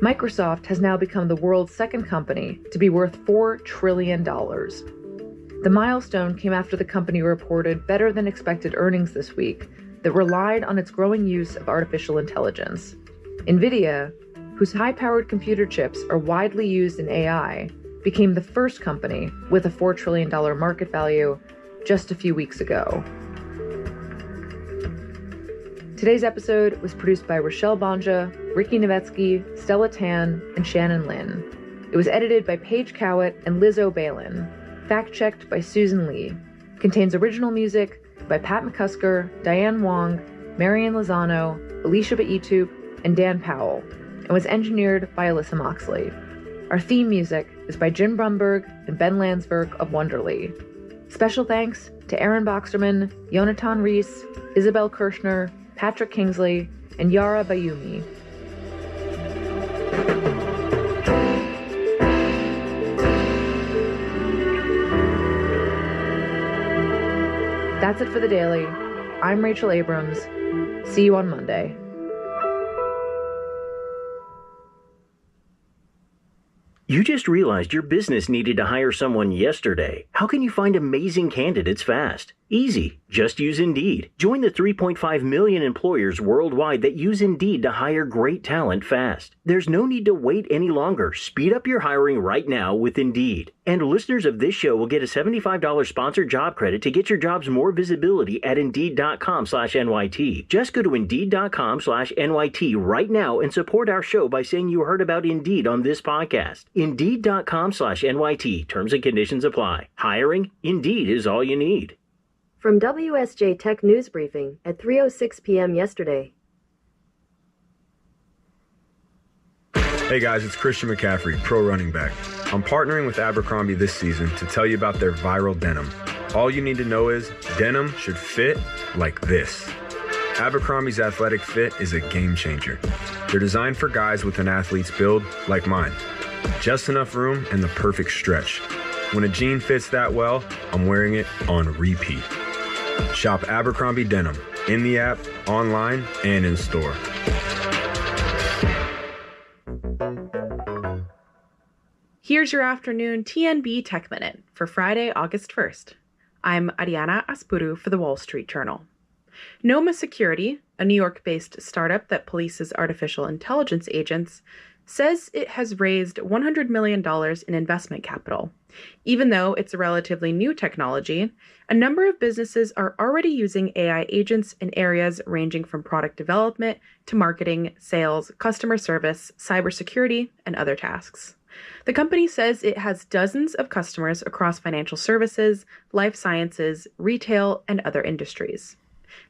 Microsoft has now become the world's second company to be worth $4 trillion. The milestone came after the company reported better than expected earnings this week that relied on its growing use of artificial intelligence. NVIDIA, whose high-powered computer chips are widely used in AI, became the first company with a $4 trillion market value just a few weeks ago. Today's episode was produced by Rochelle Banja, Ricky Novetsky, Stella Tan, and Shannon Lin. It was edited by Paige Cowett and Lizzo Balin. Fact-checked by Susan Lee. Contains original music by Pat McCusker, Diane Wong, Marian Lozano, Alicia Baitup, and Dan Powell, and was engineered by Alyssa Moxley. Our theme music is by Jim Brumberg and Ben Landsberg of Wonderly. Special thanks to Aaron Boxerman, Yonatan Rees, Isabel Kirshner, Patrick Kingsley, and Yara Bayumi. That's it for the Daily. I'm Rachel Abrams. See you on Monday. You just realized your business needed to hire someone yesterday. How can you find amazing candidates fast? Easy. Just use Indeed. Join the 3.5 million employers worldwide that use Indeed to hire great talent fast. There's no need to wait any longer. Speed up your hiring right now with Indeed. And listeners of this show will get a $75 sponsored job credit to get your jobs more visibility at Indeed.com/NYT. Just go to Indeed.com/NYT right now and support our show by saying you heard about Indeed on this podcast. Indeed.com/NYT. Terms and conditions apply. Hiring? Indeed is all you need. From WSJ Tech News Briefing at 3:06 p.m. yesterday. Hey guys, it's Christian McCaffrey, pro running back. I'm partnering with Abercrombie this season to tell you about their viral denim. All you need to know is denim should fit like this. Abercrombie's athletic fit is a game changer. They're designed for guys with an athlete's build like mine. Just enough room and the perfect stretch. When a jean fits that well, I'm wearing it on repeat. Shop Abercrombie Denim in the app, online, and in store. Here's your afternoon TNB Tech Minute for Friday, August 1st. I'm Ariana Aspuru for the Wall Street Journal. Noma Security, a New York-based startup that polices artificial intelligence agents, says it has raised $100 million in investment capital. Even though it's a relatively new technology, a number of businesses are already using AI agents in areas ranging from product development to marketing, sales, customer service, cybersecurity, and other tasks. The company says it has dozens of customers across financial services, life sciences, retail, and other industries.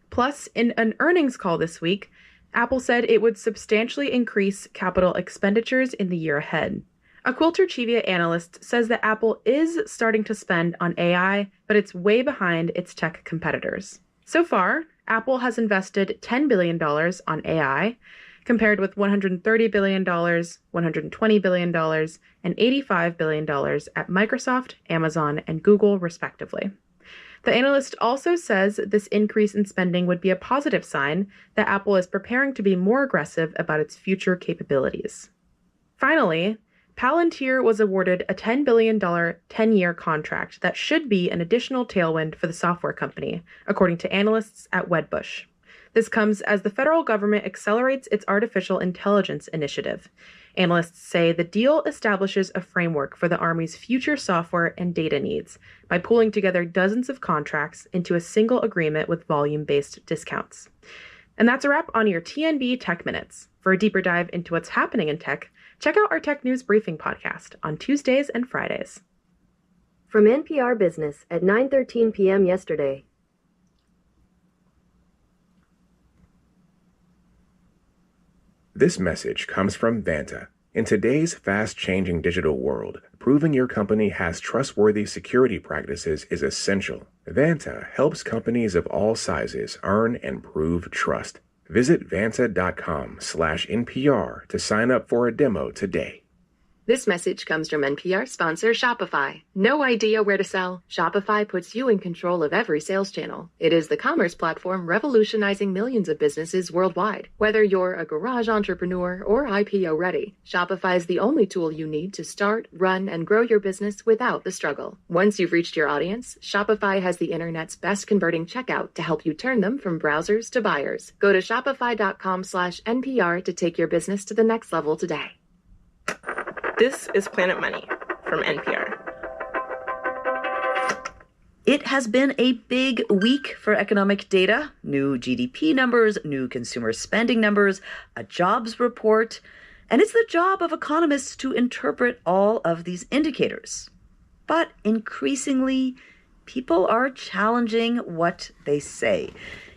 Plus, in an earnings call this week, Apple said it would substantially increase capital expenditures in the year ahead. A Quilter Cheviot analyst says that Apple is starting to spend on AI, but it's way behind its tech competitors. So far, Apple has invested $10 billion on AI, compared with $130 billion, $120 billion, and $85 billion at Microsoft, Amazon, and Google, respectively. The analyst also says this increase in spending would be a positive sign that Apple is preparing to be more aggressive about its future capabilities. Finally, Palantir was awarded a $10 billion 10-year contract that should be an additional tailwind for the software company, according to analysts at Wedbush. This comes as the federal government accelerates its artificial intelligence initiative. Analysts say the deal establishes a framework for the Army's future software and data needs by pooling together dozens of contracts into a single agreement with volume-based discounts. And that's a wrap on your TNB Tech Minutes. For a deeper dive into what's happening in tech, check out our Tech News Briefing podcast on Tuesdays and Fridays. From NPR Business at 9:13 p.m. yesterday. This message comes from Vanta. In today's fast-changing digital world, proving your company has trustworthy security practices is essential. Vanta helps companies of all sizes earn and prove trust. Visit vanta.com/NPR to sign up for a demo today. This message comes from NPR sponsor Shopify. No idea where to sell? Shopify puts you in control of every sales channel. It is the commerce platform revolutionizing millions of businesses worldwide. Whether you're a garage entrepreneur or IPO ready, Shopify is the only tool you need to start, run, and grow your business without the struggle. Once you've reached your audience, Shopify has the internet's best converting checkout to help you turn them from browsers to buyers. Go to shopify.com/NPR to take your business to the next level today. This is Planet Money from NPR. It has been a big week for economic data. New GDP numbers, new consumer spending numbers, a jobs report. And it's the job of economists to interpret all of these indicators. But increasingly, people are challenging what they say.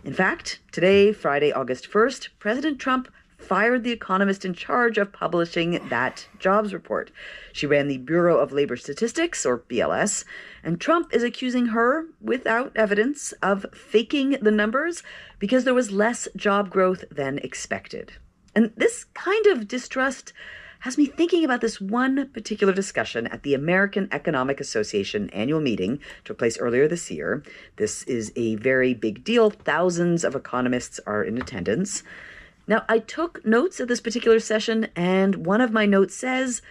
In fact, today, Friday, August 1st, President Trump fired the economist in charge of publishing that jobs report. She ran the Bureau of Labor Statistics, or BLS, and Trump is accusing her, without evidence, of faking the numbers because there was less job growth than expected. And this kind of distrust has me thinking about this one particular discussion at the American Economic Association annual meeting, took place earlier this year. This is a very big deal. Thousands of economists are in attendance. Now, I took notes at this particular session, and one of my notes says,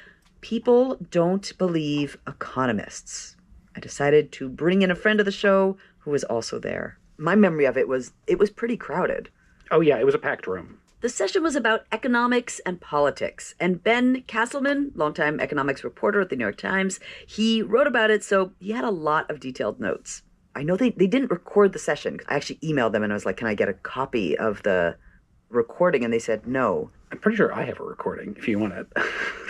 people don't believe economists. I decided to bring in a friend of the show who was also there. My memory of it was pretty crowded. Oh, yeah, it was a packed room. The session was about economics and politics, and Ben Castleman, longtime economics reporter at the New York Times, he wrote about it, so he had a lot of detailed notes. I know they didn't record the session. I actually emailed them and I was like, can I get a copy of the recording? And they said no. I'm pretty sure I have a recording if you want it.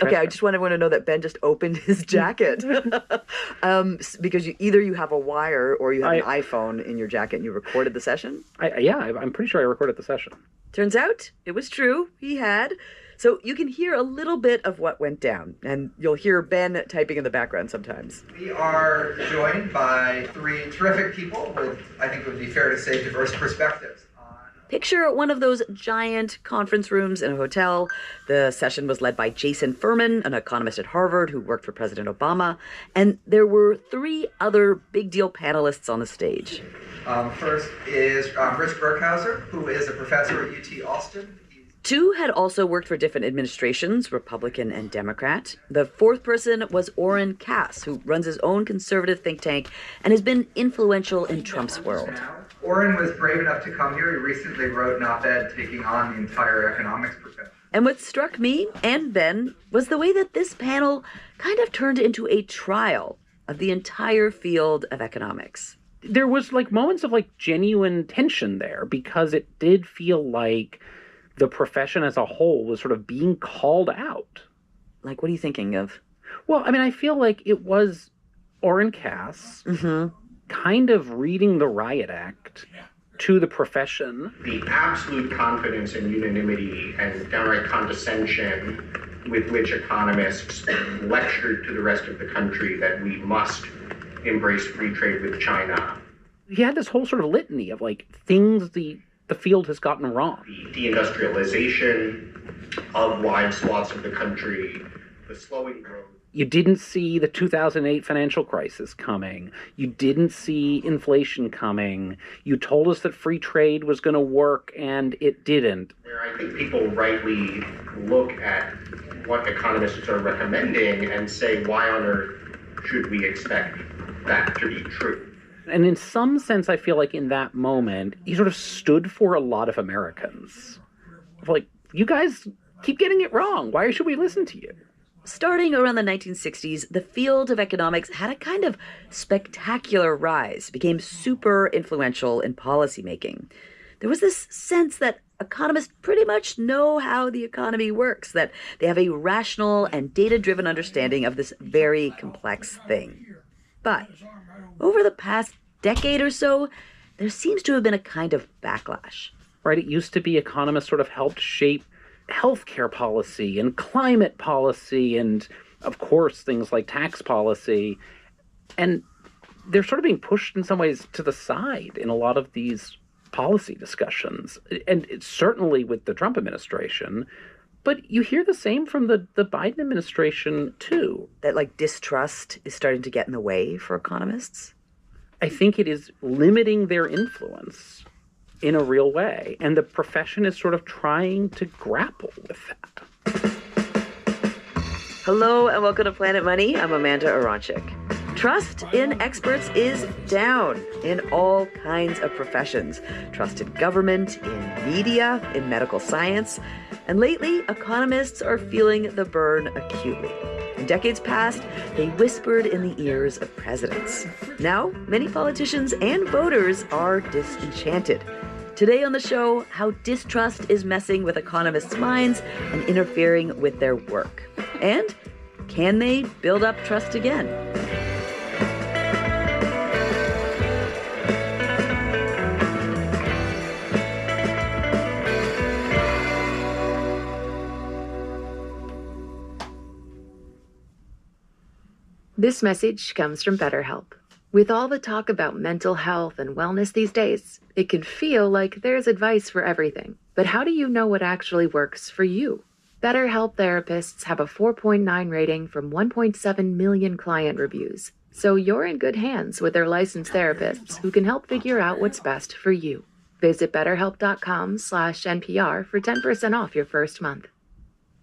Okay, I just want everyone to know that Ben just opened his jacket. Because either you have a wire or you have an iPhone in your jacket and you recorded the session? I'm pretty sure I recorded the session. Turns out it was true. He had. So you can hear a little bit of what went down, and you'll hear Ben typing in the background sometimes. We are joined by three terrific people with, I think it would be fair to say, diverse perspectives. Picture one of those giant conference rooms in a hotel. The session was led by Jason Furman, an economist at Harvard who worked for President Obama, and there were three other big deal panelists on the stage. First is Rich Berkhauser, who is a professor at UT Austin. Two had also worked for different administrations, Republican and Democrat. The fourth person was Oren Cass, who runs his own conservative think tank and has been influential in Trump's world. Oren was brave enough to come here. He recently wrote an op-ed taking on the entire economics profession. And what struck me and Ben was the way that this panel kind of turned into a trial of the entire field of economics. There was moments of genuine tension there, because it did feel like the profession as a whole was sort of being called out. Like, what are you thinking of? Well, I mean, I feel like it was Oren Cass kind of reading the riot act to the profession. The absolute confidence and unanimity and downright condescension with which economists lectured to the rest of the country that we must embrace free trade with China. He had this whole sort of litany of things the field has gotten wrong. The deindustrialization of wide swaths of the country, the slowing growth. You didn't see the 2008 financial crisis coming. You didn't see inflation coming. You told us that free trade was going to work, and it didn't. Where I think people rightly look at what economists are recommending and say, why on earth should we expect that to be true? And in some sense, I feel like in that moment, he sort of stood for a lot of Americans. You guys keep getting it wrong. Why should we listen to you? Starting around the 1960s, the field of economics had a kind of spectacular rise, became super influential in policymaking. There was this sense that economists pretty much know how the economy works, that they have a rational and data-driven understanding of this very complex thing. But over the past decade or so, there seems to have been a kind of backlash. Right? It used to be economists sort of helped shape healthcare policy and climate policy and, of course, things like tax policy. And they're sort of being pushed in some ways to the side in a lot of these policy discussions. And it's certainly with the Trump administration. But you hear the same from the Biden administration, too. That, distrust is starting to get in the way for economists? I think it is limiting their influence in a real way. And the profession is sort of trying to grapple with that. Hello and welcome to Planet Money. I'm Amanda Aronchik. Trust in experts is down in all kinds of professions. Trust in government, in media, in medical science. And lately, economists are feeling the burn acutely. In decades past, they whispered in the ears of presidents. Now, many politicians and voters are disenchanted. Today on the show, how distrust is messing with economists' minds and interfering with their work. And can they build up trust again? This message comes from BetterHelp. With all the talk about mental health and wellness these days, it can feel like there's advice for everything. But how do you know what actually works for you? BetterHelp therapists have a 4.9 rating from 1.7 million client reviews. So you're in good hands with their licensed therapists who can help figure out what's best for you. Visit BetterHelp.com/NPR for 10% off your first month.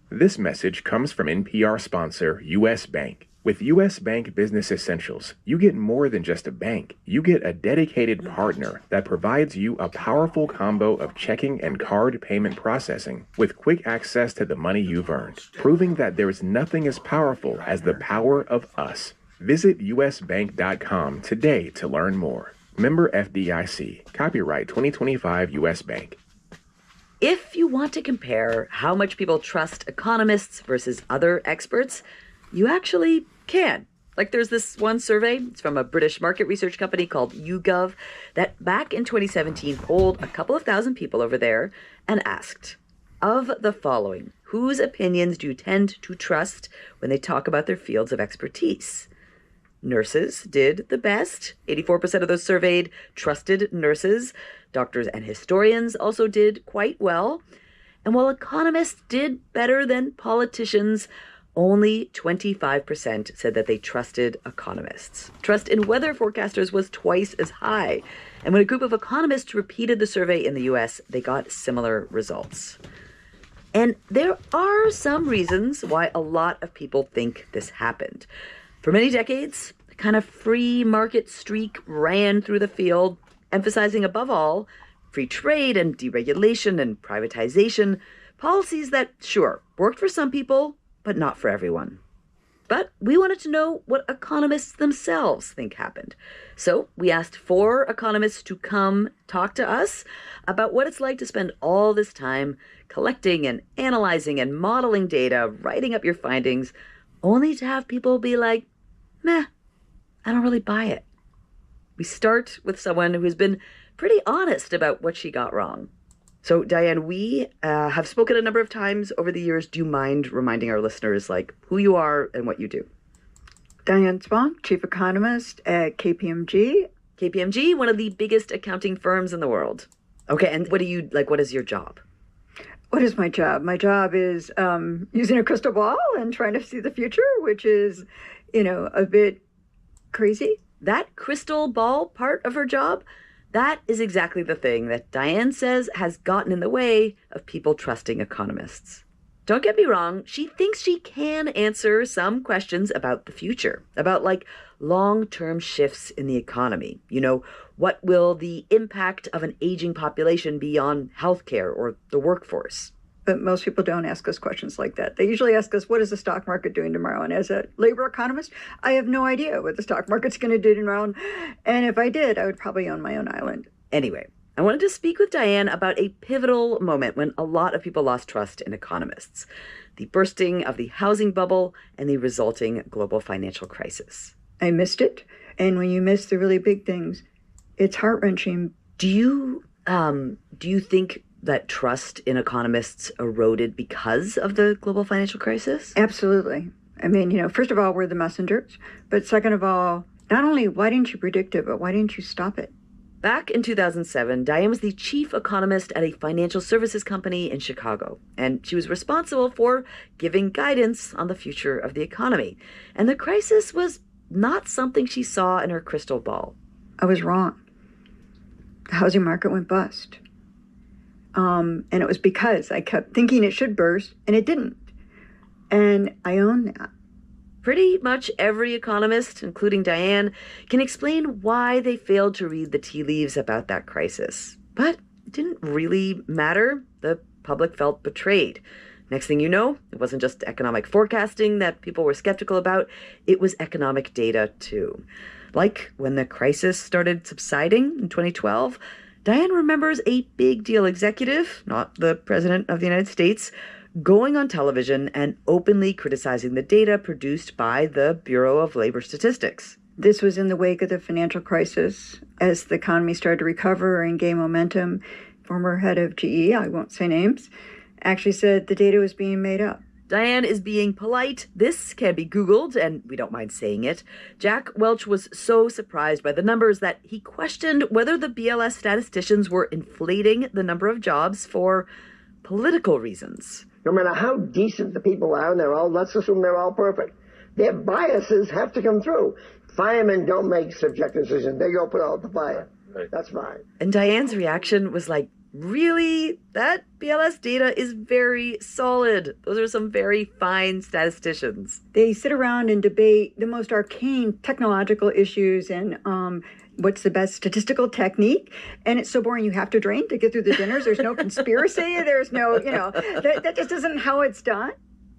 This message comes from NPR sponsor U.S. Bank. With U.S. Bank Business Essentials, you get more than just a bank. You get a dedicated partner that provides you a powerful combo of checking and card payment processing with quick access to the money you've earned, proving that there is nothing as powerful as the power of us. Visit usbank.com today to learn more. Member FDIC. Copyright 2025 U.S. Bank. If you want to compare how much people trust economists versus other experts, you actually can. Like there's this one survey, it's from a British market research company called YouGov, that back in 2017 polled a couple of thousand people over there and asked, of the following, whose opinions do you tend to trust when they talk about their fields of expertise? Nurses did the best. 84% of those surveyed trusted nurses. Doctors and historians also did quite well. And while economists did better than politicians, only 25% said that they trusted economists. Trust in weather forecasters was twice as high. And when a group of economists repeated the survey in the US, they got similar results. And there are some reasons why a lot of people think this happened. For many decades, the kind of free market streak ran through the field, emphasizing above all free trade and deregulation and privatization, policies that, sure, worked for some people, but not for everyone. But we wanted to know what economists themselves think happened. So we asked 4 economists to come talk to us about what it's like to spend all this time collecting and analyzing and modeling data, writing up your findings, only to have people be like, meh, I don't really buy it. We start with someone who has been pretty honest about what she got wrong. So, Diane, we have spoken a number of times over the years. Do you mind reminding our listeners, like, who you are and what you do? Diane Spong, Chief Economist at KPMG. KPMG, one of the biggest accounting firms in the world. Okay, and what is your job? What is my job? My job is using a crystal ball and trying to see the future, which is, a bit crazy. That crystal ball part of her job, that is exactly the thing that Diane says has gotten in the way of people trusting economists. Don't get me wrong, she thinks she can answer some questions about the future, about long-term shifts in the economy. What will the impact of an aging population be on healthcare or the workforce? But most people don't ask us questions like that. They usually ask us, what is the stock market doing tomorrow? And as a labor economist, I have no idea what the stock market's going to do tomorrow. And if I did, I would probably own my own island. Anyway, I wanted to speak with Diane about a pivotal moment when a lot of people lost trust in economists: the bursting of the housing bubble and the resulting global financial crisis. I missed it. And when you miss the really big things, it's heart-wrenching. Do you think that trust in economists eroded because of the global financial crisis? Absolutely. I mean, first of all, we're the messengers. But second of all, not only why didn't you predict it, but why didn't you stop it? Back in 2007, Diane was the chief economist at a financial services company in Chicago, and she was responsible for giving guidance on the future of the economy. And the crisis was not something she saw in her crystal ball. I was wrong. The housing market went bust. And it was because I kept thinking it should burst, and it didn't. And I own that. Pretty much every economist, including Diane, can explain why they failed to read the tea leaves about that crisis. But it didn't really matter. The public felt betrayed. Next thing you know, it wasn't just economic forecasting that people were skeptical about, it was economic data too. Like when the crisis started subsiding in 2012, Diane remembers a big deal executive, not the president of the United States, going on television and openly criticizing the data produced by the Bureau of Labor Statistics. This was in the wake of the financial crisis. As the economy started to recover and gain momentum, former head of GE, I won't say names, actually said the data was being made up. Diane is being polite. This can be Googled, and we don't mind saying it. Jack Welch was so surprised by the numbers that he questioned whether the BLS statisticians were inflating the number of jobs for political reasons. no matter how decent the people are, and let's assume they're all perfect, their biases have to come through. Firemen don't make subjective decisions. They go put out the fire. Right. That's fine. And Diane's reaction was like, really? That BLS data is very solid. Those are some very fine statisticians. They sit around and debate the most arcane technological issues and what's the best statistical technique. And it's so boring you have to drain to get through the dinners. There's no conspiracy. There's no, that just isn't how it's done.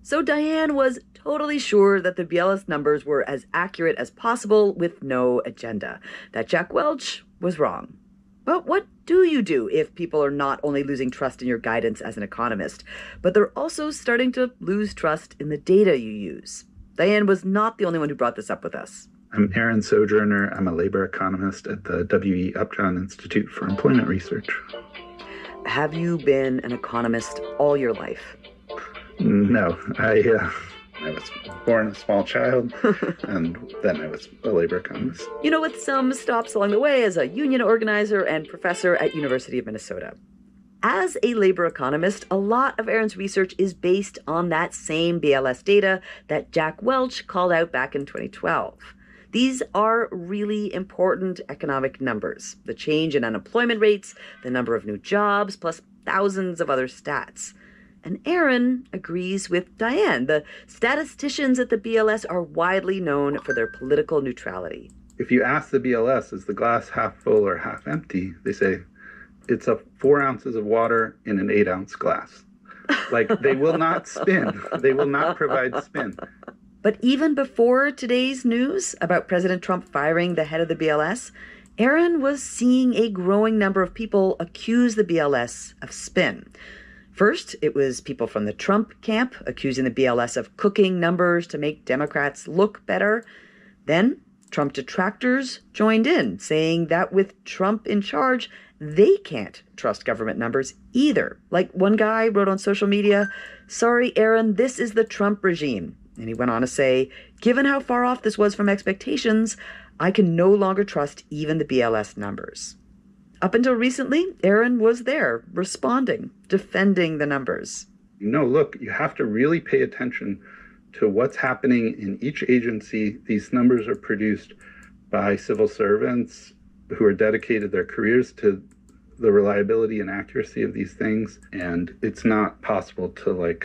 So Diane was totally sure that the BLS numbers were as accurate as possible with no agenda, that Jack Welch was wrong. But what do you do if people are not only losing trust in your guidance as an economist, but they're also starting to lose trust in the data you use? Diane was not the only one who brought this up with us. I'm Aaron Sojourner. I'm a labor economist at the W.E. Upjohn Institute for Employment Research. Have you been an economist all your life? No, I was born a small child, and then I was a labor economist. With some stops along the way as a union organizer and professor at University of Minnesota. As a labor economist, a lot of Aaron's research is based on that same BLS data that Jack Welch called out back in 2012. These are really important economic numbers. The change in unemployment rates, the number of new jobs, plus thousands of other stats. And Aaron agrees with Diane. The statisticians at the BLS are widely known for their political neutrality. If you ask the BLS, is the glass half full or half empty? They say, it's 4 ounces of water in an 8-ounce glass. Like, they will not spin. They will not provide spin. But even before today's news about President Trump firing the head of the BLS, Aaron was seeing a growing number of people accuse the BLS of spin. First, it was people from the Trump camp accusing the BLS of cooking numbers to make Democrats look better. Then, Trump detractors joined in, saying that with Trump in charge, they can't trust government numbers either. Like one guy wrote on social media, "Sorry, Aaron, this is the Trump regime." And he went on to say, "Given how far off this was from expectations, I can no longer trust even the BLS numbers." Up until recently, Aaron was there, responding, defending the numbers. Look, you have to really pay attention to what's happening in each agency. These numbers are produced by civil servants who are dedicated their careers to the reliability and accuracy of these things. And it's not possible to,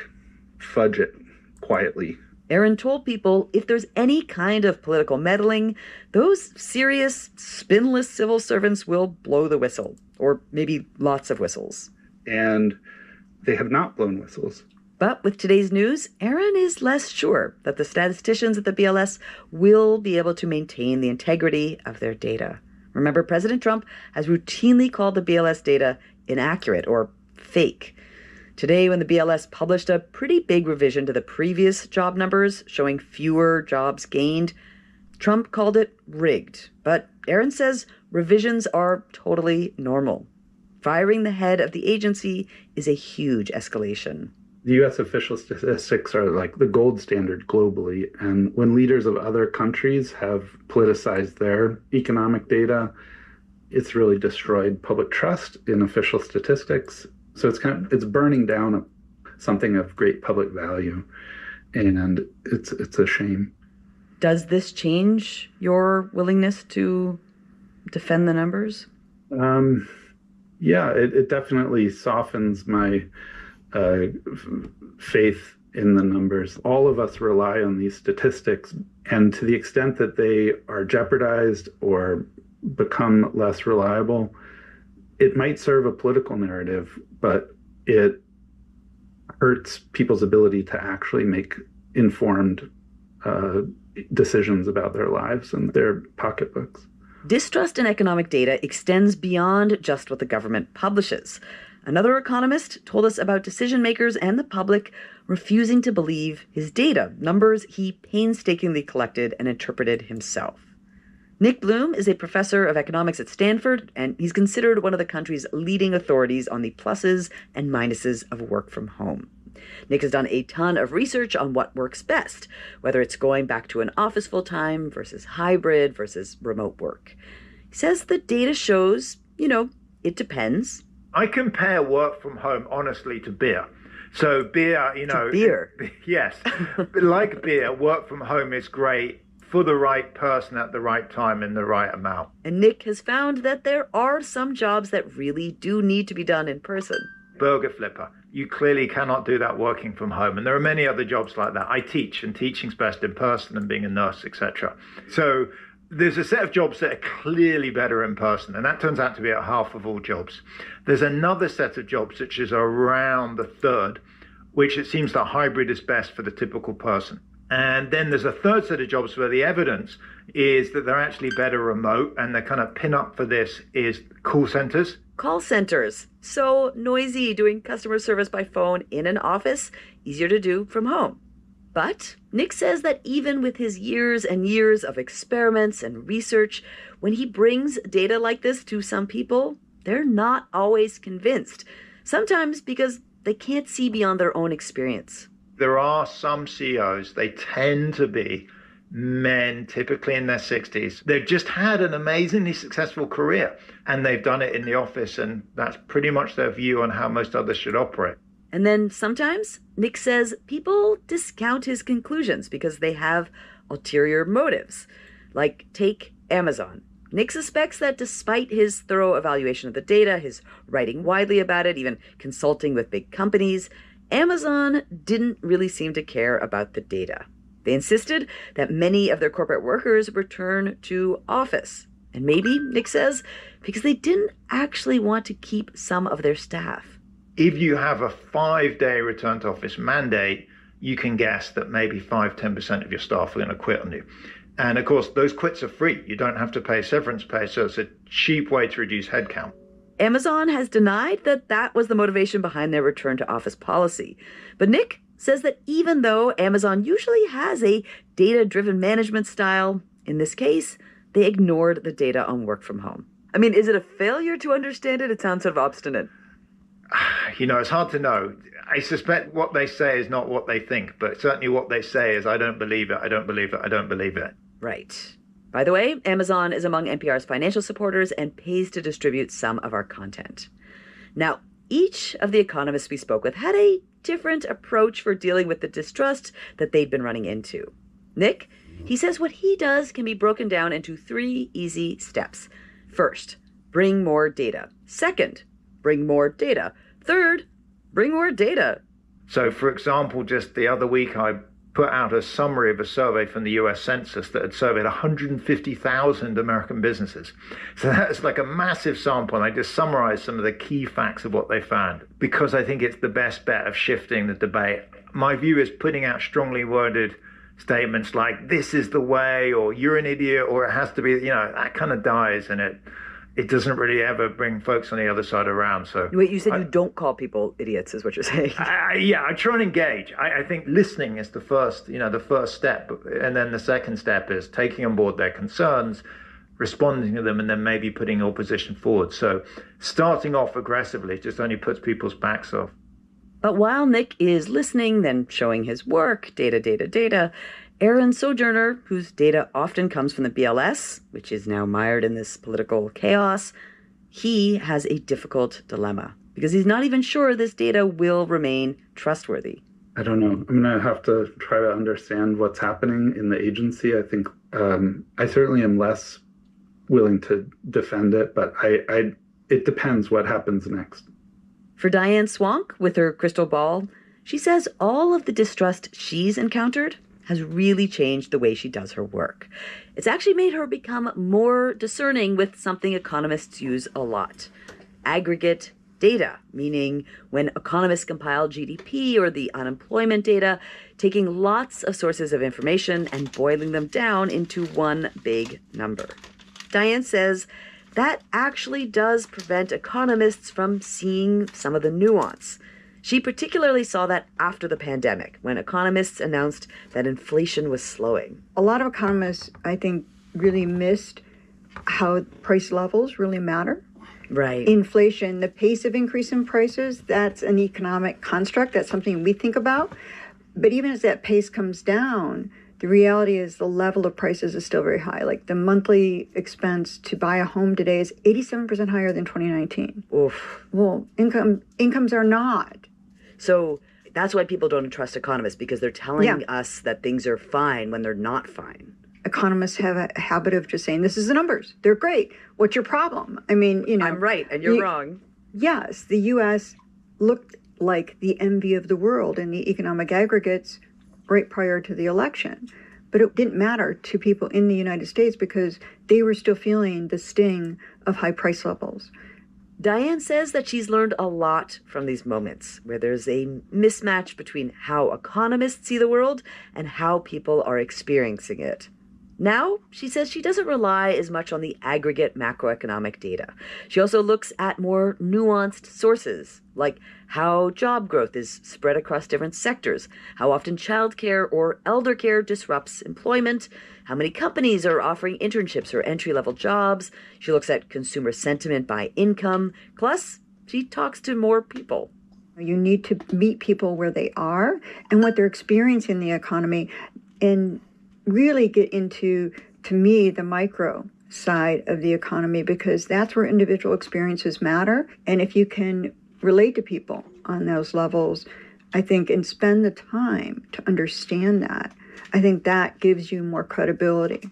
fudge it quietly. Aaron told people if there's any kind of political meddling, those serious, spinless civil servants will blow the whistle, or maybe lots of whistles. And they have not blown whistles. But with today's news, Aaron is less sure that the statisticians at the BLS will be able to maintain the integrity of their data. Remember, President Trump has routinely called the BLS data inaccurate or fake. Today, when the BLS published a pretty big revision to the previous job numbers, showing fewer jobs gained, Trump called it rigged. But Aaron says revisions are totally normal. Firing the head of the agency is a huge escalation. The U.S. official statistics are like the gold standard globally. And when leaders of other countries have politicized their economic data, it's really destroyed public trust in official statistics. So it's burning down something of great public value, and it's a shame. Does this change your willingness to defend the numbers? Yeah, it definitely softens my faith in the numbers. All of us rely on these statistics, and to the extent that they are jeopardized or become less reliable, it might serve a political narrative, but it hurts people's ability to actually make informed decisions about their lives and their pocketbooks. Distrust in economic data extends beyond just what the government publishes. Another economist told us about decision makers and the public refusing to believe his data, numbers he painstakingly collected and interpreted himself. Nick Bloom is a professor of economics at Stanford, and he's considered one of the country's leading authorities on the pluses and minuses of work from home. Nick has done a ton of research on what works best, whether it's going back to an office full-time versus hybrid versus remote work. He says the data shows, it depends. I compare work from home, honestly, to beer. So beer, beer. Yes. Like beer, work from home is great for the right person at the right time in the right amount. And Nick has found that there are some jobs that really do need to be done in person. Burger flipper. You clearly cannot do that working from home. And there are many other jobs like that. I teach, and teaching's best in person, and being a nurse, etc. So there's a set of jobs that are clearly better in person, and that turns out to be at half of all jobs. There's another set of jobs, which is around the third, which it seems that hybrid is best for the typical person. And then there's a third set of jobs where the evidence is that they're actually better remote, and the kind of pin-up for this is call centers. Call centers. So noisy, doing customer service by phone in an office, easier to do from home. But Nick says that even with his years and years of experiments and research, when he brings data like this to some people, they're not always convinced. Sometimes because they can't see beyond their own experience. There are some CEOs, they tend to be men, typically in their 60s. They've just had an amazingly successful career, and they've done it in the office, and that's pretty much their view on how most others should operate. And then sometimes, Nick says, people discount his conclusions because they have ulterior motives. Like, take Amazon. Nick suspects that despite his thorough evaluation of the data, his writing widely about it, even consulting with big companies, Amazon didn't really seem to care about the data. They insisted that many of their corporate workers return to office. And maybe, Nick says, because they didn't actually want to keep some of their staff. If you have a 5-day return to office mandate, you can guess that maybe 5-10% of your staff are going to quit on you. And of course, those quits are free. You don't have to pay severance pay, so it's a cheap way to reduce headcount. Amazon has denied that that was the motivation behind their return to office policy. But Nick says that even though Amazon usually has a data-driven management style, in this case, they ignored the data on work from home. I mean, is it a failure to understand it? It sounds sort of obstinate. It's hard to know. I suspect what they say is not what they think, but certainly what they say is, I don't believe it, I don't believe it, I don't believe it. Right. By the way, Amazon is among NPR's financial supporters and pays to distribute some of our content. Now, each of the economists we spoke with had a different approach for dealing with the distrust that they'd been running into. Nick, he says what he does can be broken down into 3 easy steps. First, bring more data. Second, bring more data. Third, bring more data. So, for example, just the other week, I put out a summary of a survey from the US Census that had surveyed 150,000 American businesses. So that's like a massive sample, and I just summarized some of the key facts of what they found, because I think it's the best bet of shifting the debate. My view is putting out strongly worded statements like, this is the way, or you're an idiot, or it has to be, that kind of dies, and it doesn't really ever bring folks on the other side around. So wait, you said you don't call people idiots, is what you're saying? I try and engage. I think listening is the first step, and then the second step is taking on board their concerns, responding to them, and then maybe putting your position forward. So starting off aggressively just only puts people's backs off. But while Nick is listening, then showing his work, data, Aaron Sojourner, whose data often comes from the BLS, which is now mired in this political chaos, he has a difficult dilemma because he's not even sure this data will remain trustworthy. I don't know. I'm going to have to try to understand what's happening in the agency. I think I certainly am less willing to defend it, but it depends what happens next. For Diane Swank, with her crystal ball, she says all of the distrust she's encountered has really changed the way she does her work. It's actually made her become more discerning with something economists use a lot: aggregate data, meaning when economists compile GDP or the unemployment data, taking lots of sources of information and boiling them down into one big number. Diane says that actually does prevent economists from seeing some of the nuance. She particularly saw that after the pandemic, when economists announced that inflation was slowing. A lot of economists, I think, really missed how price levels really matter. Right. Inflation, the pace of increase in prices, that's an economic construct. That's something we think about. But even as that pace comes down, the reality is the level of prices is still very high. Like the monthly expense to buy a home today is 87% higher than 2019. Oof. Well, incomes are not. So that's why people don't trust economists, because they're telling us that things are fine when they're not fine. Economists have a habit of just saying, this is the numbers. They're great. What's your problem? I mean, I'm right and you're wrong. Yes, the U.S. looked like the envy of the world in the economic aggregates right prior to the election. But it didn't matter to people in the United States because they were still feeling the sting of high price levels. Diane says that she's learned a lot from these moments where there's a mismatch between how economists see the world and how people are experiencing it. Now, she says she doesn't rely as much on the aggregate macroeconomic data. She also looks at more nuanced sources, like how job growth is spread across different sectors, how often childcare or elder care disrupts employment, how many companies are offering internships or entry-level jobs. She looks at consumer sentiment by income. Plus, she talks to more people. You need to meet people where they are and what they're experiencing in the economy and really get into, to me, the micro side of the economy, because that's where individual experiences matter. And if you can relate to people on those levels, I think, and spend the time to understand that, I think that gives you more credibility.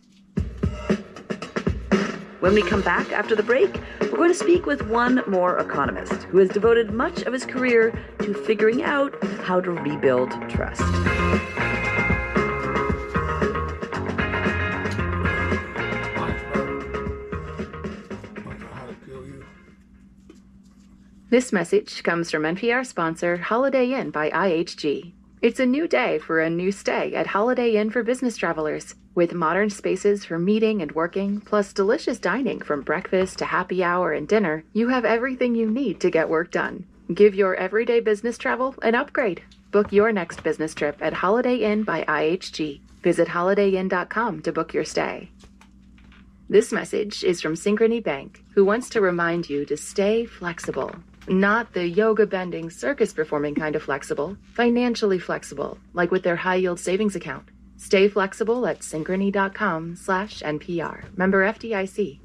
When we come back after the break, we're going to speak with one more economist who has devoted much of his career to figuring out how to rebuild trust. This message comes from NPR sponsor Holiday Inn by IHG. It's a new day for a new stay at Holiday Inn for business travelers. With modern spaces for meeting and working, plus delicious dining from breakfast to happy hour and dinner, you have everything you need to get work done. Give your everyday business travel an upgrade. Book your next business trip at Holiday Inn by IHG. Visit holidayinn.com to book your stay. This message is from Synchrony Bank, who wants to remind you to stay flexible. Not the yoga-bending, circus-performing kind of flexible, financially flexible, like with their high-yield savings account. Stay flexible at synchrony.com/NPR. Member FDIC.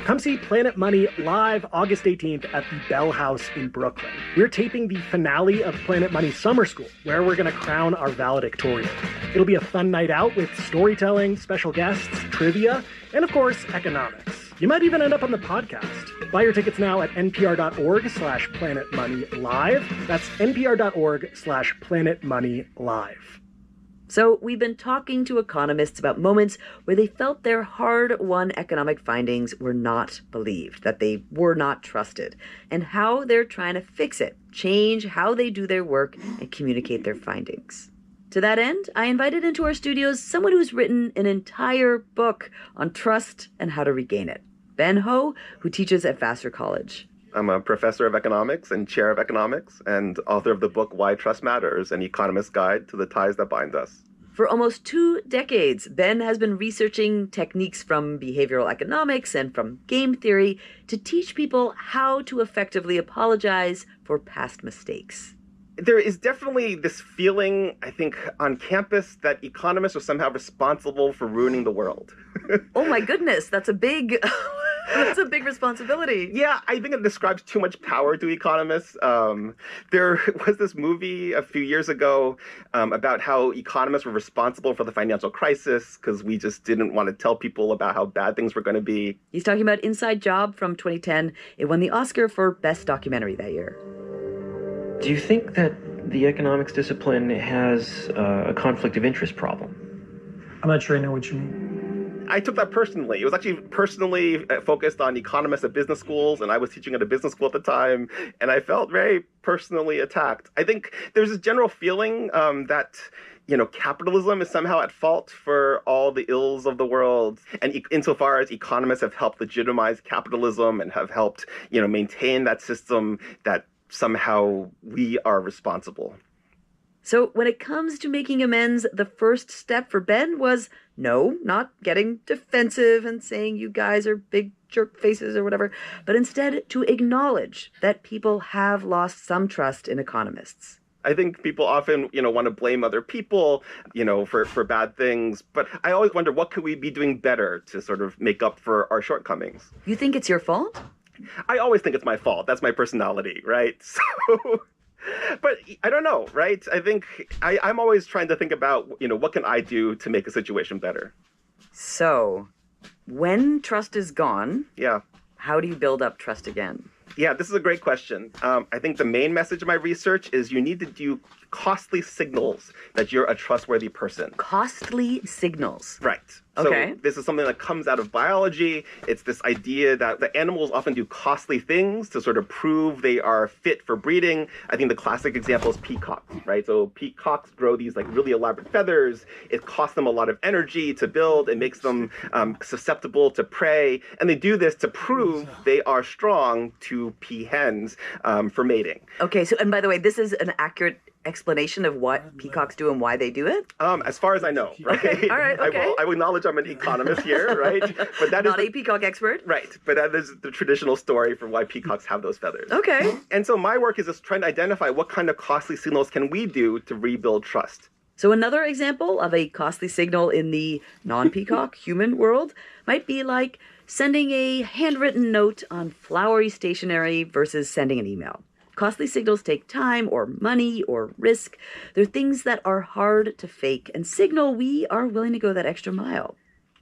Come see Planet Money live August 18th at the Bell House in Brooklyn. We're taping the finale of Planet Money Summer School, where we're going to crown our valedictorian. It'll be a fun night out with storytelling, special guests, trivia, and of course, economics. You might even end up on the podcast. Buy your tickets now at npr.org/planetmoneylive. That's npr.org/planetmoneylive. So we've been talking to economists about moments where they felt their hard-won economic findings were not believed, that they were not trusted, and how they're trying to fix it, change how they do their work, and communicate their findings. To that end, I invited into our studios someone who's written an entire book on trust and how to regain it. Ben Ho, who teaches at Vassar College. I'm a professor of economics and chair of economics and author of the book Why Trust Matters, an economist's guide to the ties that bind us. For almost 2 decades, Ben has been researching techniques from behavioral economics and from game theory to teach people how to effectively apologize for past mistakes. There is definitely this feeling, I think, on campus that economists are somehow responsible for ruining the world. Oh my goodness, that's a big responsibility. Yeah, I think it describes too much power to economists. There was this movie a few years ago about how economists were responsible for the financial crisis because we just didn't want to tell people about how bad things were going to be. He's talking about Inside Job from 2010. It won the Oscar for Best Documentary that year. Do you think that the economics discipline has a conflict of interest problem? I'm not sure I know what you mean. I took that personally. It was actually personally focused on economists at business schools, and I was teaching at a business school at the time, and I felt very personally attacked. I think there's this general feeling that capitalism is somehow at fault for all the ills of the world. And insofar as economists have helped legitimize capitalism and have helped, maintain that system, that somehow we are responsible. So when it comes to making amends, the first step for Ben was no, not getting defensive and saying you guys are big jerk faces or whatever, but instead to acknowledge that people have lost some trust in economists. I think people often, want to blame other people, for bad things. But I always wonder, what could we be doing better to sort of make up for our shortcomings? You think it's your fault? I always think it's my fault. That's my personality, right? So, but I don't know, right? I think I'm always trying to think about, what can I do to make a situation better? So, when trust is gone, how do you build up trust again? Yeah, this is a great question. I think the main message of my research is you need to do costly signals that you're a trustworthy person. Costly signals. Right. Okay. So this is something that comes out of biology. It's this idea that the animals often do costly things to sort of prove they are fit for breeding. I think the classic example is peacocks, right? So peacocks grow these like really elaborate feathers. It costs them a lot of energy to build. It makes them susceptible to prey. And they do this to prove they are strong to peahens for mating. Okay, so, and by the way, this is an accurate explanation of what peacocks do and why they do it? As far as I know, right? Okay. All right, okay. I will acknowledge I'm an economist here, right? But that Not a peacock expert. Right, but that is the traditional story for why peacocks have those feathers. Okay. And so my work is just trying to identify what kind of costly signals can we do to rebuild trust. So another example of a costly signal in the non-peacock human world might be like sending a handwritten note on flowery stationery versus sending an email. Costly signals take time or money or risk. They're things that are hard to fake and signal we are willing to go that extra mile.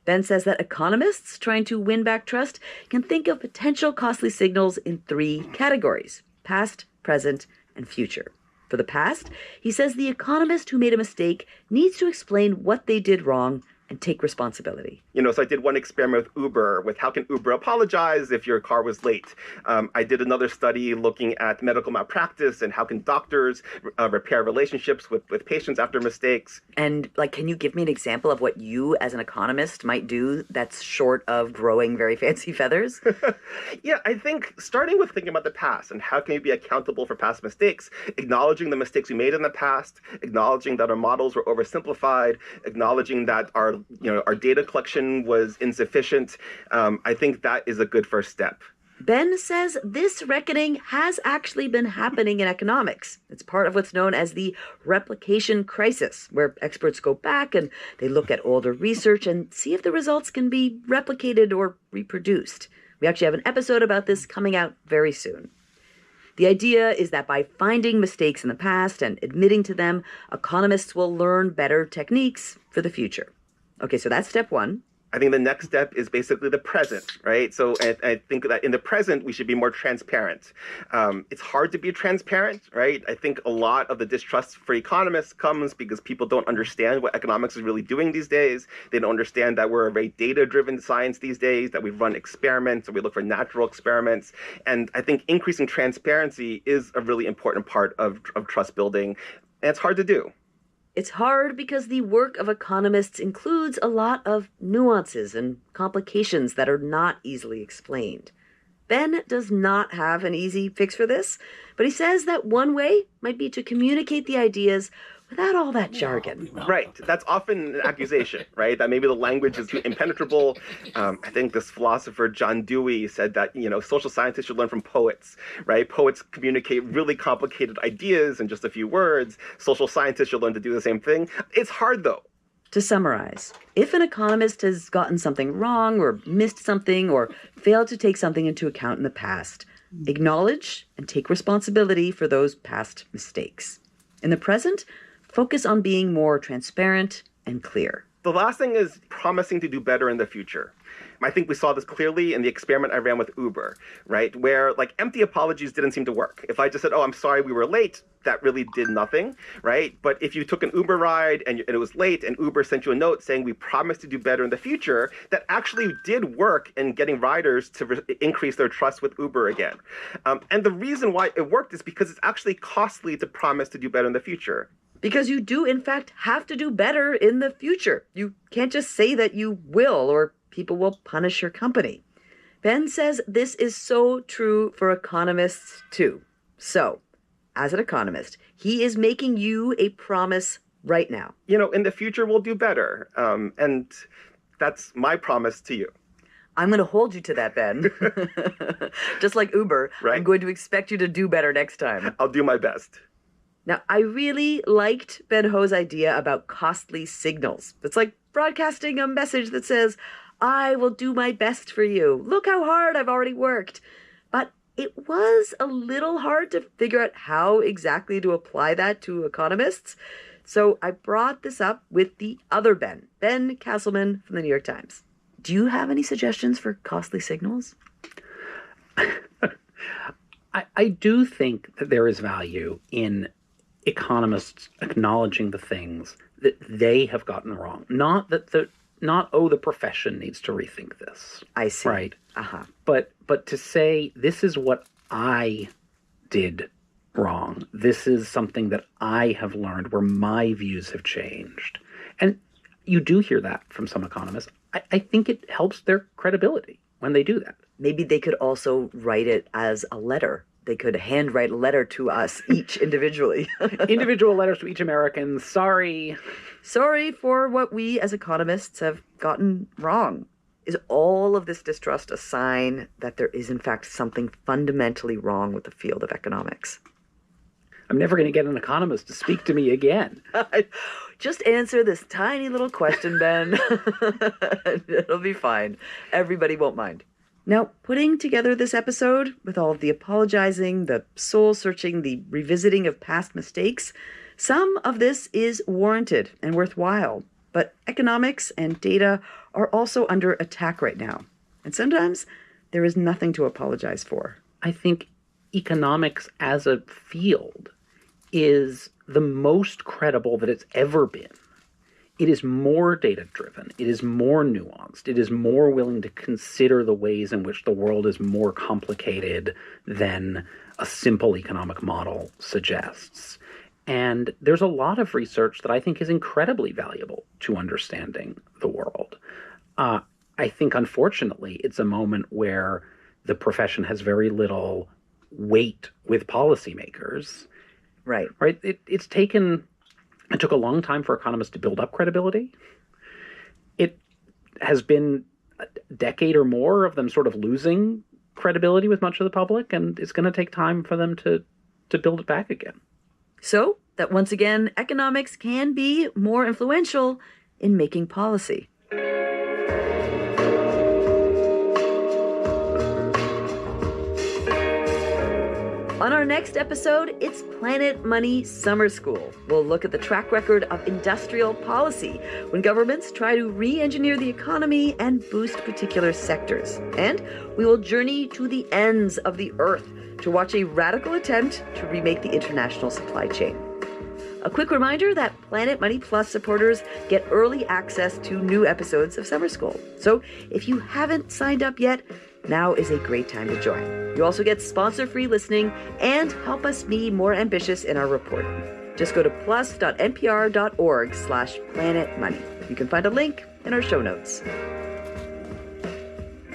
Ben says that economists trying to win back trust can think of potential costly signals in 3 categories: past, present, and future. For the past, he says the economist who made a mistake needs to explain what they did wrong and take responsibility. So I did one experiment with Uber, with how can Uber apologize if your car was late. I did another study looking at medical malpractice and how can doctors repair relationships with patients after mistakes. And can you give me an example of what you as an economist might do that's short of growing very fancy feathers? Yeah, I think starting with thinking about the past and how can we be accountable for past mistakes, acknowledging the mistakes we made in the past, acknowledging that our models were oversimplified, acknowledging that our data collection was insufficient. I think that is a good first step. Ben says this reckoning has actually been happening in economics. It's part of what's known as the replication crisis, where experts go back and they look at older research and see if the results can be replicated or reproduced. We actually have an episode about this coming out very soon. The idea is that by finding mistakes in the past and admitting to them, economists will learn better techniques for the future. Okay, so that's step 1. I think the next step is basically the present, right? So I think that in the present, we should be more transparent. It's hard to be transparent, right? I think a lot of the distrust for economists comes because people don't understand what economics is really doing these days. They don't understand that we're a very data-driven science these days, that we run experiments and we look for natural experiments. And I think increasing transparency is a really important part of trust building, and it's hard to do. It's hard because the work of economists includes a lot of nuances and complications that are not easily explained. Ben does not have an easy fix for this, but he says that one way might be to communicate the ideas without all that jargon. Right. That's often an accusation, right? That maybe the language is too impenetrable. I think this philosopher, John Dewey, said that, social scientists should learn from poets, right? Poets communicate really complicated ideas in just a few words. Social scientists should learn to do the same thing. It's hard, though. To summarize, if an economist has gotten something wrong or missed something or failed to take something into account in the past, acknowledge and take responsibility for those past mistakes. In the present, focus on being more transparent and clear. The last thing is promising to do better in the future. I think we saw this clearly in the experiment I ran with Uber, right? Where empty apologies didn't seem to work. If I just said, oh, I'm sorry we were late, that really did nothing, right? But if you took an Uber ride and it was late and Uber sent you a note saying we promise to do better in the future, that actually did work in getting riders to increase their trust with Uber again. And the reason why it worked is because it's actually costly to promise to do better in the future. Because you do, in fact, have to do better in the future. You can't just say that you will, or people will punish your company. Ben says this is so true for economists, too. So, as an economist, he is making you a promise right now. In the future, we'll do better. And that's my promise to you. I'm going to hold you to that, Ben. Just like Uber, right? I'm going to expect you to do better next time. I'll do my best. Now, I really liked Ben Ho's idea about costly signals. It's like broadcasting a message that says, I will do my best for you. Look how hard I've already worked. But it was a little hard to figure out how exactly to apply that to economists. So I brought this up with the other Ben, Ben Castleman from the New York Times. Do you have any suggestions for costly signals? I do think that there is value in economists acknowledging the things that they have gotten wrong. Not the profession needs to rethink this. I see. Right. Uh-huh. But to say, this is what I did wrong. This is something that I have learned where my views have changed. And you do hear that from some economists. I think it helps their credibility when they do that. Maybe they could also write it as a letter. They could handwrite a letter to us each individually. Individual letters to each American. Sorry for what we as economists have gotten wrong. Is all of this distrust a sign that there is in fact something fundamentally wrong with the field of economics? I'm never going to get an economist to speak to me again. Just answer this tiny little question, Ben. It'll be fine. Everybody won't mind. Now, putting together this episode with all of the apologizing, the soul-searching, the revisiting of past mistakes, some of this is warranted and worthwhile. But economics and data are also under attack right now. And sometimes there is nothing to apologize for. I think economics as a field is the most credible that it's ever been. It is more data-driven. It is more nuanced. It is more willing to consider the ways in which the world is more complicated than a simple economic model suggests. And there's a lot of research that I think is incredibly valuable to understanding the world. I think, unfortunately, it's a moment where the profession has very little weight with policymakers. Right. It took a long time for economists to build up credibility. It has been a decade or more of them sort of losing credibility with much of the public, and it's going to take time for them to build it back again. So that once again, economics can be more influential in making policy. On our next episode, it's Planet Money Summer School. We'll look at the track record of industrial policy when governments try to re-engineer the economy and boost particular sectors. And we will journey to the ends of the earth to watch a radical attempt to remake the international supply chain. A quick reminder that Planet Money Plus supporters get early access to new episodes of Summer School. So if you haven't signed up yet, now is a great time to join. You also get sponsor-free listening and help us be more ambitious in our reporting. Just go to plus.npr.org/planetmoney. You can find a link in our show notes.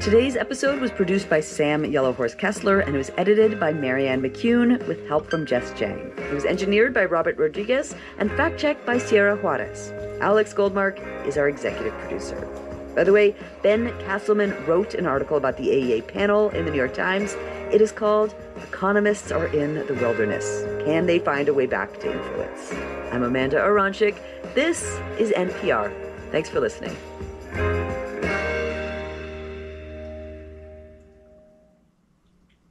Today's episode was produced by Sam Yellowhorse Kessler and it was edited by Marianne McCune with help from Jess Jang. It was engineered by Robert Rodriguez and fact-checked by Sierra Juarez. Alex Goldmark is our executive producer. By the way, Ben Castleman wrote an article about the AEA panel in the New York Times. It is called Economists Are in the Wilderness. Can they find a way back to influence? I'm Amanda Aronchik. This is NPR. Thanks for listening.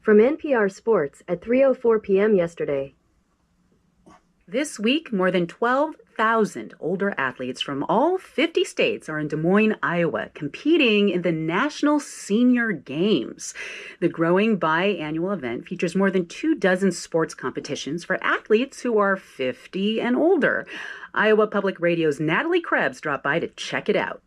From NPR Sports at 3:04 p.m. yesterday. This week, more than 12,000 older athletes from all 50 states are in Des Moines, Iowa, competing in the National Senior Games. The growing biannual event features more than 24 sports competitions for athletes who are 50 and older. Iowa Public Radio's Natalie Krebs dropped by to check it out.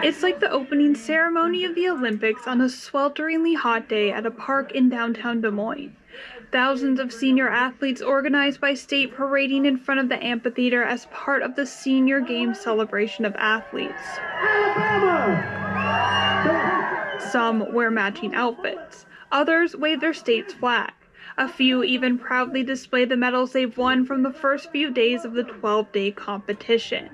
It's like the opening ceremony of the Olympics on a swelteringly hot day at a park in downtown Des Moines. Thousands of senior athletes organized by state parading in front of the amphitheater as part of the Senior Games celebration of athletes. Some wear matching outfits. Others wave their state's flag. A few even proudly display the medals they've won from the first few days of the 12-day competition.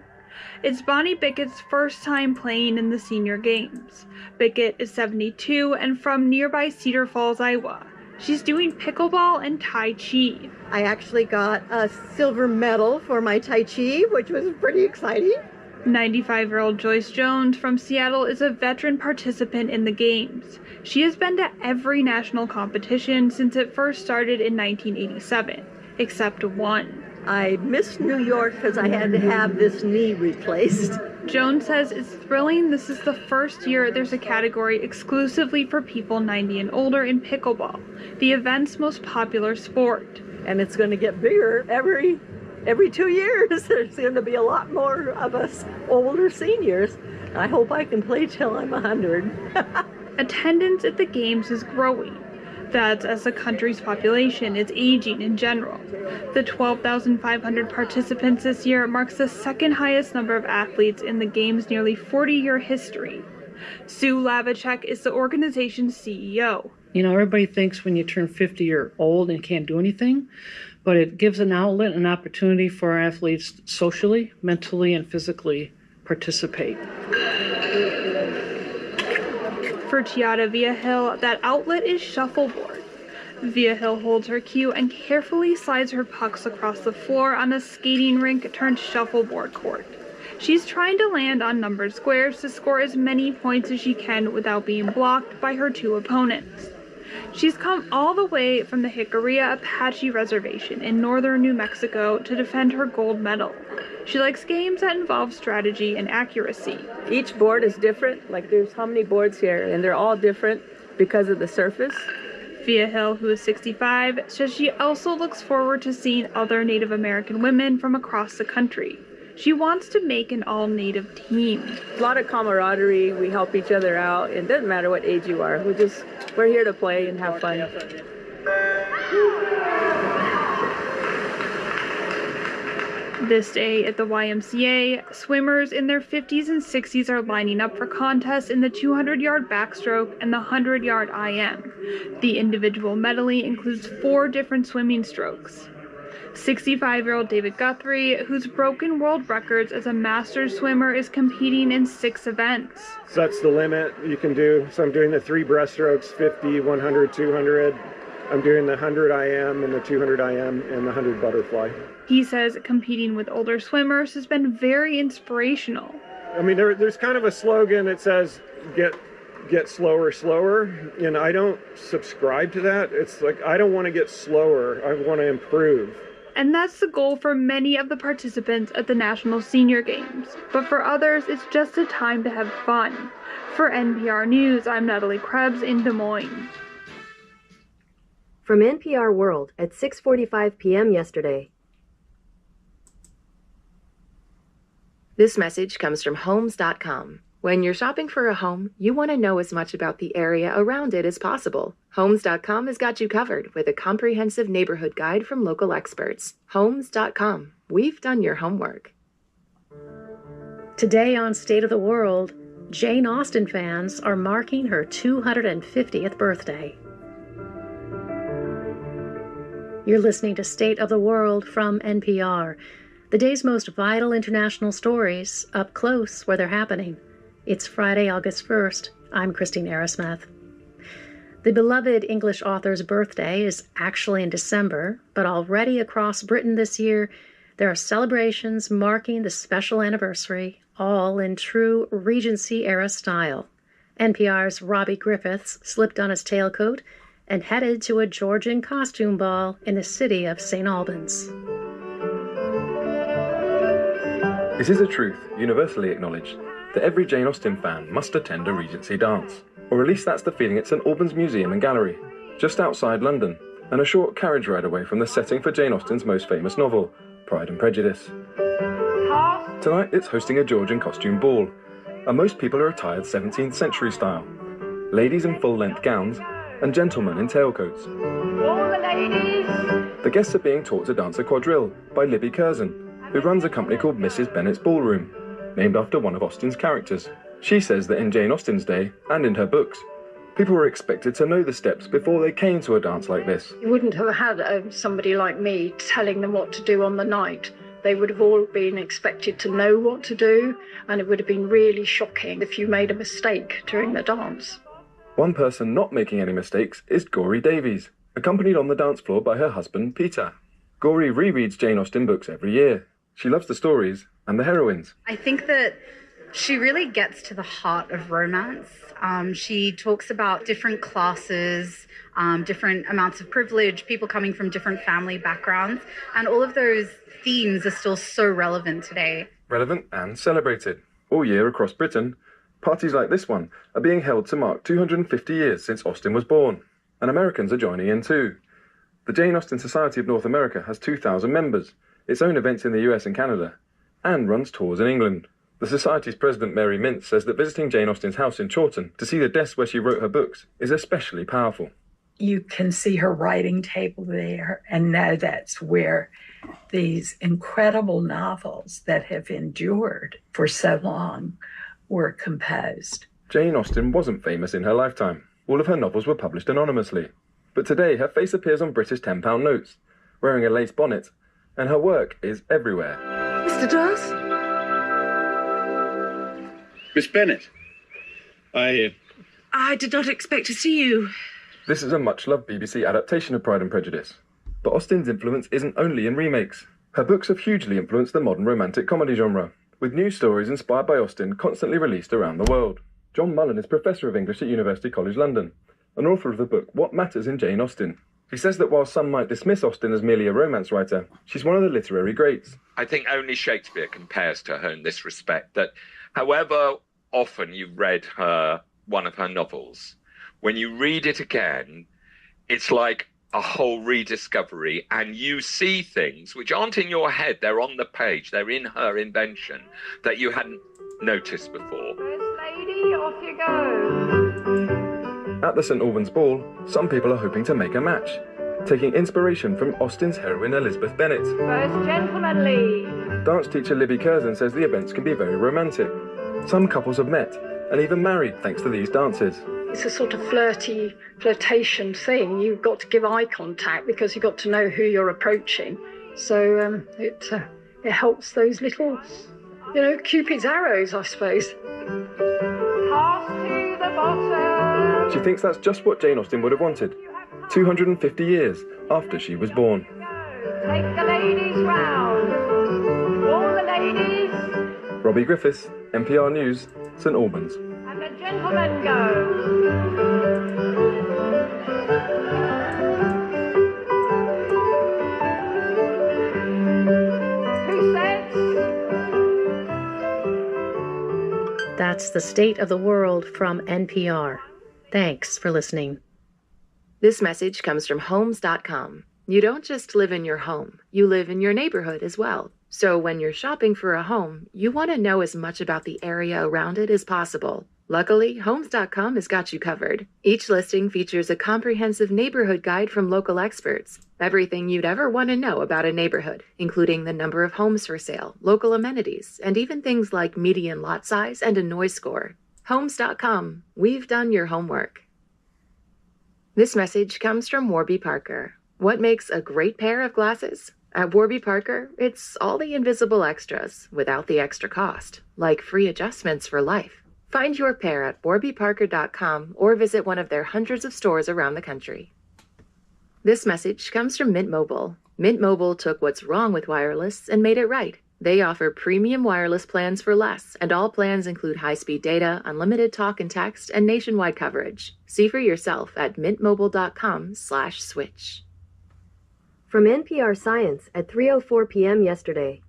It's Bonnie Bickett's first time playing in the Senior Games. Bickett is 72 and from nearby Cedar Falls, Iowa. She's doing pickleball and Tai Chi. I actually got a silver medal for my Tai Chi, which was pretty exciting. 95-year-old Joyce Jones from Seattle is a veteran participant in the games. She has been to every national competition since it first started in 1987, except one. I missed New York because I had to have this knee replaced. Jones says it's thrilling this is the first year there's a category exclusively for people 90 and older in pickleball, the event's most popular sport. And it's going to get bigger every 2 years. There's going to be a lot more of us older seniors. I hope I can play till I'm 100. Attendance at the games is growing. That's as the country's population is aging in general. The 12,500 participants this year marks the second highest number of athletes in the game's nearly 40-year history. Sue Lavacek is the organization's CEO. You know, everybody thinks when you turn 50 you're old and can't do anything, but it gives an outlet, an opportunity for our athletes socially, mentally, and physically participate. For Chiara Viahill, that outlet is shuffleboard. Viahill holds her cue and carefully slides her pucks across the floor on a skating rink turned shuffleboard court. She's trying to land on numbered squares to score as many points as she can without being blocked by her two opponents. She's come all the way from the Jicarilla Apache Reservation in northern New Mexico to defend her gold medal. She likes games that involve strategy and accuracy. Each board is different. Like there's how many boards here, and they're all different because of the surface. Viahill, who is 65, says she also looks forward to seeing other Native American women from across the country. She wants to make an all-Native team. A lot of camaraderie. We help each other out. It doesn't matter what age you are. We're here to play and have fun. This day at the YMCA, swimmers in their 50s and 60s are lining up for contests in the 200-yard backstroke and the 100-yard IM. The individual medley includes 4 different swimming strokes. 65-year-old David Guthrie, who's broken world records as a masters swimmer, is competing in 6 events. So that's the limit you can do. So I'm doing the 3 breaststrokes, 50, 100, 200. I'm doing the 100 IM and the 200 IM and the 100 butterfly. He says competing with older swimmers has been very inspirational. I mean, there's kind of a slogan that says, get slower, slower. And I don't subscribe to that. It's like, I don't want to get slower. I want to improve. And that's the goal for many of the participants at the National Senior Games. But for others, it's just a time to have fun. For NPR News, I'm Natalie Krebs in Des Moines. From NPR World at 6:45 p.m. yesterday. This message comes from Homes.com. When you're shopping for a home, you want to know as much about the area around it as possible. Homes.com has got you covered with a comprehensive neighborhood guide from local experts. Homes.com. We've done your homework. Today on State of the World, Jane Austen fans are marking her 250th birthday. You're listening to State of the World from NPR. The day's most vital international stories up close where they're happening. It's Friday, August 1st. I'm Christine Arrowsmith. The beloved English author's birthday is actually in December, but already across Britain this year, there are celebrations marking the special anniversary, all in true Regency-era style. NPR's Robbie Griffiths slipped on his tailcoat and headed to a Georgian costume ball in the city of St. Albans. It is a truth, universally acknowledged, that every Jane Austen fan must attend a Regency dance. Or at least that's the feeling at St. Albans Museum and Gallery, just outside London, and a short carriage ride away from the setting for Jane Austen's most famous novel, Pride and Prejudice. Tonight it's hosting a Georgian costume ball, and most people are attired 17th century style. Ladies in full-length gowns, and gentlemen in tailcoats. All the ladies! The guests are being taught to dance a quadrille by Libby Curzon, who runs a company called Mrs. Bennet's Ballroom, named after one of Austen's characters. She says that in Jane Austen's day, and in her books, people were expected to know the steps before they came to a dance like this. You wouldn't have had somebody like me telling them what to do on the night. They would have all been expected to know what to do, and it would have been really shocking if you made a mistake during the dance. One person not making any mistakes is Gory Davies, accompanied on the dance floor by her husband, Peter. Gori rereads Jane Austen books every year. She loves the stories and the heroines. I think that she really gets to the heart of romance. She talks about different classes, different amounts of privilege, people coming from different family backgrounds, and all of those themes are still so relevant today. Relevant and celebrated. All year across Britain, parties like this one are being held to mark 250 years since Austen was born, and Americans are joining in too. The Jane Austen Society of North America has 2,000 members, its own events in the US and Canada, and runs tours in England. The Society's president, Mary Mintz, says that visiting Jane Austen's house in Chawton to see the desk where she wrote her books is especially powerful. You can see her writing table there and know that's where these incredible novels that have endured for so long were composed. Jane Austen wasn't famous in her lifetime. All of her novels were published anonymously. But today her face appears on British £10 notes, wearing a lace bonnet, and her work is everywhere. Mr. Darcy? Miss Bennet, I did not expect to see you. This is a much-loved BBC adaptation of Pride and Prejudice. But Austen's influence isn't only in remakes. Her books have hugely influenced the modern romantic comedy genre, with new stories inspired by Austen constantly released around the world. John Mullen is Professor of English at University College London, and author of the book What Matters in Jane Austen. He says that while some might dismiss Austen as merely a romance writer, she's one of the literary greats. I think only Shakespeare compares to her in this respect, that however often you've read one of her novels, when you read it again, it's like a whole rediscovery, and you see things which aren't in your head, they're on the page, they're in her invention, that you hadn't noticed before. First lady, off you go. At the St Albans Ball, some people are hoping to make a match, taking inspiration from Austen's heroine Elizabeth Bennet. First gentleman lead. Dance teacher Libby Curzon says the events can be very romantic. Some couples have met and even married thanks to these dances. It's a sort of flirtation thing. You've got to give eye contact because you've got to know who you're approaching. So it helps those little, Cupid's arrows, I suppose. Pass to the bottom. She thinks that's just what Jane Austen would have wanted, 250 years after she was born. Take the ladies round. All the ladies. Robbie Griffiths, NPR News, St Albans. And the gentlemen go. Who says? That's the State of the World from NPR. Thanks for listening. This message comes from Homes.com. You don't just live in your home, you live in your neighborhood as well. So when you're shopping for a home, you want to know as much about the area around it as possible. Luckily, Homes.com has got you covered. Each listing features a comprehensive neighborhood guide from local experts. Everything you'd ever want to know about a neighborhood, including the number of homes for sale, local amenities, and even things like median lot size and a noise score. Homes.com. We've done your homework. This message comes from Warby Parker. What makes a great pair of glasses? At Warby Parker, it's all the invisible extras without the extra cost, like free adjustments for life. Find your pair at warbyparker.com or visit one of their hundreds of stores around the country. This message comes from Mint Mobile. Mint Mobile took what's wrong with wireless and made it right. They offer premium wireless plans for less, and all plans include high-speed data, unlimited talk and text, and nationwide coverage. See for yourself at mintmobile.com/switch. From NPR Science at 3:04 p.m. yesterday.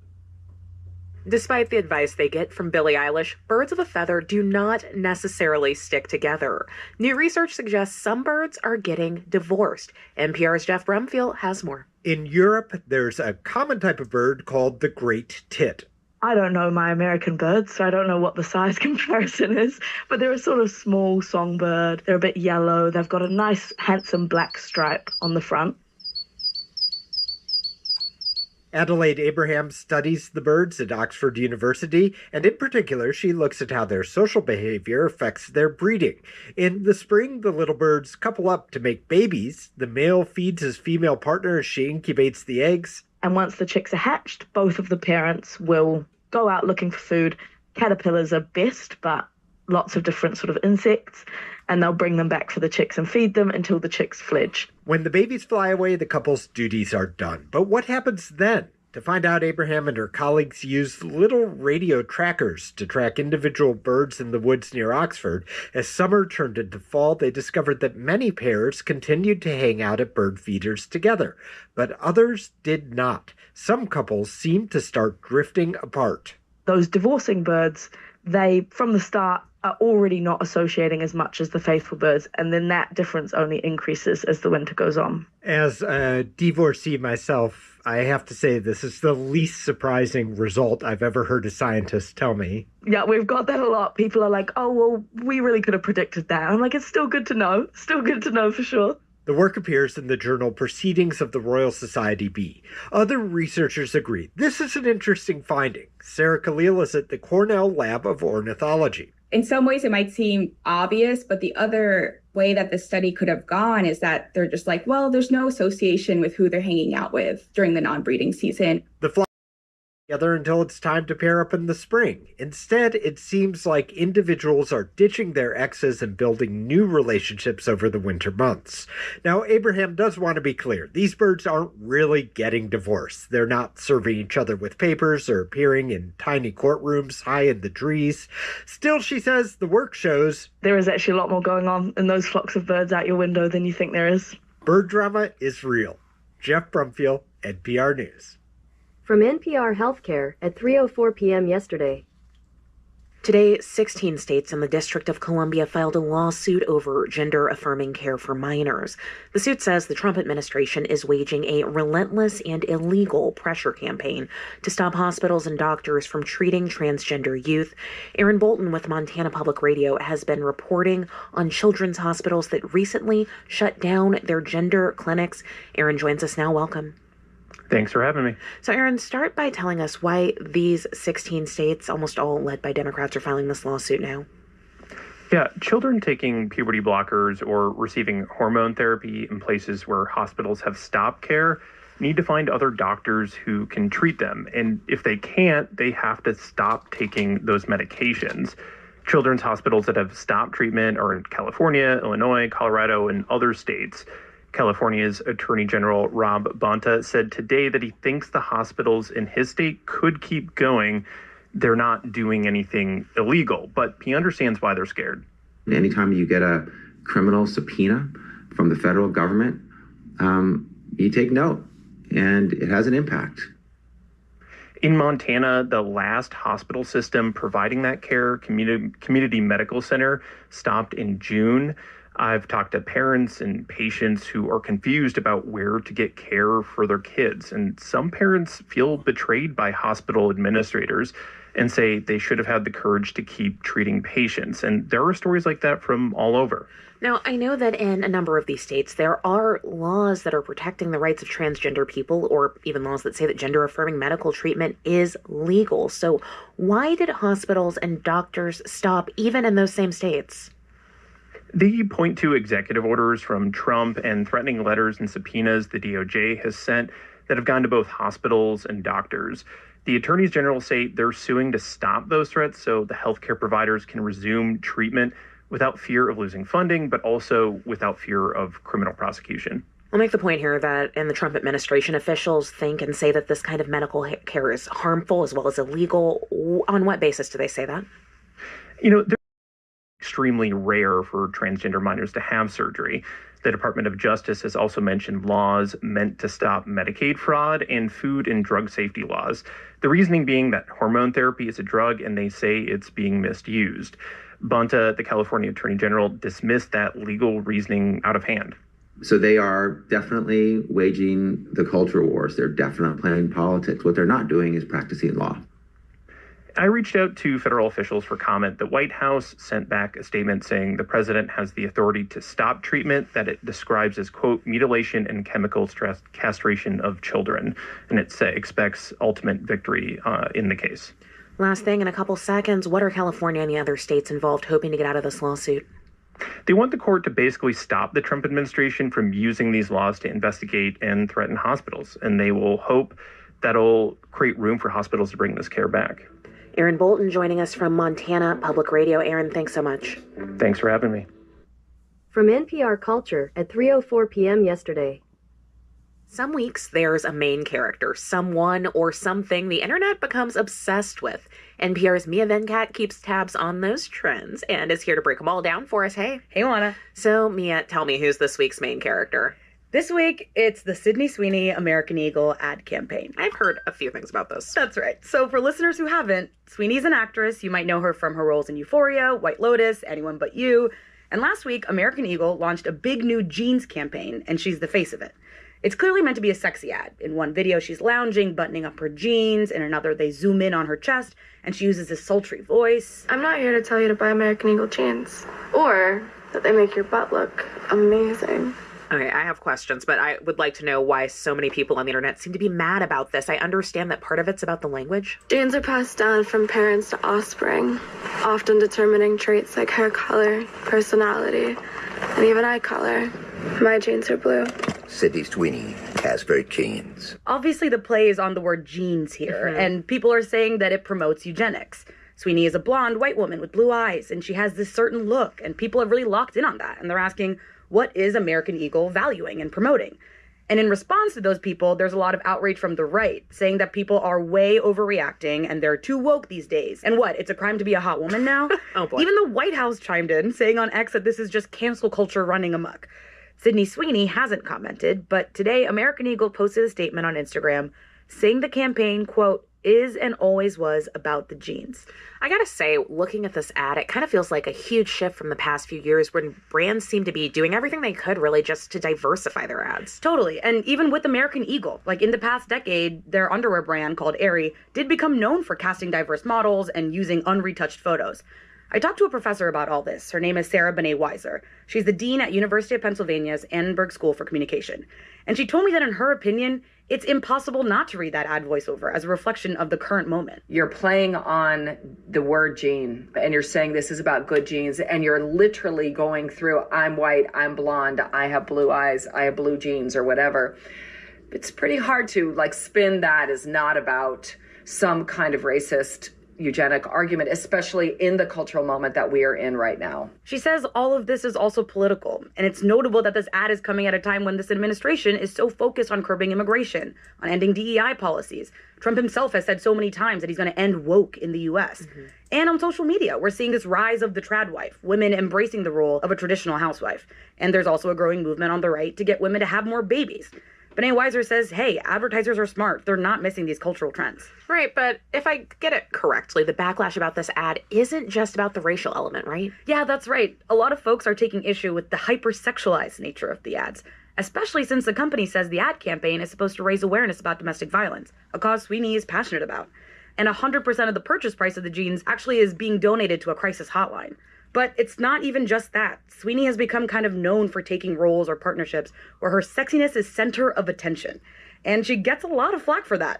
Despite the advice they get from Billie Eilish, birds of a feather do not necessarily stick together. New research suggests some birds are getting divorced. NPR's Jeff Brumfield has more. In Europe, there's a common type of bird called the great tit. I don't know my American birds, so I don't know what the size comparison is, but they're a sort of small songbird. They're a bit yellow. They've got a nice, handsome black stripe on the front. Adelaide Abraham studies the birds at Oxford University, and in particular, she looks at how their social behavior affects their breeding. In the spring, the little birds couple up to make babies. The male feeds his female partner as she incubates the eggs. And once the chicks are hatched, both of the parents will go out looking for food. Caterpillars are best, but lots of different sort of insects. and they'll bring them back for the chicks and feed them until the chicks fledge. When the babies fly away, the couple's duties are done. But what happens then? To find out, Abraham and her colleagues used little radio trackers to track individual birds in the woods near Oxford. As summer turned into fall, they discovered that many pairs continued to hang out at bird feeders together, but others did not. Some couples seemed to start drifting apart. Those divorcing birds, they, from the start, are already not associating as much as the faithful birds, and then that difference only increases as the winter goes on. As a divorcee myself, I have to say this is the least surprising result I've ever heard a scientist tell me. Yeah, we've got that a lot. People are like, oh, well, we really could have predicted that. I'm like, it's still good to know. Still good to know for sure. The work appears in the journal Proceedings of the Royal Society B. Other researchers agree. This is an interesting finding. Sarah Khalil is at the Cornell Lab of Ornithology. In some ways, it might seem obvious, but the other way that the study could have gone is that they're just like, well, there's no association with who they're hanging out with during the non-breeding season. The fly together until it's time to pair up in the spring. Instead, it seems like individuals are ditching their exes and building new relationships over the winter months. Now, Abraham does want to be clear. These birds aren't really getting divorced. They're not serving each other with papers or appearing in tiny courtrooms high in the trees. Still, she says, the work shows there is actually a lot more going on in those flocks of birds out your window than you think there is. Bird drama is real. Jeff Brumfield, NPR News. From NPR Healthcare at 3:04 p.m. yesterday. Today, 16 states and the District of Columbia filed a lawsuit over gender-affirming care for minors. The suit says the Trump administration is waging a relentless and illegal pressure campaign to stop hospitals and doctors from treating transgender youth. Aaron Bolton with Montana Public Radio has been reporting on children's hospitals that recently shut down their gender clinics. Aaron joins us now. Welcome. Thanks for having me. So, Aaron, start by telling us why these 16 states, almost all led by Democrats, are filing this lawsuit now. Yeah, children taking puberty blockers or receiving hormone therapy in places where hospitals have stopped care need to find other doctors who can treat them. And if they can't, they have to stop taking those medications. Children's hospitals that have stopped treatment are in California, Illinois, Colorado, and other states. California's Attorney General Rob Bonta said today that he thinks the hospitals in his state could keep going. They're not doing anything illegal, but he understands why they're scared. Anytime you get a criminal subpoena from the federal government, you take note, and it has an impact. In Montana, the last hospital system providing that care, Community Medical Center, stopped in June. I've talked to parents and patients who are confused about where to get care for their kids. And some parents feel betrayed by hospital administrators and say they should have had the courage to keep treating patients. And there are stories like that from all over. Now, I know that in a number of these states, there are laws that are protecting the rights of transgender people, or even laws that say that gender-affirming medical treatment is legal. So why did hospitals and doctors stop even in those same states? They point to executive orders from Trump and threatening letters and subpoenas the DOJ has sent that have gone to both hospitals and doctors. The attorneys general say they're suing to stop those threats so the healthcare providers can resume treatment without fear of losing funding, but also without fear of criminal prosecution. I'll make the point here that in the Trump administration, officials think and say that this kind of medical care is harmful as well as illegal. On what basis do they say that? You know, they're extremely rare for transgender minors to have surgery. The Department of Justice has also mentioned laws meant to stop Medicaid fraud and food and drug safety laws. The reasoning being that hormone therapy is a drug and they say it's being misused. Bonta, the California Attorney General, dismissed that legal reasoning out of hand. So they are definitely waging the culture wars. They're definitely playing politics. What they're not doing is practicing law. I reached out to federal officials for comment. The White House sent back a statement saying the president has the authority to stop treatment that it describes as, quote, mutilation and chemical castration of children. And it expects ultimate victory in the case. Last thing, in a couple seconds, what are California and the other states involved hoping to get out of this lawsuit? They want the court to basically stop the Trump administration from using these laws to investigate and threaten hospitals. And they will hope that'll create room for hospitals to bring this care back. Aaron Bolton joining us from Montana Public Radio. Aaron, thanks so much. Thanks for having me. From NPR Culture at 3:04 p.m. yesterday. Some weeks there's a main character, someone or something the internet becomes obsessed with. NPR's Mia Venkat keeps tabs on those trends and is here to break them all down for us. Hey. Hey, Juana. So, Mia, tell me, who's this week's main character? This week, it's the Sydney Sweeney American Eagle ad campaign. I've heard a few things about this. That's right. So for listeners who haven't, Sweeney's an actress. You might know her from her roles in Euphoria, White Lotus, Anyone But You. And last week, American Eagle launched a big new jeans campaign, and she's the face of it. It's clearly meant to be a sexy ad. In one video, she's lounging, buttoning up her jeans. In another, they zoom in on her chest, and she uses a sultry voice. I'm not here to tell you to buy American Eagle jeans, or that they make your butt look amazing. Okay, I have questions, but I would like to know why so many people on the internet seem to be mad about this. I understand that part of it's about the language. Genes are passed down from parents to offspring, often determining traits like hair color, personality, and even eye color. My genes are blue. Sydney Sweeney has her genes. Obviously, the play is on the word genes here, and people are saying that it promotes eugenics. Sweeney is a blonde white woman with blue eyes, and she has this certain look, and people have really locked in on that, and they're asking, what is American Eagle valuing and promoting? And in response to those people, there's a lot of outrage from the right, saying that people are way overreacting and they're too woke these days. And what, it's a crime to be a hot woman now? Oh boy. Even the White House chimed in, saying on X that this is just cancel culture running amok. Sydney Sweeney hasn't commented, but today American Eagle posted a statement on Instagram saying the campaign, quote, is and always was about the jeans. I gotta say, looking at this ad, it kind of feels like a huge shift from the past few years when brands seem to be doing everything they could really just to diversify their ads. Totally. And even with American Eagle, like in the past decade, their underwear brand called Aerie did become known for casting diverse models and using unretouched photos. I talked to a professor about all this. Her name is Sarah Benet-Weiser. She's the dean at University of Pennsylvania's Annenberg School for Communication. And she told me that in her opinion, it's impossible not to read that ad voiceover as a reflection of the current moment. You're playing on the word gene, and you're saying this is about good genes, and you're literally going through, I'm white, I'm blonde, I have blue eyes, I have blue genes, or whatever. It's pretty hard to spin that as not about some kind of racist eugenic argument, especially in the cultural moment that we are in right now. She says all of this is also political, and it's notable that this ad is coming at a time when this administration is so focused on curbing immigration, on ending DEI policies. Trump himself has said so many times that he's going to end woke in the U.S. And on social media, we're seeing this rise of the trad wife, women embracing the role of a traditional housewife. And there's also a growing movement on the right to get women to have more babies. Benet-Weiser says, hey, advertisers are smart. They're not missing these cultural trends. Right, but if I get it correctly, the backlash about this ad isn't just about the racial element, right? Yeah, that's right. A lot of folks are taking issue with the hypersexualized nature of the ads, especially since the company says the ad campaign is supposed to raise awareness about domestic violence, a cause Sweeney is passionate about. And 100% of the purchase price of the jeans actually is being donated to a crisis hotline. But it's not even just that. Sweeney has become kind of known for taking roles or partnerships where her sexiness is center of attention. And she gets a lot of flack for that.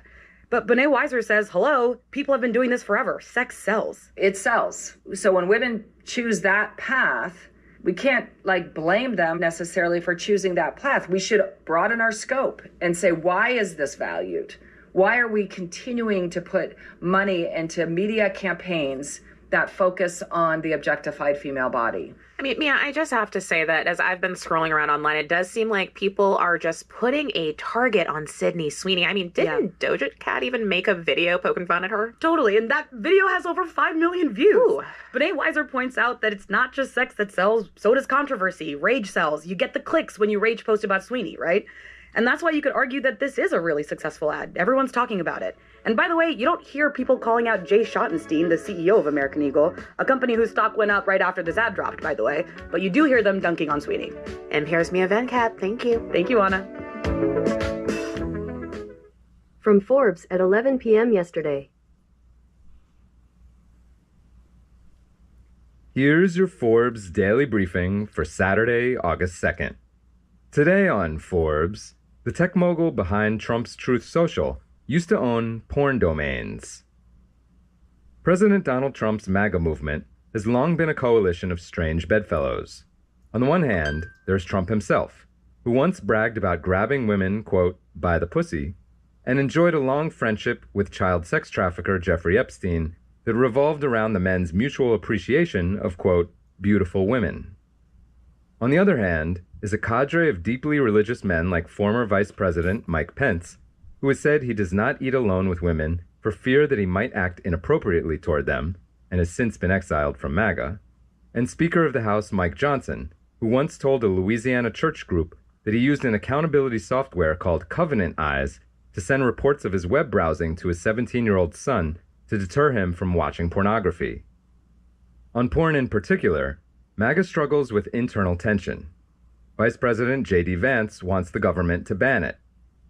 But Benet-Weiser says, hello, people have been doing this forever. Sex sells. It sells. So when women choose that path, we can't blame them necessarily for choosing that path. We should broaden our scope and say, why is this valued? Why are we continuing to put money into media campaigns that focus on the objectified female body? I mean, Mia, I just have to say that as I've been scrolling around online, it does seem like people are just putting a target on Sydney Sweeney. I mean, didn't Doja Cat even make a video poking fun at her? Totally, and that video has over 5 million views. Ooh. Benet-Weiser points out that it's not just sex that sells, so does controversy. Rage sells. You get the clicks when you rage post about Sweeney, right? And that's why you could argue that this is a really successful ad. Everyone's talking about it. And by the way, you don't hear people calling out Jay Schottenstein, the CEO of American Eagle, a company whose stock went up right after this ad dropped, by the way. But you do hear them dunking on Sweeney. And here's Mia Venkat. Thank you. Thank you, Anna. From Forbes at 11 p.m. yesterday. Here's your Forbes daily briefing for Saturday, August 2nd. Today on Forbes, the tech mogul behind Trump's Truth Social used to own porn domains. President Donald Trump's MAGA movement has long been a coalition of strange bedfellows. On the one hand, there's Trump himself, who once bragged about grabbing women, quote, by the pussy, and enjoyed a long friendship with child sex trafficker Jeffrey Epstein that revolved around the men's mutual appreciation of, quote, beautiful women. On the other hand is a cadre of deeply religious men like former Vice President Mike Pence, who has said he does not eat alone with women for fear that he might act inappropriately toward them, and has since been exiled from MAGA, and Speaker of the House Mike Johnson, who once told a Louisiana church group that he used an accountability software called Covenant Eyes to send reports of his web browsing to his 17-year-old son to deter him from watching pornography. On porn in particular, MAGA struggles with internal tension. Vice President J.D. Vance wants the government to ban it.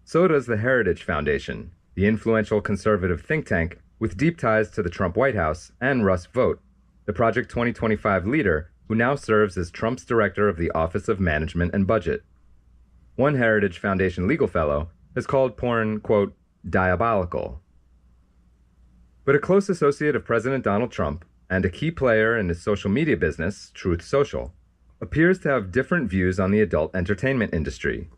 So does the Heritage Foundation, the influential conservative think tank with deep ties to the Trump White House and Russ Vought, the Project 2025 leader who now serves as Trump's director of the Office of Management and Budget. One Heritage Foundation legal fellow has called porn, quote, diabolical. But a close associate of President Donald Trump and a key player in his social media business, Truth Social, appears to have different views on the adult entertainment industry.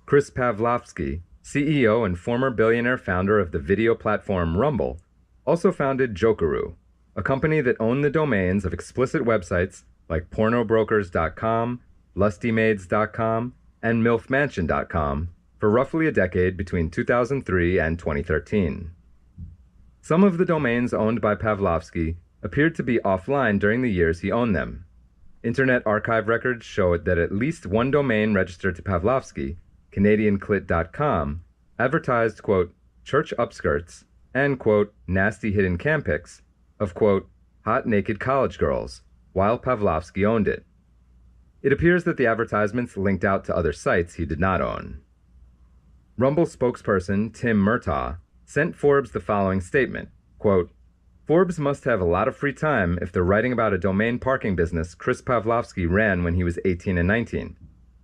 Chris Pavlovski, CEO and former billionaire founder of the video platform Rumble, also founded Jokeru, a company that owned the domains of explicit websites like pornobrokers.com, lustymaids.com, and milfmansion.com for roughly a decade between 2003 and 2013. Some of the domains owned by Pavlovski appeared to be offline during the years he owned them. Internet Archive records show that at least one domain registered to Pavlovski, CanadianClit.com, advertised, quote, church upskirts and, quote, nasty hidden cam pics of, quote, hot naked college girls, while Pavlovski owned it. It appears that the advertisements linked out to other sites he did not own. Rumble spokesperson Tim Murtaugh sent Forbes the following statement, quote, Forbes must have a lot of free time if they're writing about a domain parking business Chris Pavlovski ran when he was 18 and 19,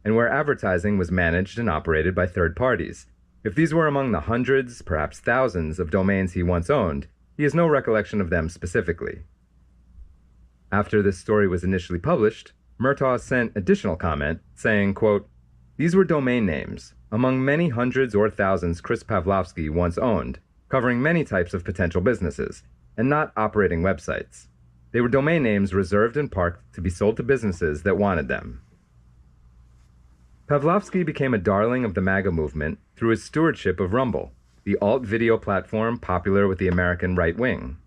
and where advertising was managed and operated by third parties. If these were among the hundreds, perhaps thousands, of domains he once owned, he has no recollection of them specifically. After this story was initially published, Murtaugh sent additional comment saying, quote, these were domain names, among many hundreds or thousands Chris Pavlovski once owned, covering many types of potential businesses, and not operating websites. They were domain names reserved and parked to be sold to businesses that wanted them. Pavlovski became a darling of the MAGA movement through his stewardship of Rumble, the alt-video platform popular with the American right wing.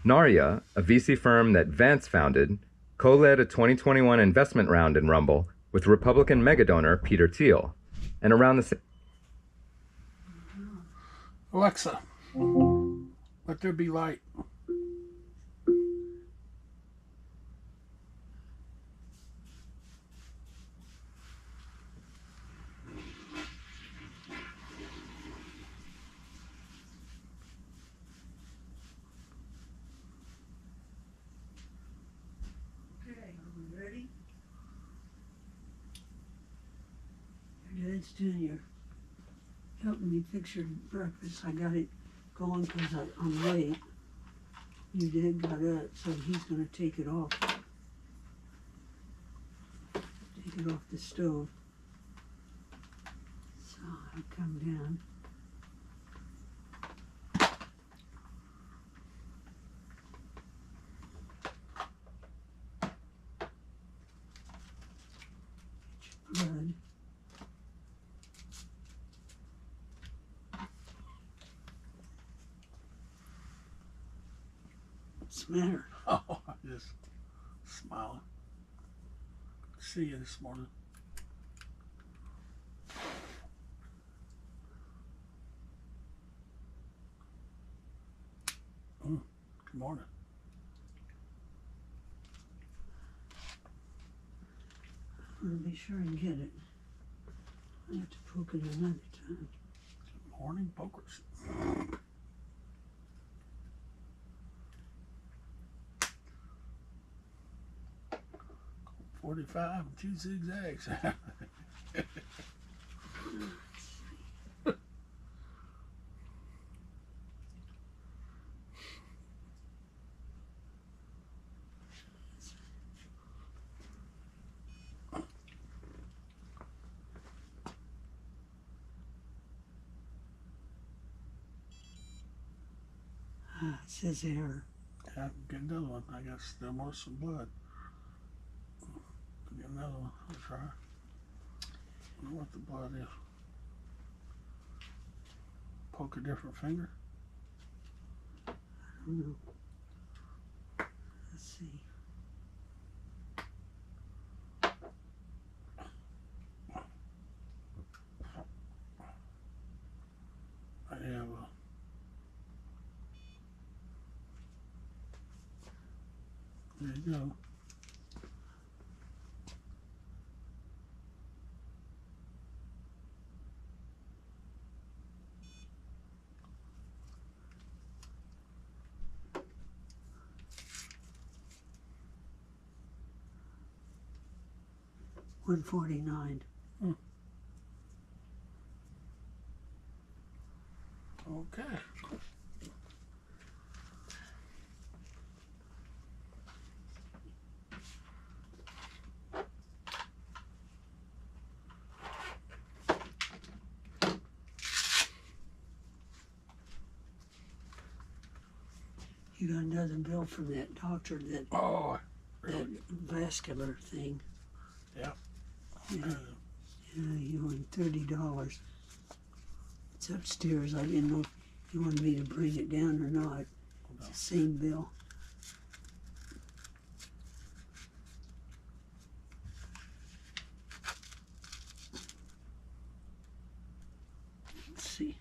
Narya, a VC firm that Vance founded, co-led a 2021 investment round in Rumble with Republican megadonor Peter Thiel, and around the same... Alexa, let there be light. Dad's doing your helping me fix your breakfast. I got it going because I'm late. Your dad got up, so he's going to take it off. Take it off the stove. So I'll come down. Blood. What's the matter? Oh, I'm just smiling. See you this morning. Good morning. I'm going to be sure and get it. I have to poke it another time. Good morning, pokers. 45 and 2 zigzags. It says error. Yeah, get another one. I got still more some blood. Get another one. I'll try. I wonder what the blood is. Poke a different finger. I don't know. Let's see. I have a there you go. $149. Okay. You got another bill from that doctor that that vascular thing. Yep. Yeah, you won $30. It's upstairs. I didn't know if you wanted me to bring it down or not. It's the same bill. Let's see.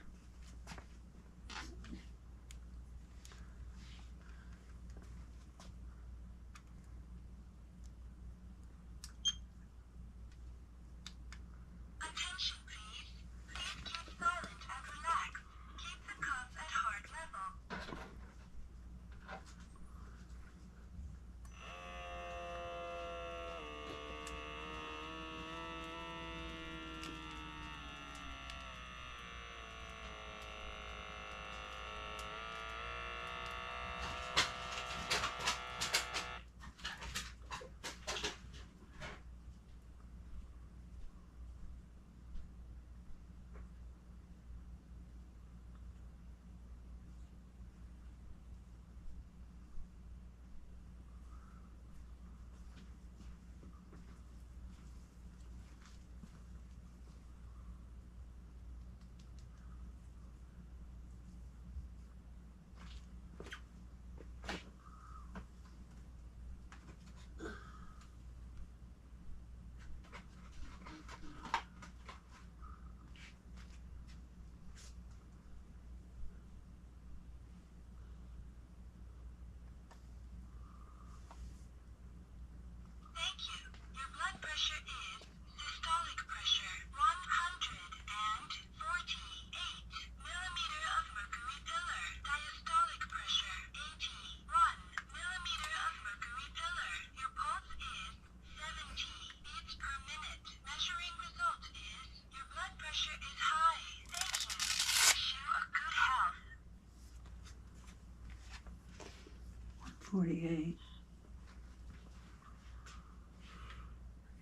$48.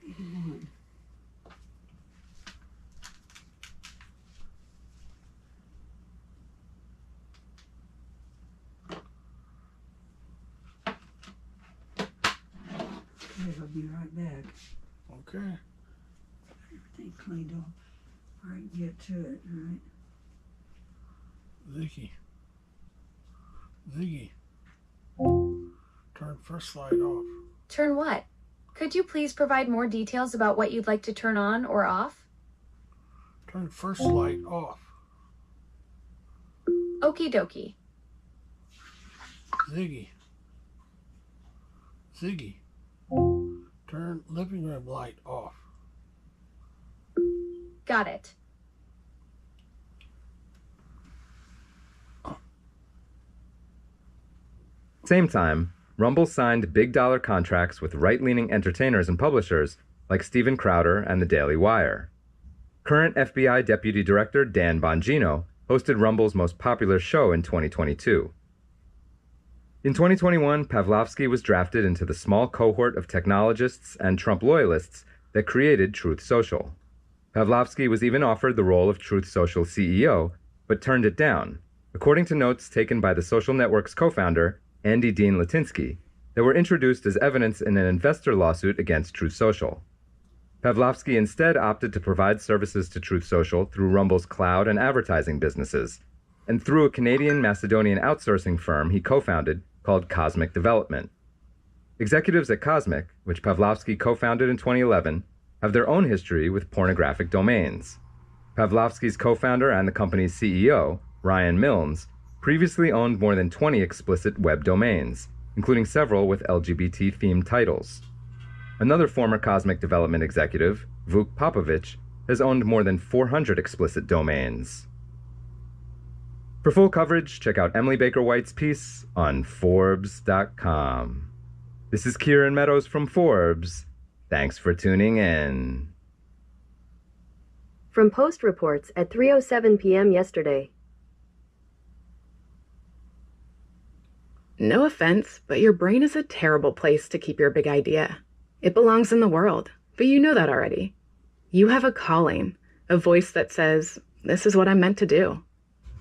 $81. Okay, I'll be right back. Okay. Everything cleaned up. All right, get to it, all right? Ziggy. Turn first light off. Turn what? Could you please provide more details about what you'd like to turn on or off? Turn first light off. Okie dokie. Ziggy. Turn living room light off. Got it. Same time, Rumble signed big-dollar contracts with right-leaning entertainers and publishers like Steven Crowder and The Daily Wire. Current FBI Deputy Director Dan Bongino hosted Rumble's most popular show in 2022. In 2021, Pavlovsky was drafted into the small cohort of technologists and Trump loyalists that created Truth Social. Pavlovsky was even offered the role of Truth Social CEO, but turned it down, according to notes taken by the social network's co-founder, Andy Dean Latinsky, that that were introduced as evidence in an investor lawsuit against Truth Social. Pavlovsky instead opted to provide services to Truth Social through Rumble's cloud and advertising businesses, and through a Canadian-Macedonian outsourcing firm he co-founded called Cosmic Development. Executives at Cosmic, which Pavlovsky co-founded in 2011, have their own history with pornographic domains. Pavlovsky's co-founder and the company's CEO, Ryan Milnes, previously owned more than 20 explicit web domains, including several with LGBT-themed titles. Another former Cosmic Development executive, Vuk Popovich, has owned more than 400 explicit domains. For full coverage, check out Emily Baker White's piece on Forbes.com. This is Kieran Meadows from Forbes. Thanks for tuning in. From Post reports at 3:07 p.m. yesterday. No offense, but your brain is a terrible place to keep your big idea. It belongs in the world, but you know that already. You have a calling, a voice that says, this is what I'm meant to do.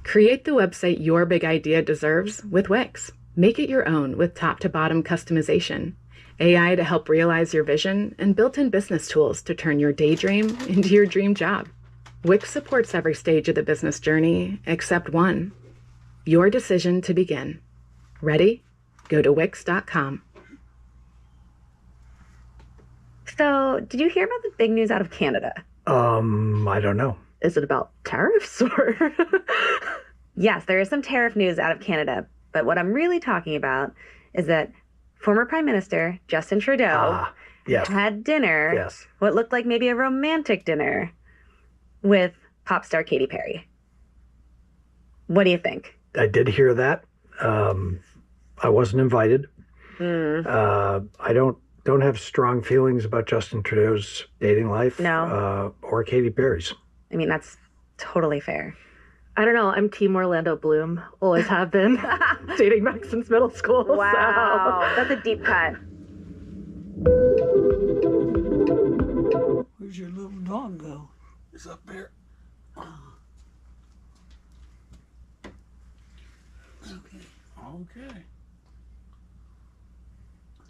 Create the website your big idea deserves with Wix. Make it your own with top-to-bottom customization, AI to help realize your vision, and built-in business tools to turn your daydream into your dream job. Wix supports every stage of the business journey except one, your decision to begin. Ready? Go to Wix.com. So, did you hear about the big news out of Canada? I don't know. Is it about tariffs or? Yes, there is some tariff news out of Canada. But what I'm really talking about is that former Prime Minister Justin Trudeau had dinner, what looked like maybe a romantic dinner, with pop star Katy Perry. What do you think? I did hear that. I wasn't invited. I don't have strong feelings about Justin Trudeau's dating life. No. Or Katy Perry's. I mean, that's totally fair. I don't know. I'm Team Orlando Bloom. Always have been. Dating back since middle school. Wow. That's a deep cut. Where's your little dog go? It's up there. Okay. Okay.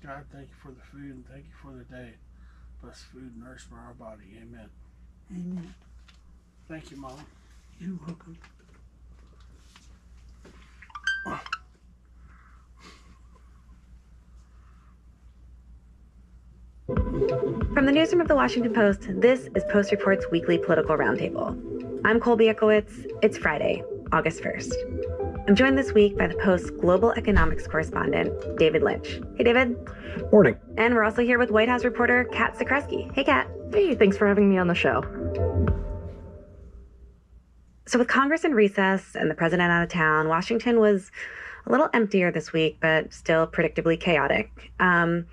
God, thank you for the food and thank you for the day. Bless food and nourish for our body. Amen. Amen. Thank you, Mom. You're welcome. From the newsroom of the Washington Post, this is Post Report's weekly political roundtable. I'm Colby Ekowitz. It's Friday, August 1st. I'm joined this week by the Post's global economics correspondent, David Lynch. Hey, David. Morning. And we're also here with White House reporter Kat Zakreski. Hey, Kat. Hey, thanks for having me on the show. So with Congress in recess and the president out of town, Washington was a little emptier this week, but still predictably chaotic. In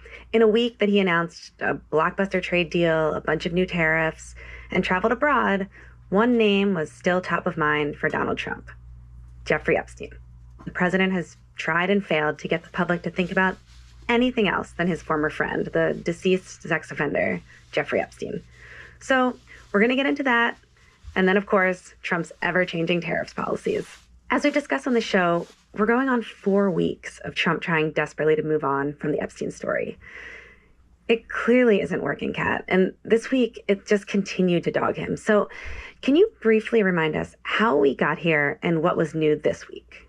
a week that he announced a blockbuster trade deal, a bunch of new tariffs, and traveled abroad, one name was still top of mind for Donald Trump: Jeffrey Epstein. The president has tried and failed to get the public to think about anything else than his former friend, the deceased sex offender, Jeffrey Epstein. So we're going to get into that. And then, of course, Trump's ever-changing tariffs policies. As we discussed on the show, we're going on 4 weeks of Trump trying desperately to move on from the Epstein story. It clearly isn't working, Kat. And this week, it just continued to dog him. So can you briefly remind us how we got here and what was new this week?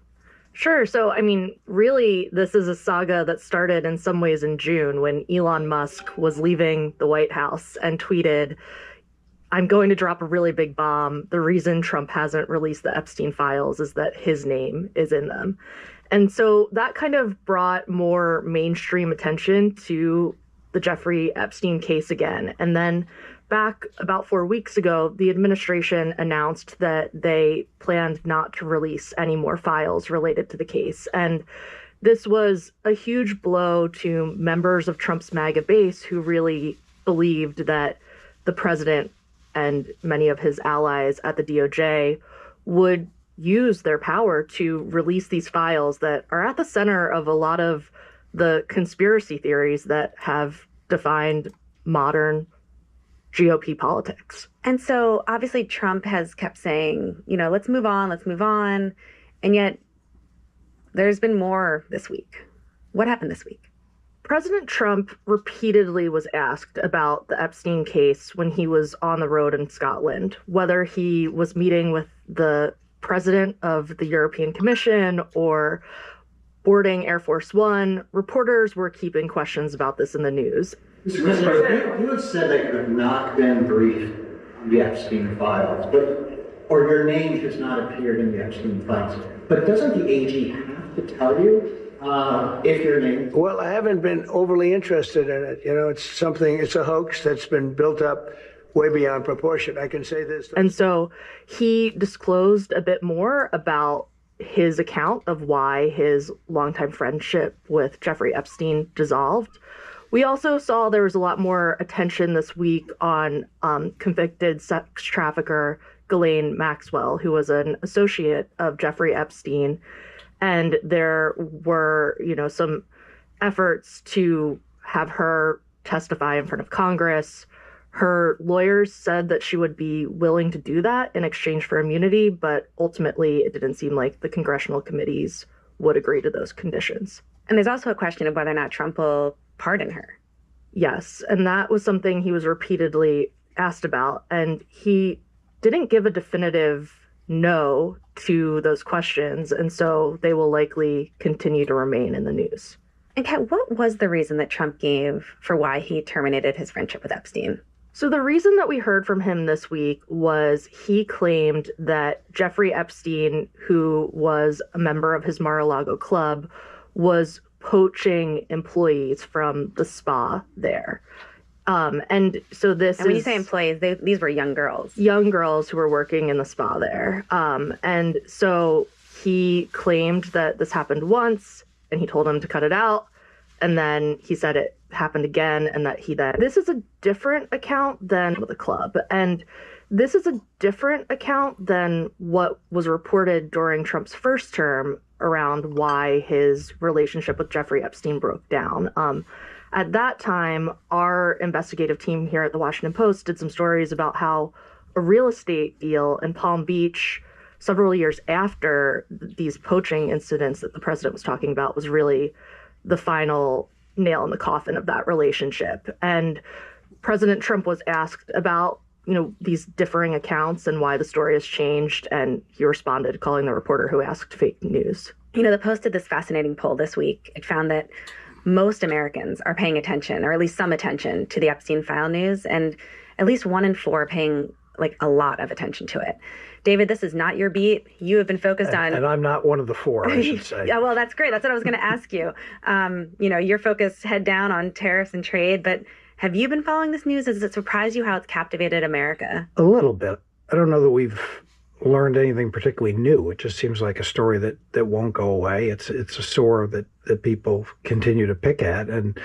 Sure. So, I mean, really, this is a saga that started in some ways in June when Elon Musk was leaving the White House and tweeted, "I'm going to drop a really big bomb. The reason Trump hasn't released the Epstein files is that his name is in them." And so that kind of brought more mainstream attention to the Jeffrey Epstein case again. And then back about 4 weeks ago, the administration announced that they planned not to release any more files related to the case. And this was a huge blow to members of Trump's MAGA base who really believed that the president and many of his allies at the DOJ would use their power to release these files that are at the center of a lot of the conspiracy theories that have defined modern GOP politics. And so obviously Trump has kept saying, let's move on. And yet there's been more this week. What happened this week? President Trump repeatedly was asked about the Epstein case when he was on the road in Scotland, whether he was meeting with the president of the European Commission or boarding Air Force One. Reporters were keeping questions about this in the news. Mr. President, you have said that you have not been briefed on the Epstein files, or your name has not appeared in the Epstein files. But doesn't the AG have to tell you if your name? Well, I haven't been overly interested in it. You know, it's a hoax that's been built up way beyond proportion. I can say this. And so he disclosed a bit more about his account of why his longtime friendship with Jeffrey Epstein dissolved. We also saw there was a lot more attention this week on convicted sex trafficker Ghislaine Maxwell, who was an associate of Jeffrey Epstein. And there were, some efforts to have her testify in front of Congress. Her lawyers said that she would be willing to do that in exchange for immunity, but ultimately it didn't seem like the congressional committees would agree to those conditions. And there's also a question of whether or not Trump will pardon her. Yes, and that was something he was repeatedly asked about, and he didn't give a definitive no to those questions, and so they will likely continue to remain in the news. And Kat, what was the reason that Trump gave for why he terminated his friendship with Epstein? So the reason that we heard from him this week was he claimed that Jeffrey Epstein, who was a member of his Mar-a-Lago club, was poaching employees from the spa there. And so this and when you say employees, these were young girls. Young girls who were working in the spa there. And so he claimed that this happened once, and he told them to cut it out. And then he said it happened again, and that this is a different account than the club. And this is a different account than what was reported during Trump's first term around why his relationship with Jeffrey Epstein broke down. At that time, our investigative team here at the Washington Post did some stories about how a real estate deal in Palm Beach several years after these poaching incidents that the president was talking about was really the final nail in the coffin of that relationship. And President Trump was asked about, these differing accounts and why the story has changed. And he responded, calling the reporter who asked fake news. The Post did this fascinating poll this week. It found that most Americans are paying attention, or at least some attention, to the Epstein file news, and at least 1 in 4 are paying a lot of attention to it. David, this is not your beat. You have been focused on... And I'm not one of the 4, I should say. Yeah, well, that's great. That's what I was going to ask you. You're focused head down on tariffs and trade, but have you been following this news? Does it surprise you how it's captivated America? A little bit. I don't know that we've learned anything particularly new. It just seems like a story that won't go away. It's a sore that people continue to pick at. And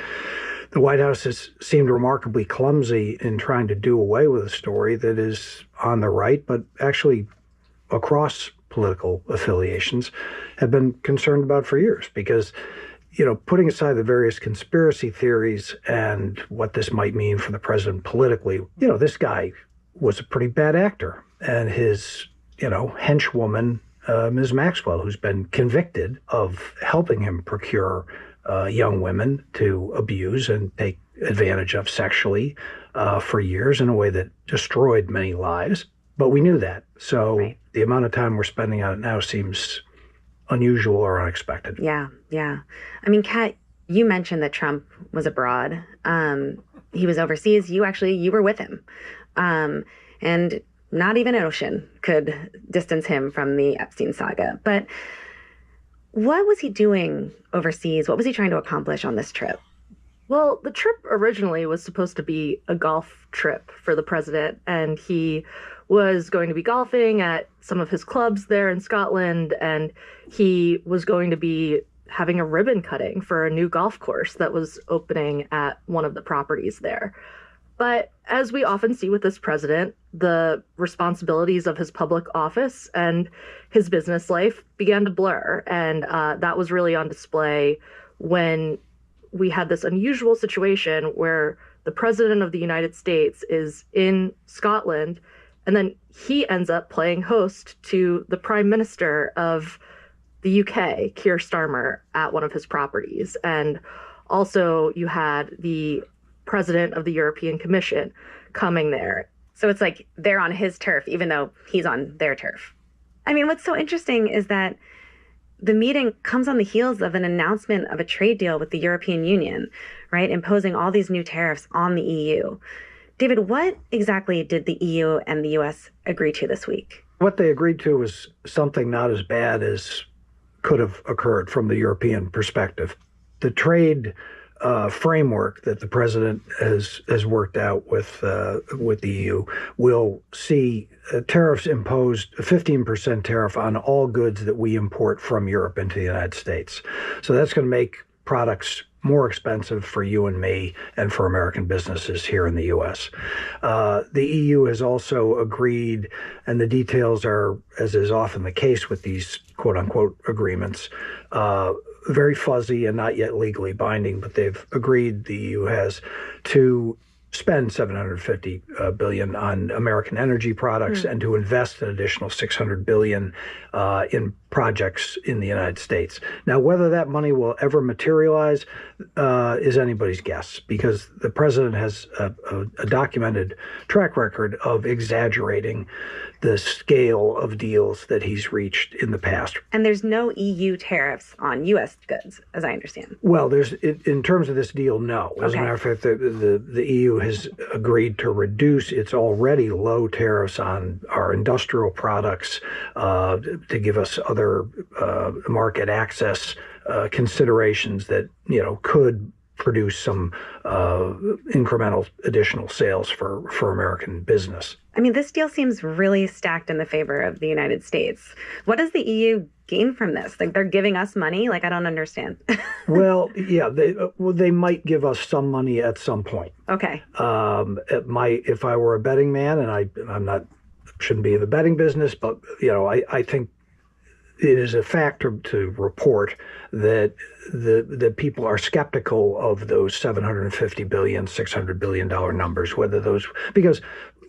the White House has seemed remarkably clumsy in trying to do away with a story that is on the right, but actually across political affiliations have been concerned about for years. Because, putting aside the various conspiracy theories and what this might mean for the president politically, this guy was a pretty bad actor. And his, henchwoman, Ms. Maxwell, who's been convicted of helping him procure young women to abuse and take advantage of sexually for years in a way that destroyed many lives. But we knew that. So the amount of time we're spending on it now seems unusual or unexpected. Yeah. I mean, Kat, you mentioned that Trump was abroad. He was overseas. You were with him. And not even an ocean could distance him from the Epstein saga. But what was he doing overseas? What was he trying to accomplish on this trip? Well, the trip originally was supposed to be a golf trip for the president, and he was going to be golfing at some of his clubs there in Scotland, and he was going to be having a ribbon cutting for a new golf course that was opening at one of the properties there. But as we often see with this president, the responsibilities of his public office and his business life began to blur. And that was really on display when we had this unusual situation where the president of the United States is in Scotland, and then he ends up playing host to the prime minister of the UK, Keir Starmer, at one of his properties. And Also, you had the president of the European Commission coming there. So it's like they're on his turf, even though he's on their turf. I mean, what's so interesting is that the meeting comes on the heels of an announcement of a trade deal with the European Union, right? Imposing all these new tariffs on the EU. David, what exactly did the EU and the US agree to this week? What they agreed to was something not as bad as could have occurred from the European perspective. The trade framework that the president has worked out with the EU will see tariffs imposed, a 15% tariff on all goods that we import from Europe into the United States. So that's going to make products more expensive for you and me and for American businesses here in the U.S. The EU has also agreed, and the details are, as is often the case with these quote-unquote agreements, very fuzzy and not yet legally binding, but they've agreed, the EU has, to spend $750 billion on American energy products and to invest an additional $600 billion in projects in the United States. Now, whether that money will ever materialize is anybody's guess, because the president has a documented track record of exaggerating the scale of deals that he's reached in the past. And there's no EU tariffs on U.S. goods, as I understand. Well, there's in terms of this deal, no. As a matter of fact, the EU has agreed to reduce its already low tariffs on our industrial products to give us other market access considerations that, could produce some incremental additional sales for American business. I mean, this deal seems really stacked in the favor of the United States. What does the EU gain from this? Like, they're giving us money? Like, I don't understand. Well, yeah, they might give us some money at some point. Okay. If I were a betting man, and shouldn't be in the betting business, but I think it is a fact to report that the people are skeptical of those $750 billion, $600 billion numbers, because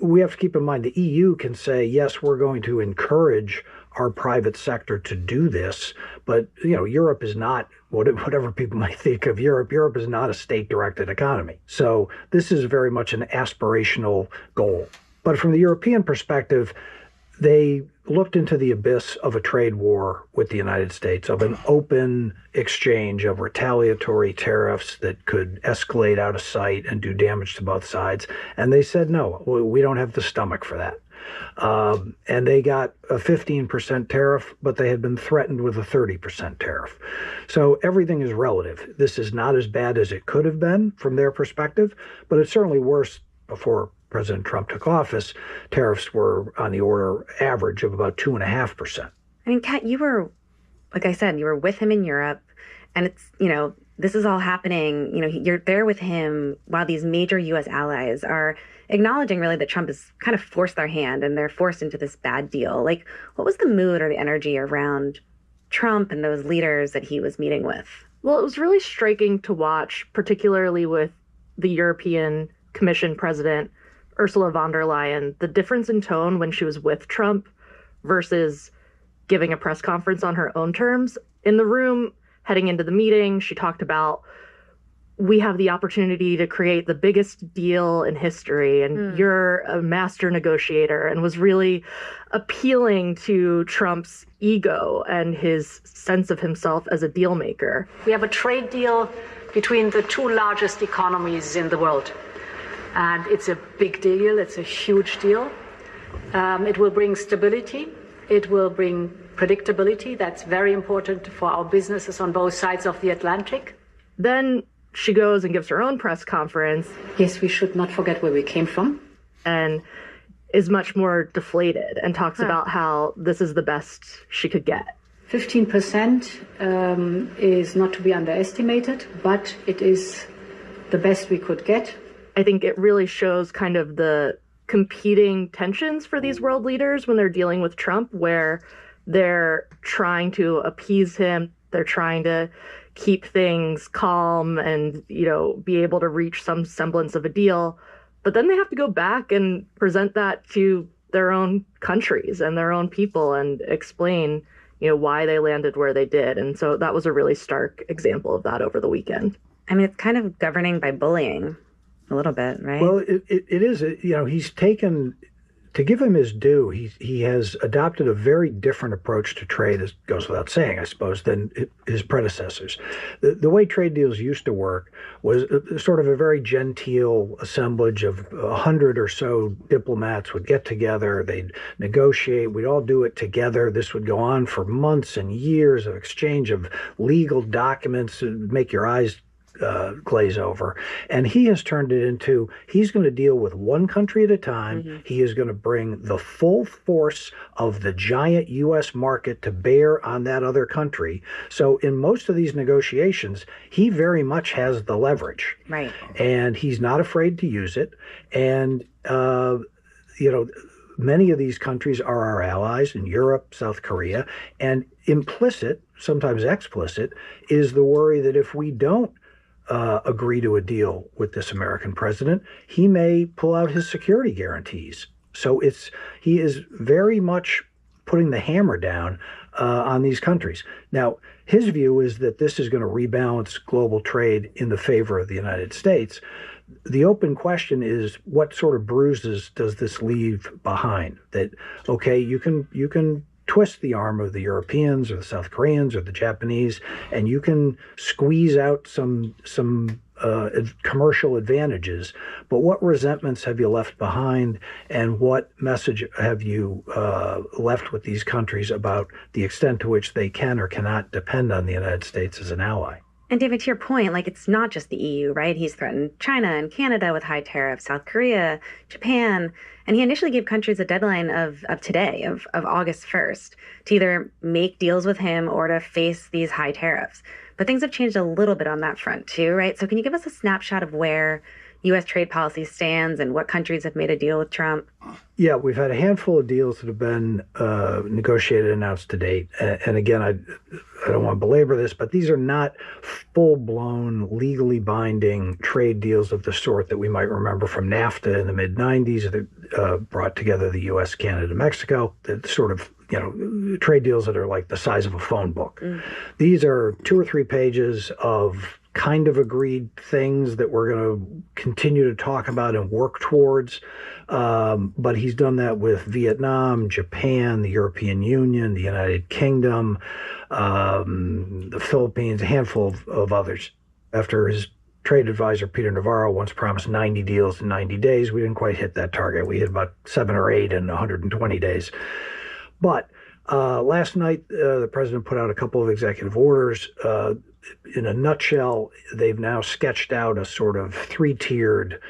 we have to keep in mind the EU can say, yes, we're going to encourage our private sector to do this, but Europe is not, whatever people might think of Europe is not a state-directed economy. So this is very much an aspirational goal. But from the European perspective, they looked into the abyss of a trade war with the United States, of an open exchange of retaliatory tariffs that could escalate out of sight and do damage to both sides. And they said, no, we don't have the stomach for that. And they got a 15% tariff, but they had been threatened with a 30% tariff. So everything is relative. This is not as bad as it could have been from their perspective, but it's certainly worse. Before President Trump took office, tariffs were on the order average of about 2.5%. I mean, Kat, you were, like I said, you were with him in Europe, and it's, this is all happening. You're there with him while these major U.S. allies are acknowledging really that Trump has kind of forced their hand and they're forced into this bad deal. Like, what was the mood or the energy around Trump and those leaders that he was meeting with? Well, it was really striking to watch, particularly with the European Commission president, Ursula von der Leyen, the difference in tone when she was with Trump versus giving a press conference on her own terms. In the room, heading into the meeting, she talked about, we have the opportunity to create the biggest deal in history, and you're a master negotiator, and was really appealing to Trump's ego and his sense of himself as a deal maker. We have a trade deal between the two largest economies in the world. And it's a big deal. It's a huge deal. It will bring stability. It will bring predictability. That's very important for our businesses on both sides of the Atlantic. Then she goes and gives her own press conference. Yes, we should not forget where we came from. And is much more deflated and talks about how this is the best she could get. 15% is not to be underestimated, but it is the best we could get. I think it really shows kind of the competing tensions for these world leaders when they're dealing with Trump, where they're trying to appease him. They're trying to keep things calm and, be able to reach some semblance of a deal. But then they have to go back and present that to their own countries and their own people and explain, why they landed where they did. And so that was a really stark example of that over the weekend. I mean, it's kind of governing by bullying a little bit, right? Well, it is. He's taken, to give him his due, he has adopted a very different approach to trade, as goes without saying, I suppose, than his predecessors. The way trade deals used to work was sort of a very genteel assemblage of 100 or so diplomats would get together, they'd negotiate, we'd all do it together. This would go on for months and years of exchange of legal documents that make your eyes glaze over. And he has turned it into, he's going to deal with one country at a time. Mm-hmm. He is going to bring the full force of the giant U.S. market to bear on that other country. So in most of these negotiations, he very much has the leverage. Right. And he's not afraid to use it. And, many of these countries are our allies in Europe, South Korea, and implicit, sometimes explicit, is the worry that if we don't agree to a deal with this American president, he may pull out his security guarantees. So he is very much putting the hammer down on these countries. Now, his view is that this is going to rebalance global trade in the favor of the United States. The open question is, what sort of bruises does this leave behind? That, okay, you can twist the arm of the Europeans or the South Koreans or the Japanese, and you can squeeze out some commercial advantages. But what resentments have you left behind, and what message have you left with these countries about the extent to which they can or cannot depend on the United States as an ally? And David, to your point, it's not just the EU, right? He's threatened China and Canada with high tariffs, South Korea, Japan, and he initially gave countries a deadline of today, of August 1st, to either make deals with him or to face these high tariffs. But things have changed a little bit on that front too, right? So can you give us a snapshot of where U.S. trade policy stands and what countries have made a deal with Trump? Yeah, we've had a handful of deals that have been negotiated and announced to date. And again, I don't want to belabor this, but these are not full-blown, legally binding trade deals of the sort that we might remember from NAFTA in the mid-'90s that brought together the U.S., Canada, Mexico, the sort of trade deals that are like the size of a phone book. Mm. These are 2 or 3 pages of kind of agreed things that we're going to continue to talk about and work towards. But he's done that with Vietnam, Japan, the European Union, the United Kingdom, the Philippines, a handful of others. After his trade advisor, Peter Navarro, once promised 90 deals in 90 days, we didn't quite hit that target. We hit about 7 or 8 in 120 days. But last night, the president put out a couple of executive orders. In a nutshell, they've now sketched out a sort of 3-tiered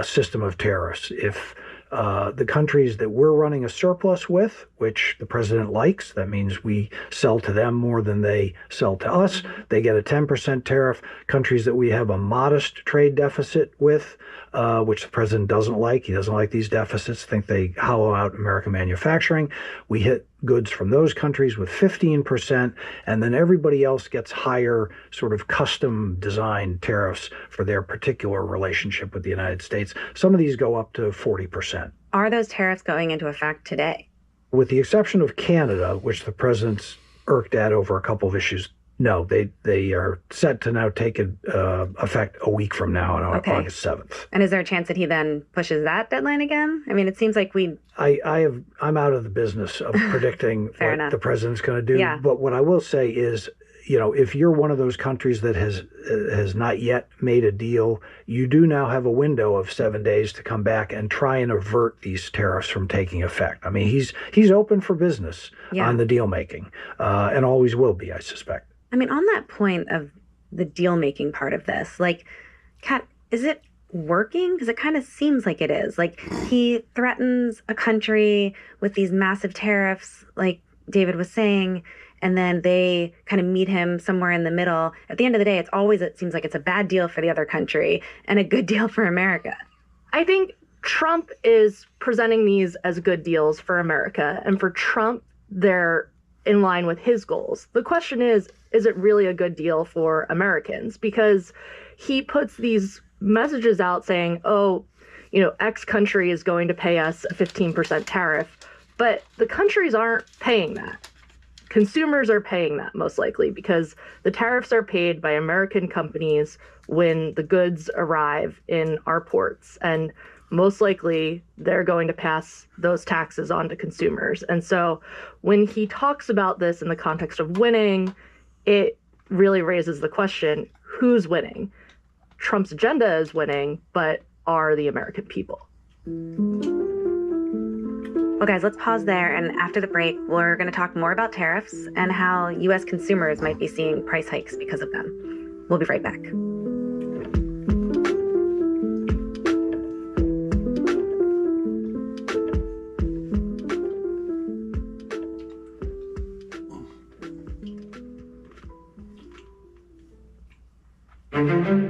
system of tariffs. If the countries that we're running a surplus with, which the president likes, that means we sell to them more than they sell to us, they get a 10% tariff. Countries that we have a modest trade deficit with, which the president doesn't like, he doesn't like these deficits, think they hollow out American manufacturing, we hit goods from those countries with 15%, and then everybody else gets higher sort of custom designed tariffs for their particular relationship with the United States. Some of these go up to 40%. Are those tariffs going into effect today? With the exception of Canada, which the president's irked at over a couple of issues, no, they are set to now take effect a week from now on August 7th. And is there a chance that he then pushes that deadline again? I mean, it seems like I'm out of the business of predicting what the president's going to do. Yeah. But what I will say is, if you're one of those countries that has not yet made a deal, you do now have a window of 7 days to come back and try and avert these tariffs from taking effect. I mean, he's open for business on the deal making, and always will be, I suspect. I mean, on that point of the deal-making part of this, Kat, is it working? Because it kind of seems like it is. He threatens a country with these massive tariffs, like David was saying, and then they kind of meet him somewhere in the middle. At the end of the day, it seems like it's a bad deal for the other country and a good deal for America. I think Trump is presenting these as good deals for America, and for Trump, they're in line with his goals. The question is it really a good deal for Americans? Because he puts these messages out saying, X country is going to pay us a 15% tariff, but the countries aren't paying that. consumers are paying that most likely because the tariffs are paid by American companies when the goods arrive in our ports. And most likely they're going to pass those taxes on to consumers. And so when he talks about this in the context of winning, it really raises the question, who's winning? Trump's agenda is winning, but are the American people? Well, guys, let's pause there. And after the break, we're going to talk more about tariffs and how U.S. consumers might be seeing price hikes because of them. We'll be right back.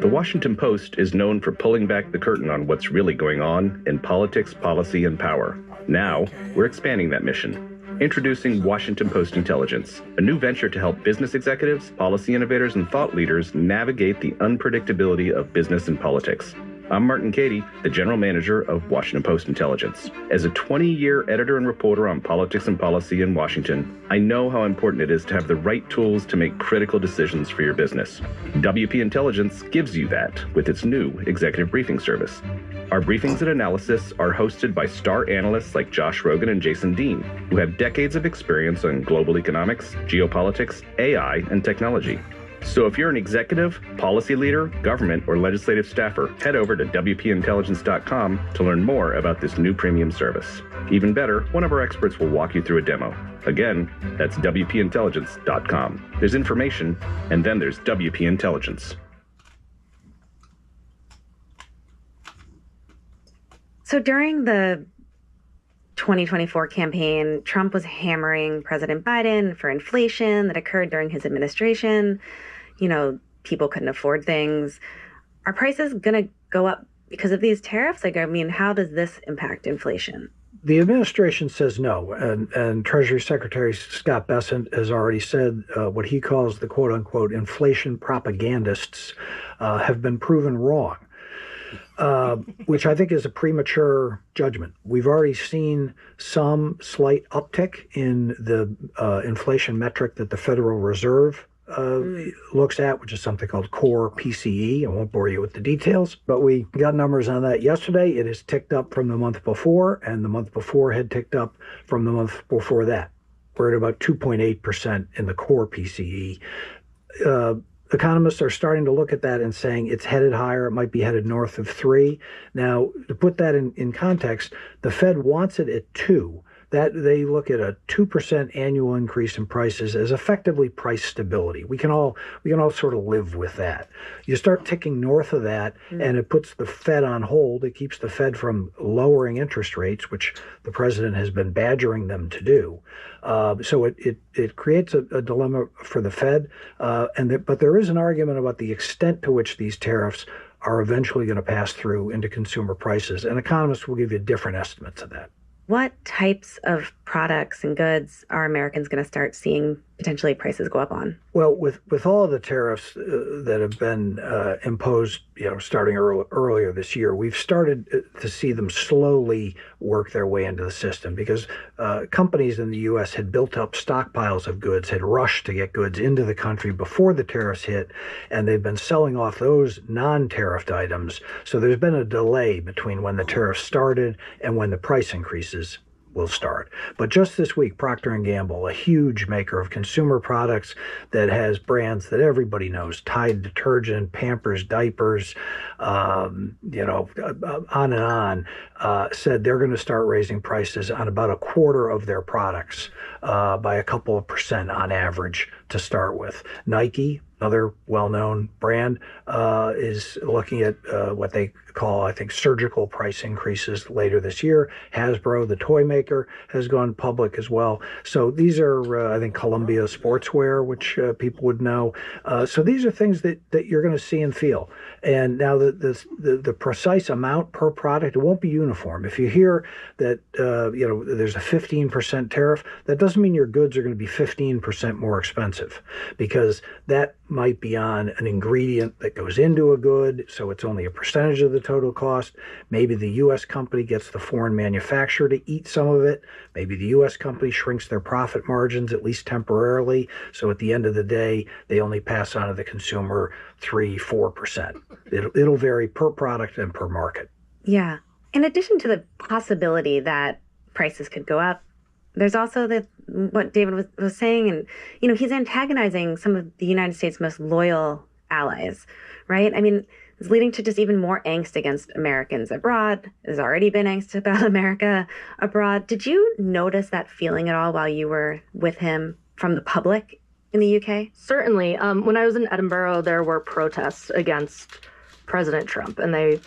The Washington Post is known for pulling back the curtain on what's really going on in politics, policy, and power. Now, we're expanding that mission. Introducing Washington Post Intelligence, a new venture to help business executives, policy innovators, and thought leaders navigate the unpredictability of business and politics. I'm Martin Cady, the general manager of Washington Post Intelligence. As a 20-year editor and reporter on politics and policy in Washington, I know how important it is to have the right tools to make critical decisions for your business. WP Intelligence gives you that with its new executive briefing service. Our briefings and analysis are hosted by star analysts like Josh Rogin and Jason Dean, who have decades of experience on global economics, geopolitics, AI, and technology. So if you're an executive, policy leader, government, or legislative staffer, head over to WPintelligence.com to learn more about this new premium service. Even better, one of our experts will walk you through a demo. Again, that's WPintelligence.com. There's information, and then there's WP Intelligence. So during the 2024 campaign, Trump was hammering President Biden for inflation that occurred during his administration. You know, people couldn't afford things. Are prices going to go up because of these tariffs? Like, I mean, how does this impact inflation? The administration says no, and Treasury Secretary Scott Bessent has already said what he calls the quote-unquote inflation propagandists have been proven wrong. Which I think is a premature judgment. We've already seen some slight uptick in the inflation metric that the Federal Reserve looks at, which is something called core PCE. I won't bore you with the details, but we got numbers on that yesterday. It has ticked up from the month before, and the month before had ticked up from the month before that. We're at about 2.8% in the core PCE. Economists are starting to look at that and saying it's headed higher. It might be headed north of 3. Now, to put that in context, the Fed wants it at 2. That they look at a 2% annual increase in prices as effectively price stability. We can all sort of live with that. You start ticking north of that, and it puts the Fed on hold. It keeps the Fed from lowering interest rates, which the president has been badgering them to do. So it creates a dilemma for the Fed. But there is an argument about the extent to which these tariffs are eventually going to pass through into consumer prices, and economists will give you different estimates of that. What types of products and goods are Americans going to start seeing potentially prices go up on? Well, with all of the tariffs that have been imposed, starting earlier this year, we've started to see them slowly work their way into the system because companies in the U.S. had built up stockpiles of goods, had rushed to get goods into the country before the tariffs hit, and they've been selling off those non-tariffed items. So there's been a delay between when the tariffs started and when the price increases will start. But just this week, Procter & Gamble, a huge maker of consumer products that has brands that everybody knows, Tide detergent, Pampers diapers, on and on, said they're going to start raising prices on about a quarter of their products by a couple of percent on average to start with. Nike, another well-known brand, is looking at what they call, I think, surgical price increases later this year. Hasbro, the toy maker, has gone public as well. So these are, I think, Columbia Sportswear, which people would know. So these are things that you're going to see and feel. And now the precise amount per product, it won't be uniform. If you hear that there's a 15% tariff, that doesn't mean your goods are going to be 15% more expensive, because that might be on an ingredient that goes into a good, so it's only a percentage of the total cost. Maybe the U.S. company gets the foreign manufacturer to eat some of it. Maybe the U.S. company shrinks their profit margins, at least temporarily, so at the end of the day, they only pass on to the consumer 3-4%. It'll vary per product and per market. Yeah. In addition to the possibility that prices could go up, there's also what David was saying, and he's antagonizing some of the United States' most loyal allies, right? I mean, it's leading to just even more angst against Americans abroad. There's already been angst about America abroad. Did you notice that feeling at all while you were with him from the public in the UK? Certainly. When I was in Edinburgh, there were protests against President Trump, and they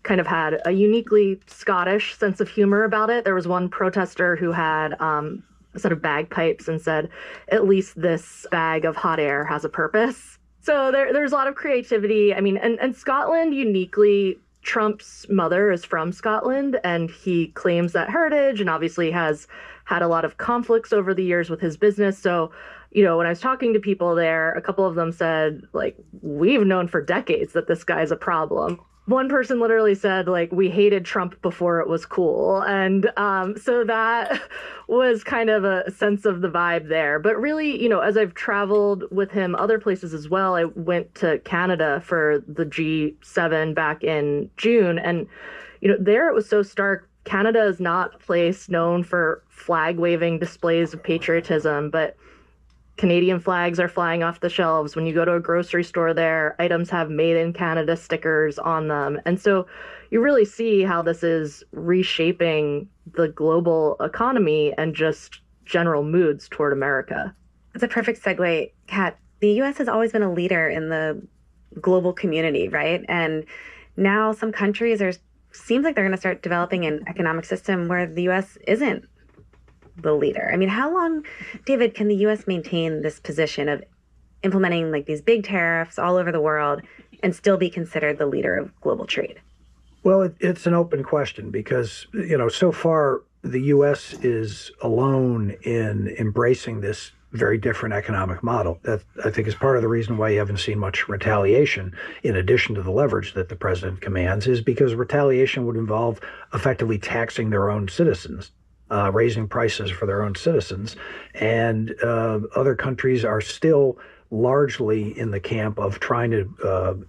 kind of had a uniquely Scottish sense of humor about it. There was one protester who had a set of bagpipes and said, "At least this bag of hot air has a purpose." So there's a lot of creativity. I mean, and Scotland uniquely, Trump's mother is from Scotland, and he claims that heritage and obviously has had a lot of conflicts over the years with his business. So, when I was talking to people there, a couple of them said, like, we've known for decades that this guy's a problem. One person literally said, like, we hated Trump before it was cool. And so that was kind of a sense of the vibe there. But really, as I've traveled with him other places as well, I went to Canada for the G7 back in June. And, there it was so stark. Canada is not a place known for flag-waving displays of patriotism, but Canadian flags are flying off the shelves. When you go to a grocery store there, items have Made in Canada stickers on them. And so you really see how this is reshaping the global economy and just general moods toward America. That's a perfect segue, Kat. The U.S. has always been a leader in the global community, right? And now some countries seems like they're going to start developing an economic system where the U.S. isn't the leader. I mean, how long, David, can the U.S. maintain this position of implementing like these big tariffs all over the world and still be considered the leader of global trade? Well, it's an open question because, so far the U.S. is alone in embracing this very different economic model. That, I think, is part of the reason why you haven't seen much retaliation in addition to the leverage that the president commands, is because retaliation would involve effectively taxing their own citizens. Raising prices for their own citizens. And other countries are still largely in the camp of trying to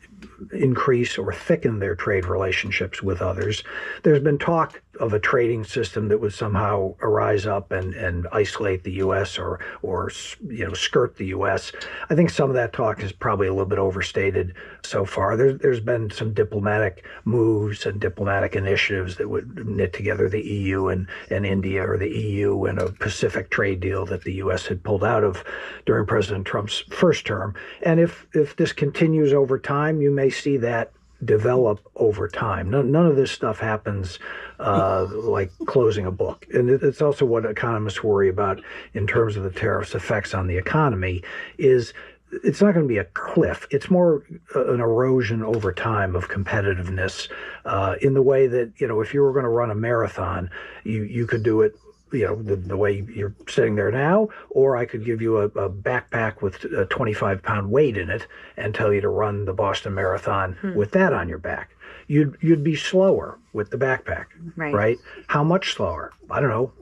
increase or thicken their trade relationships with others. There's been talk of a trading system that would somehow arise up and isolate the U.S. or skirt the U.S. I think some of that talk is probably a little bit overstated so far. There's been some diplomatic moves and diplomatic initiatives that would knit together the EU and India, or the EU and a Pacific trade deal that the U.S. had pulled out of during President Trump's first term. And if this continues over time, you may see that develop over time. None of this stuff happens like closing a book. And it's also what economists worry about in terms of the tariffs' effects on the economy is it's not going to be a cliff. It's more an erosion over time of competitiveness in the way that, if you were going to run a marathon, you could do it the way you're sitting there now, or I could give you a backpack with a 25-pound weight in it and tell you to run the Boston Marathon with that on your back. You'd be slower with the backpack, right? How much slower? I don't know,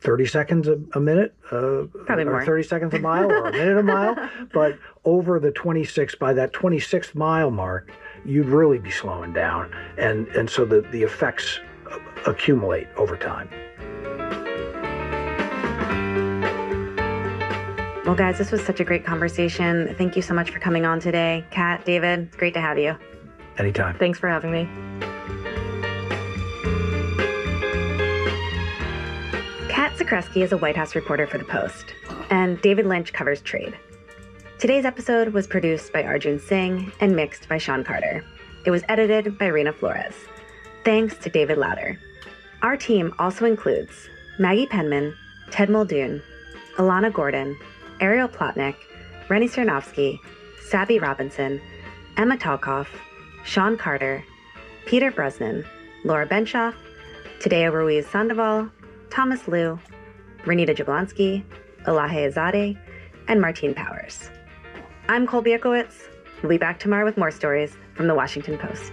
30 seconds a minute? Probably more. 30 seconds a mile or a minute a mile? But over the by that 26th mile mark, you'd really be slowing down. And so the effects accumulate over time. Well, guys, this was such a great conversation. Thank you so much for coming on today. Kat, David, it's great to have you. Anytime. Thanks for having me. Kat Zakrzewski is a White House reporter for The Post, and David Lynch covers trade. Today's episode was produced by Arjun Singh and mixed by Sean Carter. It was edited by Reina Flores. Thanks to David Lauder. Our team also includes Maggie Penman, Ted Muldoon, Alana Gordon, Ariel Plotnick, Rennie Cernovsky, Sabby Robinson, Emma Talkoff, Sean Carter, Peter Brosnan, Laura Benshoff, Tadeo Ruiz Sandoval, Thomas Liu, Renita Jablonski, Elahe Azadeh, and Martine Powers. I'm Colby Ekowitz. We'll be back tomorrow with more stories from the Washington Post.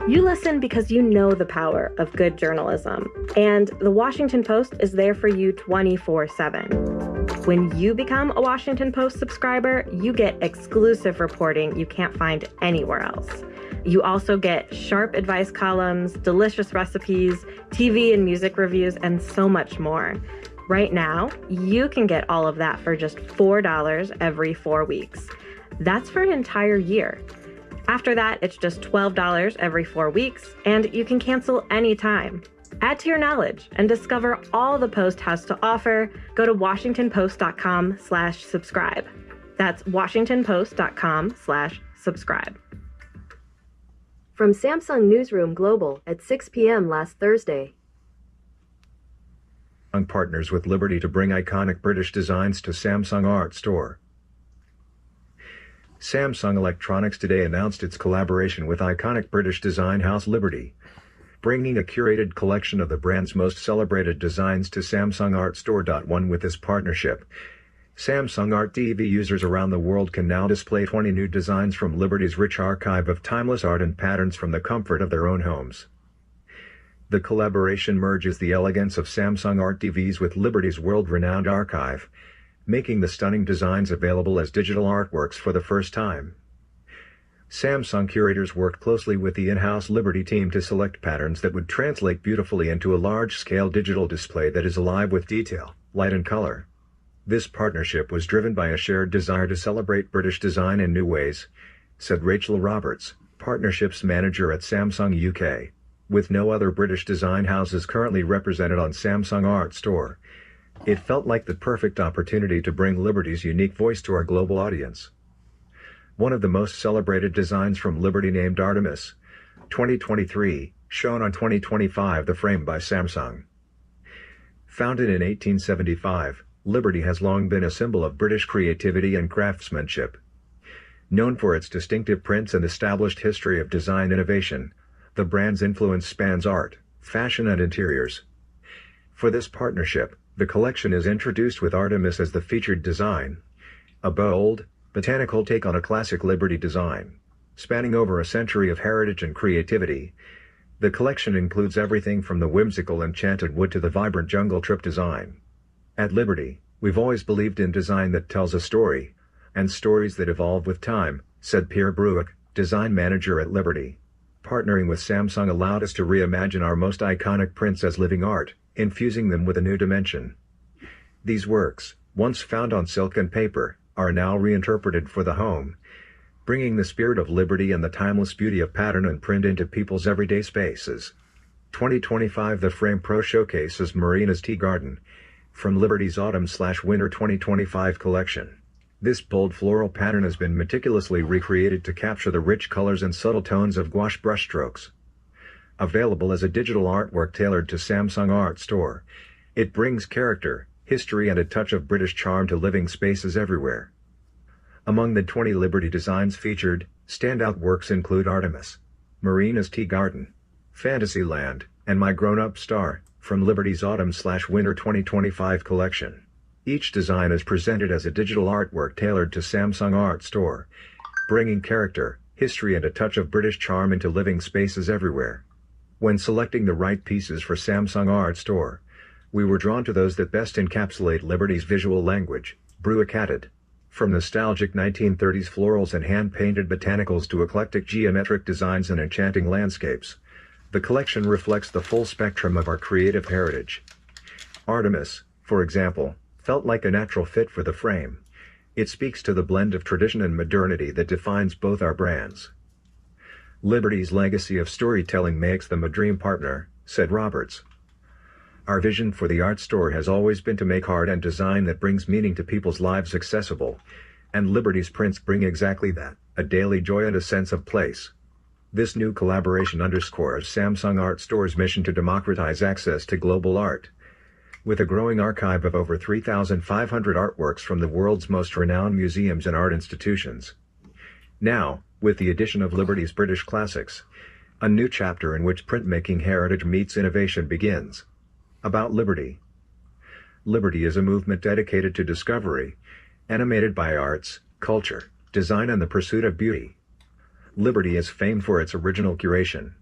You listen because you know the power of good journalism, and the Washington Post is there for you 24/7. When you become a Washington Post subscriber, you get exclusive reporting you can't find anywhere else. You also get sharp advice columns, delicious recipes, TV and music reviews, and so much more. Right now, you can get all of that for just $4 every 4 weeks. That's for an entire year. After that, it's just $12 every 4 weeks, and you can cancel anytime. Add to your knowledge and discover all the Post has to offer. Go to WashingtonPost.com/subscribe. That's WashingtonPost.com/subscribe. From Samsung Newsroom Global at 6 p.m. last Thursday. Partners with Liberty to bring iconic British designs to Samsung Art Store. Samsung Electronics today announced its collaboration with iconic British design house Liberty, bringing a curated collection of the brand's most celebrated designs to Samsung Art Store. With this partnership, Samsung Art TV users around the world can now display 20 new designs from Liberty's rich archive of timeless art and patterns from the comfort of their own homes. The collaboration merges the elegance of Samsung Art TVs with Liberty's world-renowned archive, making the stunning designs available as digital artworks for the first time. Samsung curators worked closely with the in-house Liberty team to select patterns that would translate beautifully into a large-scale digital display that is alive with detail, light and color. This partnership was driven by a shared desire to celebrate British design in new ways, said Rachel Roberts, Partnerships Manager at Samsung UK. With no other British design houses currently represented on Samsung Art Store, it felt like the perfect opportunity to bring Liberty's unique voice to our global audience. One of the most celebrated designs from Liberty, named Artemis 2023, shown on 2025 The Frame by Samsung. Founded in 1875, Liberty has long been a symbol of British creativity and craftsmanship. Known for its distinctive prints and established history of design innovation, the brand's influence spans art, fashion and interiors. For this partnership, the collection is introduced with Artemis as the featured design, a bold, botanical take on a classic Liberty design. Spanning over a century of heritage and creativity, the collection includes everything from the whimsical enchanted wood to the vibrant jungle trip design. At Liberty, we've always believed in design that tells a story, and stories that evolve with time, said Pierre Bruick, design manager at Liberty. Partnering with Samsung allowed us to reimagine our most iconic prints as living art, infusing them with a new dimension. These works, once found on silk and paper, are now reinterpreted for the home, bringing the spirit of Liberty and the timeless beauty of pattern and print into people's everyday spaces. 2025 The Frame Pro showcases Marina's Tea Garden, from Liberty's Autumn/Winter 2025 collection. This bold floral pattern has been meticulously recreated to capture the rich colors and subtle tones of gouache brushstrokes. Available as a digital artwork tailored to Samsung Art Store, it brings character, history and a touch of British charm to living spaces everywhere. Among the 20 Liberty designs featured, standout works include Artemis, Marina's Tea Garden, Fantasyland, and My Grown-Up Star, from Liberty's Autumn/Winter 2025 collection. Each design is presented as a digital artwork tailored to Samsung Art Store, bringing character, history and a touch of British charm into living spaces everywhere. When selecting the right pieces for Samsung Art Store, we were drawn to those that best encapsulate Liberty's visual language, Bruick added. From nostalgic 1930s florals and hand-painted botanicals to eclectic geometric designs and enchanting landscapes, the collection reflects the full spectrum of our creative heritage. Artemis, for example, felt like a natural fit for the frame. It speaks to the blend of tradition and modernity that defines both our brands. Liberty's legacy of storytelling makes them a dream partner, said Roberts. Our vision for the art store has always been to make art and design that brings meaning to people's lives accessible, and Liberty's prints bring exactly that, a daily joy and a sense of place. This new collaboration underscores Samsung Art Store's mission to democratize access to global art. With a growing archive of over 3,500 artworks from the world's most renowned museums and art institutions. Now, with the addition of Liberty's British Classics, a new chapter in which printmaking heritage meets innovation begins. About Liberty. Liberty is a movement dedicated to discovery, animated by arts, culture, design and the pursuit of beauty. Liberty is famed for its original curation,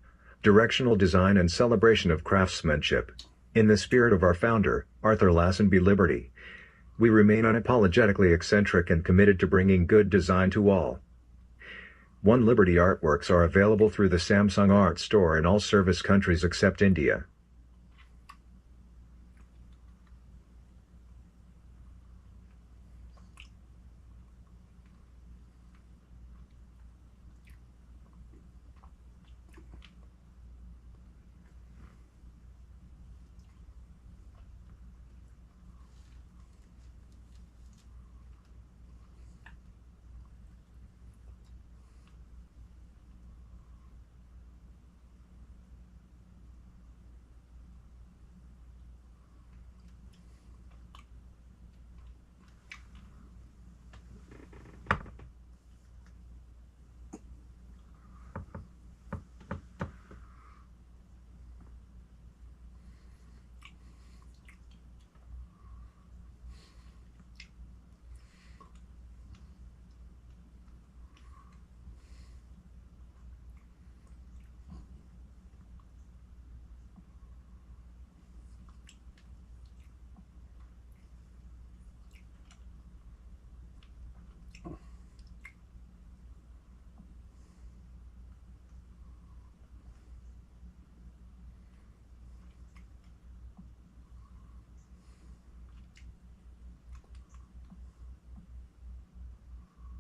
directional design and celebration of craftsmanship. In the spirit of our founder, Arthur Lassenby Liberty, we remain unapologetically eccentric and committed to bringing good design to all. One Liberty artworks are available through the Samsung Art Store in all service countries except India.